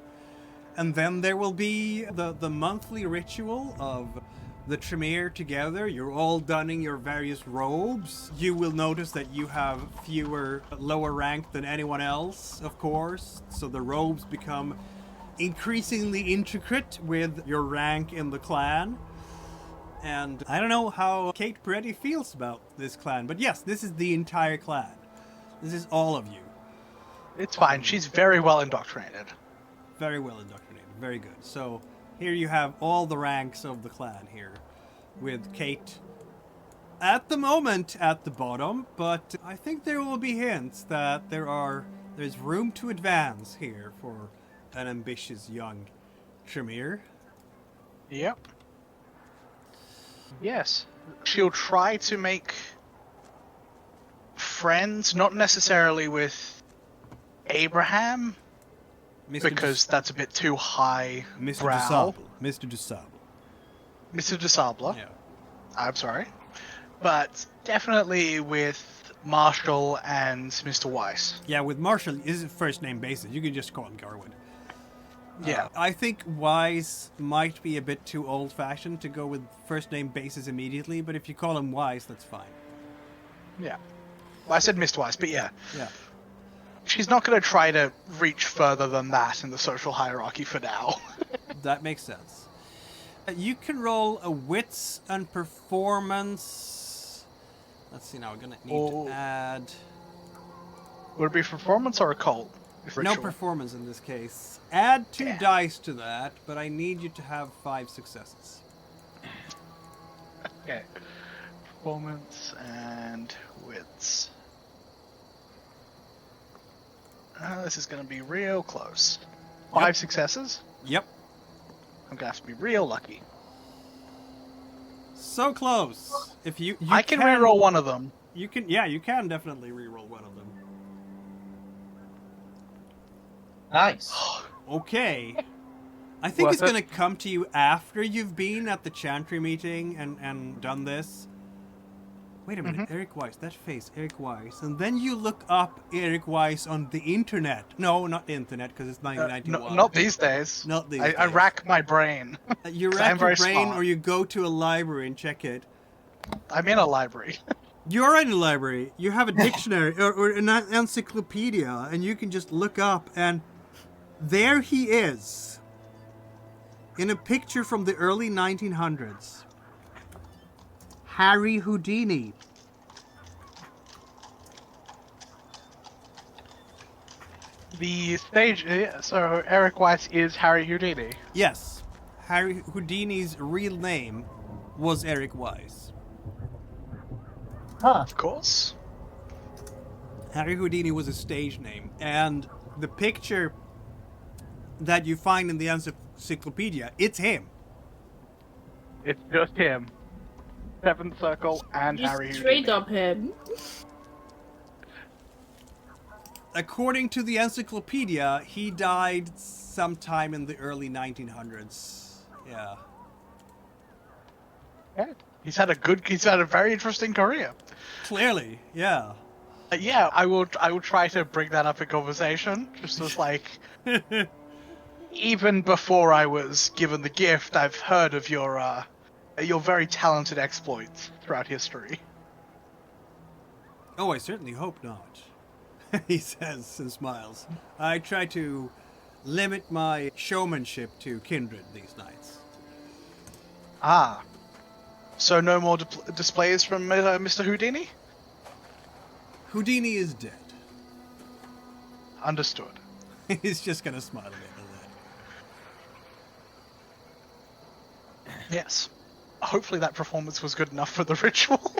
And then there will be the monthly ritual of the Tremere together. You're all donning your various robes. You will notice that you have fewer lower rank than anyone else, of course. So the robes become increasingly intricate with your rank in the clan. And I don't know how Kate Peretti feels about this clan, but yes, this is the entire clan. This is all of you. It's fine. She's very well indoctrinated. Very well indoctrinated. Very good. So here you have all the ranks of the clan here, with Kate at the moment at the bottom, but I think there will be hints that there's room to advance here for an ambitious young Tremere. Yep. Yes. She'll try to make friends, not necessarily with Abraham, because that's a bit too high Mr. brow. Mr. DeSable. Mr. DeSable. Yeah. I'm sorry. But definitely with Marshall and Mr. Weiss. Yeah, with Marshall is first name basis. You can just call him Garwood. Yeah. I think Weiss might be a bit too old-fashioned to go with first name basis immediately, but if you call him Weiss, that's fine. Yeah. Well, I said Mr. Weiss, but yeah. Yeah. She's not going to try to reach further than that in the social hierarchy for now. That makes sense. You can roll a wits and performance. Let's see now, we're going to need to add... Would it be performance or occult? No performance in this case. Add 2 dice to that, but I need you to have 5 successes. Okay. Performance and wits. This is going to be real close. 5 successes? Yep. I'm going to have to be real lucky. So close. If you I can reroll one of them. You can, yeah, you can definitely reroll one of them. Nice. Okay. I think Worth it's going to come to you after you've been at the Chantry meeting and done this. Wait a minute, Eric Weiss, that face, Eric Weiss. And then you look up Eric Weiss on the internet. No, not the internet, because it's 1991. Not these days. Not these days. I rack my brain. You 'Cause rack I'm your very brain, smart. or you go to a library and check it. I'm in a library. You're in a library. You have a dictionary or an encyclopedia, and you can just look up, and there he is, in a picture from the early 1900s. Harry Houdini. The stage, so Eric Weiss is Harry Houdini. Yes, Harry Houdini's real name was Eric Weiss. Huh. Of course. Harry Houdini was a stage name, and the picture that you find in the encyclopedia, it's him. It's just him. Seventh Circle and Harry Just Houdini. straight up him. According to the encyclopedia, he died sometime in the early 1900s. Yeah. Yeah. He's had a very interesting career. Clearly, yeah. Yeah, I will try to bring that up in conversation. Just as like, even before I was given the gift, I've heard of your very talented exploits throughout history. Oh, I certainly hope not. He says and smiles. I try to limit my showmanship to Kindred these nights. Ah. So no more displays from Mr. Houdini? Houdini is dead. Understood. He's just gonna smile a bit at that. Yes. Hopefully that performance was good enough for the ritual.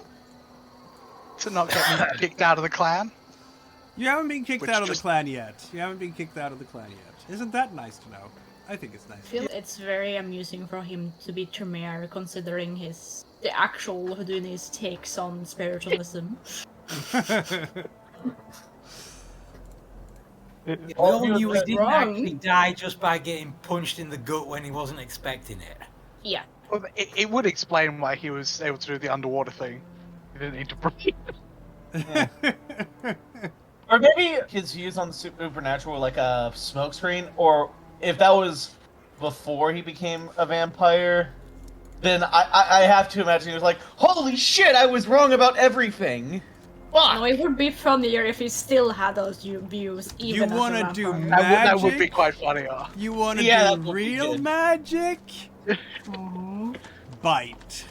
To not get me kicked out of the clan. You haven't been kicked out of just- the clan yet. You haven't been kicked out of the clan yet. Isn't that nice to know? I think it's nice. I feel it's very amusing for him to be Tremere, considering the actual Houdini's takes on spiritualism. We all knew he didn't wrong. actually die just by getting punched in the gut when he wasn't expecting it. Yeah. Well, it would explain why he was able to do the underwater thing. He didn't need to breathe. Yeah. Or maybe his views on the supernatural were like a smokescreen, or if that was before he became a vampire, then I have to imagine he was like, holy shit, I was wrong about everything. Fuck! No, it would be funnier if he still had those views, even You as want a to do vampire. magic? That would be quite funny. You want to Yeah, do that would be real good. magic? Mhm. Bite.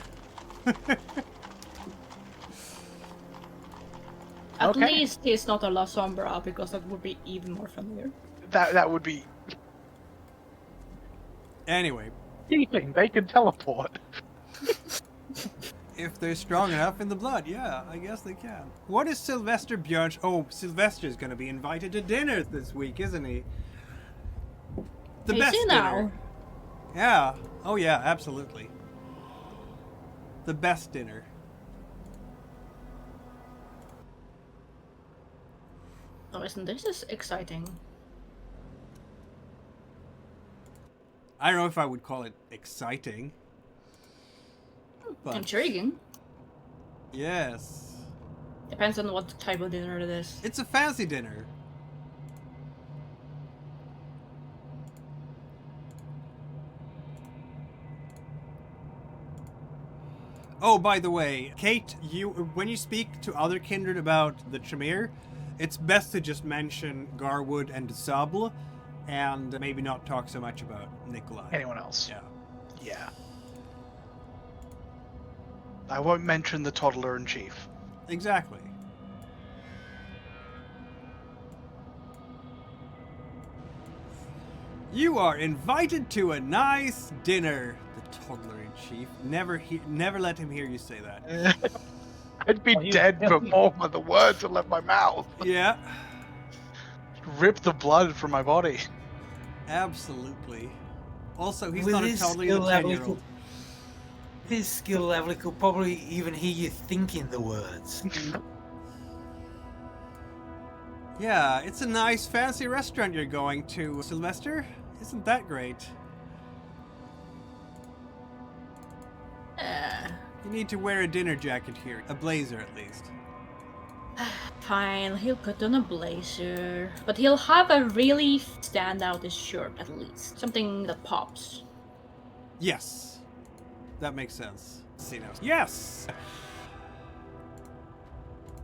At Okay. least he's not a La Sombra, because that would be even more familiar. That would be Anyway, anything. They can teleport. if they're strong enough in the blood, yeah, I guess they can. What is Sylvester Björn? Oh, Sylvester's going to be invited to dinner this week, isn't he? The Is best he dinner. now? Yeah. Oh, yeah, absolutely. The best dinner. Oh, isn't this is exciting? I don't know if I would call it exciting. But Intriguing. yes. Depends on what type of dinner it is. It's a fancy dinner. Oh, by the way, Kate, when you speak to other kindred about the Tremere, it's best to just mention Garwood and Sable, and maybe not talk so much about Nikolai. Anyone else? Yeah. Yeah. I won't mention the toddler in chief. Exactly. You are invited to a nice dinner. The toddler in chief. Never let him hear you say that. I'd be Oh, you- dead before the words had left my mouth. Yeah, Rip the blood from my body. absolutely. Also, he's With not a his totally skill level, 10-year-old. his skill level, he could probably even hear you thinking the words. Yeah, it's a nice fancy restaurant you're going to, Sylvester. Isn't that great? You need to wear a dinner jacket here. A blazer, at least. Fine, he'll put on a blazer. But he'll have a really standout shirt, at least. Something that pops. Yes. That makes sense. See now. Yes!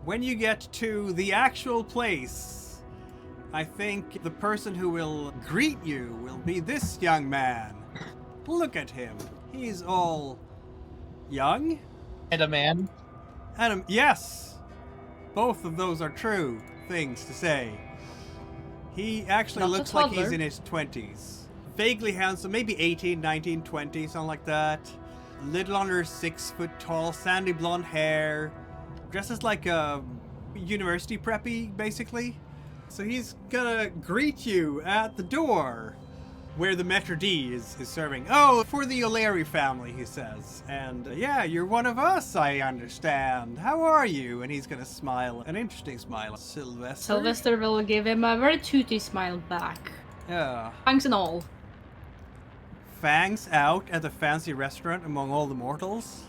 When you get to the actual place, I think the person who will greet you will be this young man. Look at him. He's all young. And a man. And yes! Both of those are true things to say. He actually Not a looks like he's toddler. in his 20s. Vaguely handsome, maybe 18, 19, 20, something like that. Little under 6 foot tall, sandy blonde hair. Dresses like a university preppy, basically. So he's gonna greet you at the door where the Maître D is serving. Oh, for the O'Leary family, he says. And yeah, you're one of us, I understand. How are you? And he's gonna smile, an interesting smile. Sylvester? Sylvester will give him a very tooty smile back. Yeah. Fangs and all. Fangs out at a fancy restaurant among all the mortals?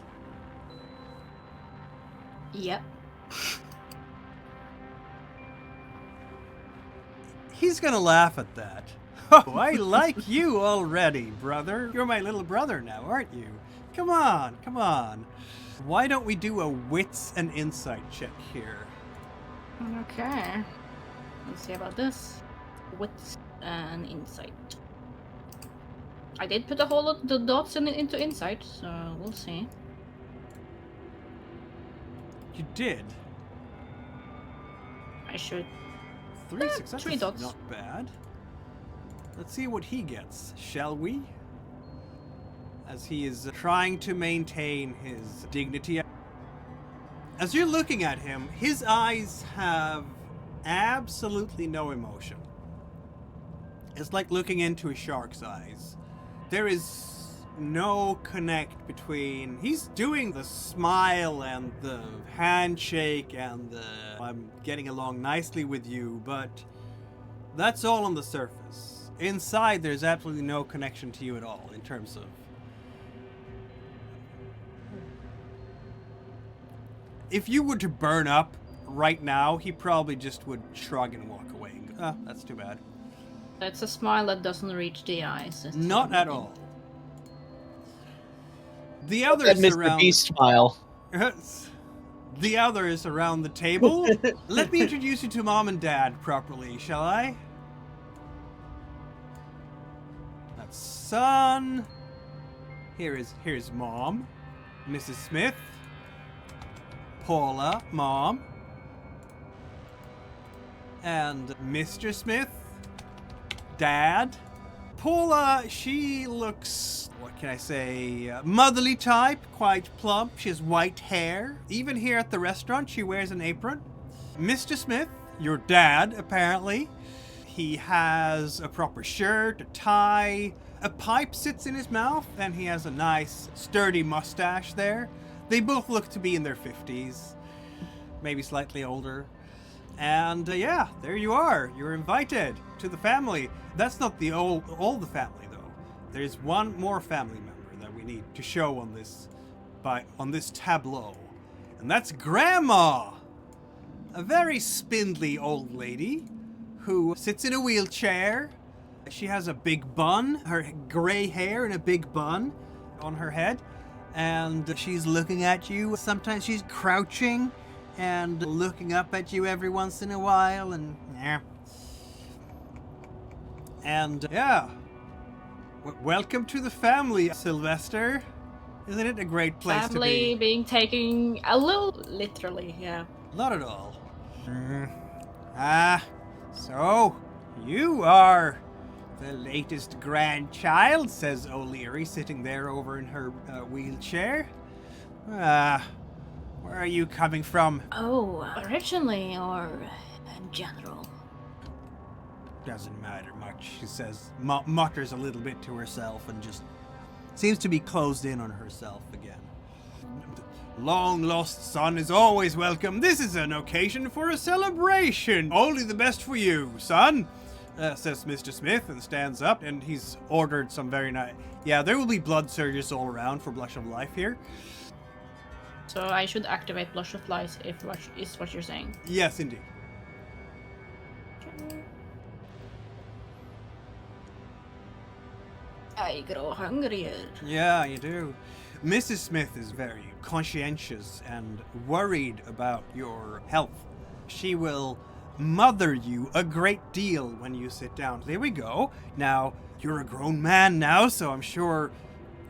Yep. He's gonna laugh at that. Oh, I like you already, brother. You're my little brother now, aren't you? Come on, come on. Why don't we do a wits and insight check here? Okay. Let's see about this. Wits and insight. I did put a whole lot the dots into insight, so we'll see. You did. I should. 3 successes. 3 dots. Not bad. Let's see what he gets, shall we? As he is trying to maintain his dignity. As you're looking at him, his eyes have absolutely no emotion. It's like looking into a shark's eyes. There is no connect between... He's doing the smile and the handshake and the I'm getting along nicely with you, but that's all on the surface. Inside, there's absolutely no connection to you at all in terms of If you were to burn up right now, he probably just would shrug and walk away. That's too bad. It's a smile that doesn't reach the eyes. It's Not at all. The That others Mr. around Beast smile. the others around the table. Let me introduce you to Mom and Dad properly, shall I? That's Son. Here's Mom, Mrs. Smith, Paula, Mom, and Mr. Smith, Dad. Paula, she looks, what can I say, motherly type, quite plump. She has white hair. Even here at the restaurant, she wears an apron. Mr. Smith, your dad, apparently. He has a proper shirt, a tie, a pipe sits in his mouth, and he has a nice, sturdy mustache there. They both look to be in their 50s, maybe slightly older. And yeah, there you are. You're invited to the family. That's not all the family though. There's one more family member that we need to show on this tableau, and that's Grandma, a very spindly old lady who sits in a wheelchair. She has a big bun, her gray hair and a big bun on her head, and she's looking at you. Sometimes she's crouching and looking up at you every once in a while, and yeah. And yeah, welcome to the family, Sylvester. Isn't it a great place to be? Family being taken a little literally, yeah. Not at all. So you are the latest grandchild, says O'Leary, sitting there over in her wheelchair. Where are you coming from? Oh, originally or in general? Doesn't matter much, she says, mutters a little bit to herself and just seems to be closed in on herself again. Long lost son is always welcome. This is an occasion for a celebration. Only the best for you, son, says Mr. Smith, and stands up, and he's ordered some very nice... Yeah, there will be blood surges all around for Blush of Life here. So I should activate Blush of Life if is what you're saying. Yes, indeed. I grow hungrier. Yeah, you do. Mrs. Smith is very conscientious and worried about your health. She will mother you a great deal when you sit down. There we go. Now, you're a grown man now, so I'm sure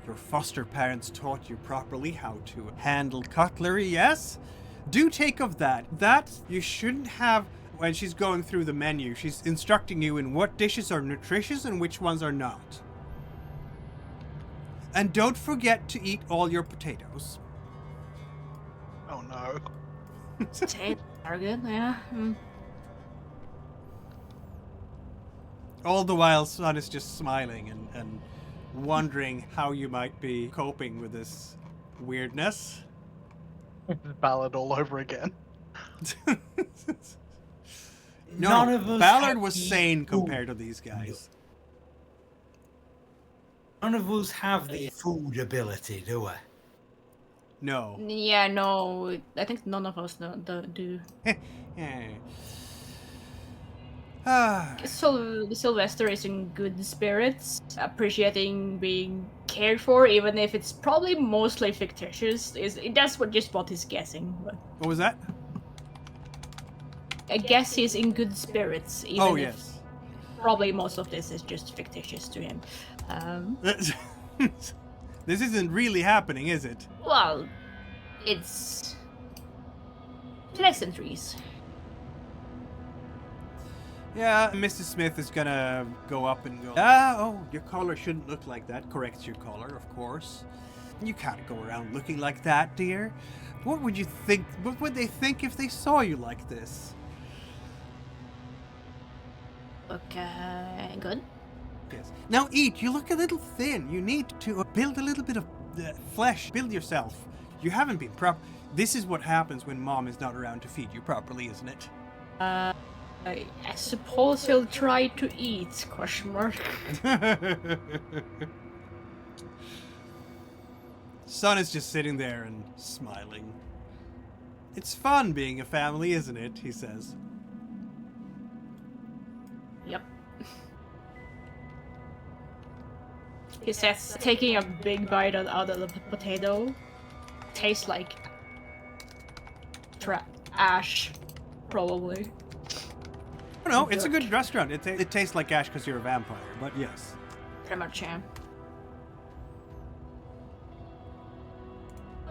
your foster parents taught you properly how to handle cutlery, yes? Do take of that. That you shouldn't have... When she's going through the menu, she's instructing you in what dishes are nutritious and which ones are not. And don't forget to eat all your potatoes. Oh no. Potatoes are good, yeah. All the while, Son is just smiling and wondering how you might be coping with this weirdness. Ballad all over again. None of us Ballard have was the sane food. compared to these guys. None of us have the food ability, do we? No. Yeah, no, I think none of us do. So Sylvester is in good spirits, appreciating being cared for, even if it's probably mostly fictitious. That's just what he's guessing. But What was that? I guess he's in good spirits, even Oh, if yes. probably most of this is just fictitious to him. This isn't really happening, is it? Well, it's pleasantries. Yeah, Mrs. Smith is gonna go up and go, your collar shouldn't look like that. Corrects your collar, of course. You can't go around looking like that, dear. What would you think? What would they think if they saw you like this? Okay, good. Yes. Now eat. You look a little thin. You need to build a little bit of flesh. Build yourself. You haven't been This is what happens when Mom is not around to feed you properly, isn't it? I suppose he'll try to eat, question mark. Son is just sitting there and smiling. It's fun being a family, isn't it? He says. Yep. He says, taking a big bite out of the potato. Tastes like ash, probably. No, it's a good restaurant. It tastes like ash because you're a vampire, but yes. Pretty much, yeah.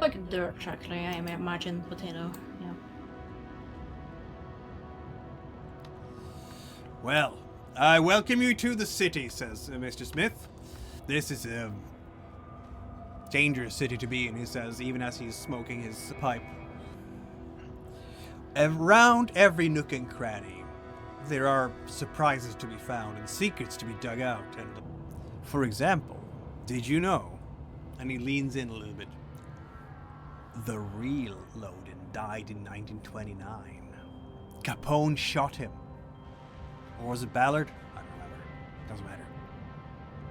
Like dirt, actually, I imagine potato, yeah. Well, I welcome you to the city, says Mr. Smith. This is a dangerous city to be in, he says, even as he's smoking his pipe. Around every nook and cranny, there are surprises to be found and secrets to be dug out. And, for example, did you know? And he leans in a little bit. The real Loden died in 1929. Capone shot him. Or was it Ballard? I don't remember. Doesn't matter.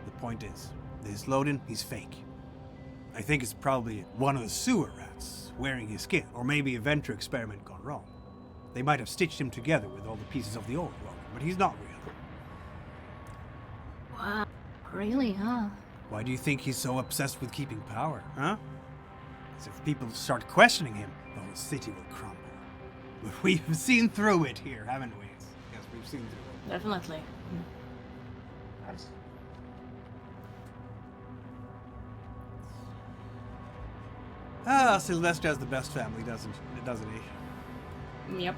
The point is, this Loden, he's fake. I think it's probably one of the sewer rats wearing his skin, or maybe a Venture experiment gone wrong. They might have stitched him together with all the pieces of the old Loden, but he's not real. Wow, really, huh? Why do you think he's so obsessed with keeping power, huh? As if people start questioning him, the whole city will crumble. But we've seen through it here, haven't we? Yes, we've seen through it. Definitely. Ah, Sylvester has the best family, doesn't he? Yep.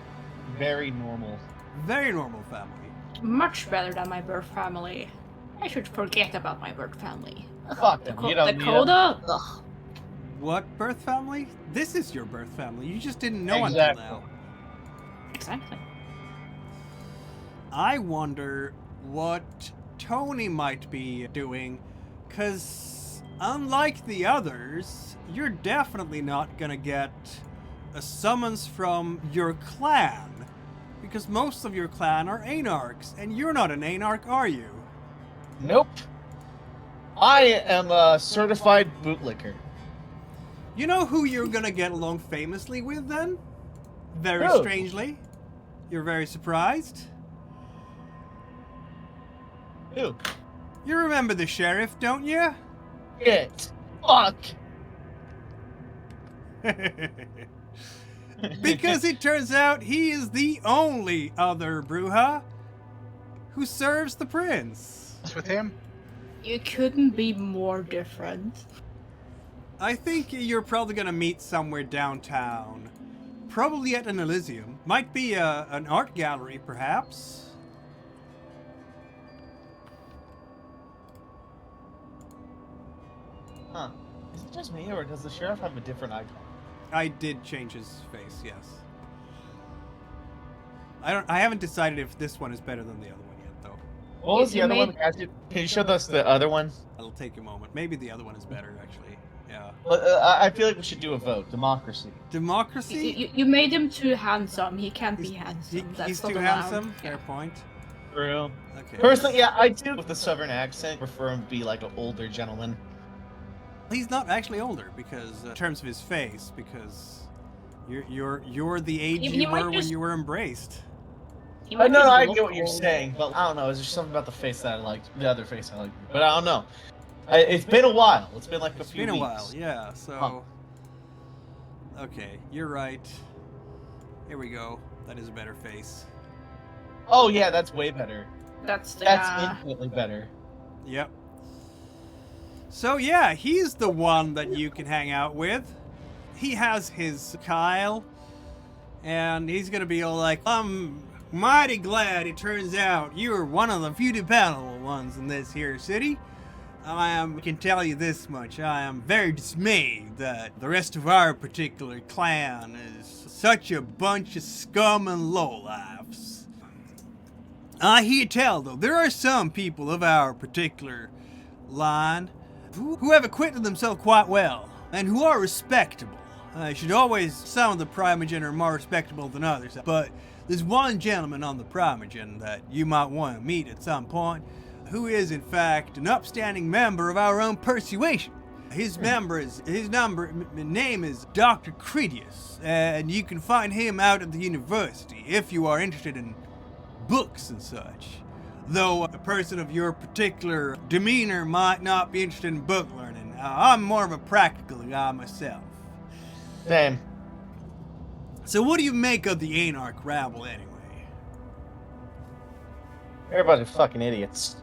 Very normal. Very normal family. Much better than my birth family. I should forget about my birth family. Fuck them. You don't need them. Dakota? Ugh. What birth family? This is your birth family. You just didn't know Exactly. until now. Exactly. I wonder what Tony might be doing, because unlike the others, you're definitely not gonna get a summons from your clan, because most of your clan are anarchs, and you're not an anarch, are you? Nope. I am a certified bootlicker. You know who you're gonna get along famously with then? Very Who? strangely. You're very surprised. Who? You remember the sheriff, don't you? It. Fuck. Because it turns out he is the only other Bruja who serves the prince. What's with him? You couldn't be more different. I think you're probably gonna meet somewhere downtown. Probably at an Elysium. Might be an art gallery, perhaps. Huh. Is it just me, or does the sheriff have a different icon? I did change his face, yes. I haven't decided if this one is better than the other one yet, though. What was Yes, the you other made- one? Can you show us the other one? It'll take a moment. Maybe the other one is better, actually. Yeah. I feel like we should do a vote. Democracy. Democracy? You made him too handsome. He can't be handsome. That's He's not too allowed. handsome? Yeah. Fair point. True. Okay. Personally, yeah, I do. With the southern accent, prefer him to be like an older gentleman. He's not actually older because, in terms of his face, because you're the age You you might were when just- you were embraced. He I might know, just I look get what you're old. saying, but I don't know. Is there something about the face that I liked? The other face I liked, but I don't know. It's been a while. It's been like a It's few been a weeks. while, yeah. So, okay, you're right. Here we go. That is a better face. Oh yeah, that's way better. That's That's infinitely better. Yep. So yeah, he's the one that you can hang out with. He has his Kyle, and he's gonna be all like, I'm mighty glad it turns out you're one of the few dependable ones in this here city. I can tell you this much, I am very dismayed that the rest of our particular clan is such a bunch of scum and lowlifes. I hear tell, though, there are some people of our particular line who have acquitted themselves quite well, and who are respectable. Some of the Primogen are more respectable than others, but there's one gentleman on the Primogen that you might want to meet at some point, who is in fact an upstanding member of our own persuasion. His name is Dr. Critius, and you can find him out at the university if you are interested in books and such. Though a person of your particular demeanor might not be interested in book learning. I'm more of a practical guy myself. Same. So what do you make of the Anarch rabble anyway? Everybody's fucking idiots.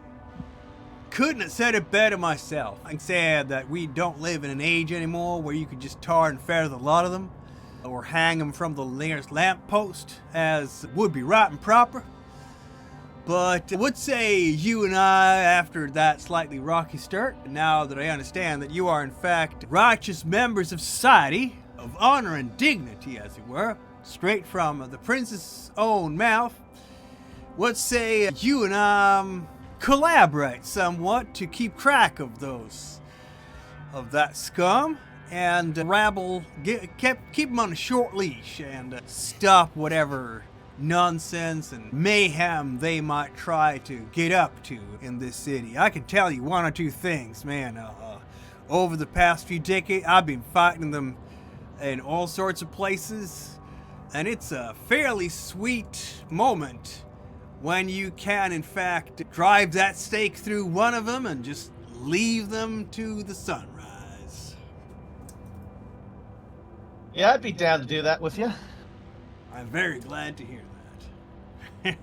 Couldn't have said it better myself. I said that we don't live in an age anymore where you could just tar and feather the lot of them, or hang them from the nearest lamppost, as would be right and proper. But I would say you and I, after that slightly rocky start, now that I understand that you are in fact righteous members of society, of honor and dignity as it were, straight from the prince's own mouth, would say you and I collaborate somewhat to keep track of that scum, and rabble, keep them on a short leash and stop whatever nonsense and mayhem they might try to get up to in this city. I can tell you one or two things, man. Over the past few decades, I've been fighting them in all sorts of places, and it's a fairly sweet moment when you can, in fact, drive that stake through one of them and just leave them to the sunrise. Yeah, I'd be down to do that with you. I'm very glad to hear that.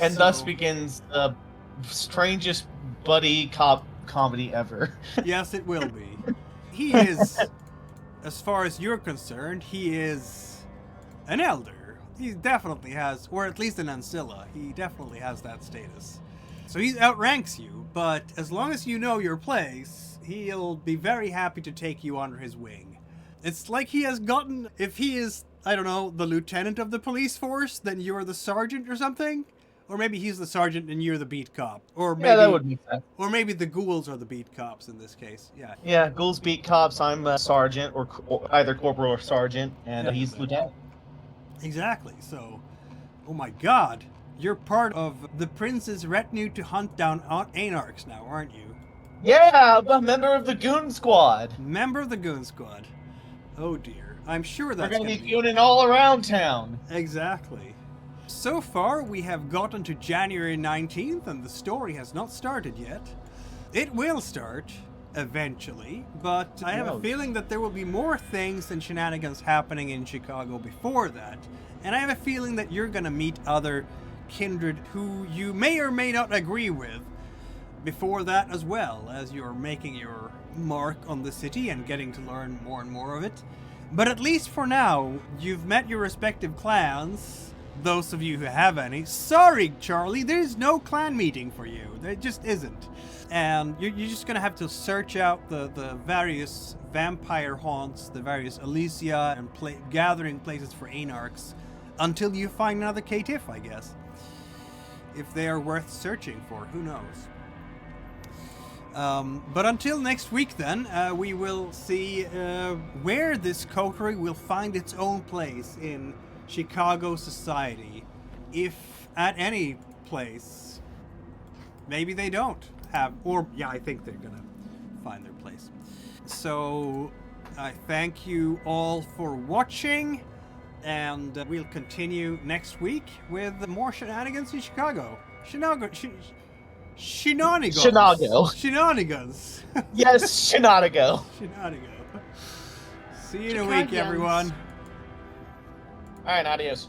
And thus begins the strangest buddy cop comedy ever. Yes, it will be. He is, as far as you're concerned, he is an elder. He definitely has, or at least an ancilla. He definitely has that status. So he outranks you, but as long as you know your place, he'll be very happy to take you under his wing. It's like he has gotten, if he is, I don't know, the lieutenant of the police force, then you're the sergeant or something? Or maybe he's the sergeant and you're the beat cop. Or maybe, yeah, that would make sense. Or maybe the ghouls are the beat cops in this case. Yeah. Yeah, ghouls beat cops. I'm a sergeant, or either corporal or sergeant, and he's lieutenant. Exactly. So, oh my god, you're part of the prince's retinue to hunt down anarchs now, aren't you? Yeah, I'm a member of the goon squad. Member of the goon squad. Oh dear. I'm sure that's We're gonna be gooning all around town. Exactly. So far, we have gotten to January 19th, and the story has not started yet. It will start, eventually, but I have a feeling that there will be more things and shenanigans happening in Chicago before that. And I have a feeling that you're gonna meet other kindred who you may or may not agree with before that, as well as you're making your mark on the city and getting to learn more and more of it. But at least for now, you've met your respective clans. Those of you who have any. Sorry, Charlie, there's no clan meeting for you. There just isn't. And you're just gonna have to search out the various vampire haunts, the various Elysia and gathering places for anarchs until you find another caitiff, I guess. If they are worth searching for, who knows? But until next week then, we will see where this coterie will find its own place in Chicago society, if at any place. Maybe they don't have, or yeah, I think they're gonna find their place. So I thank you all for watching, and we'll continue next week with more shenanigans in Chicago. Shenanigans. Shenanigans. Yes, Shenanigo. Shenanigo. See you in a week, everyone. All right, adios.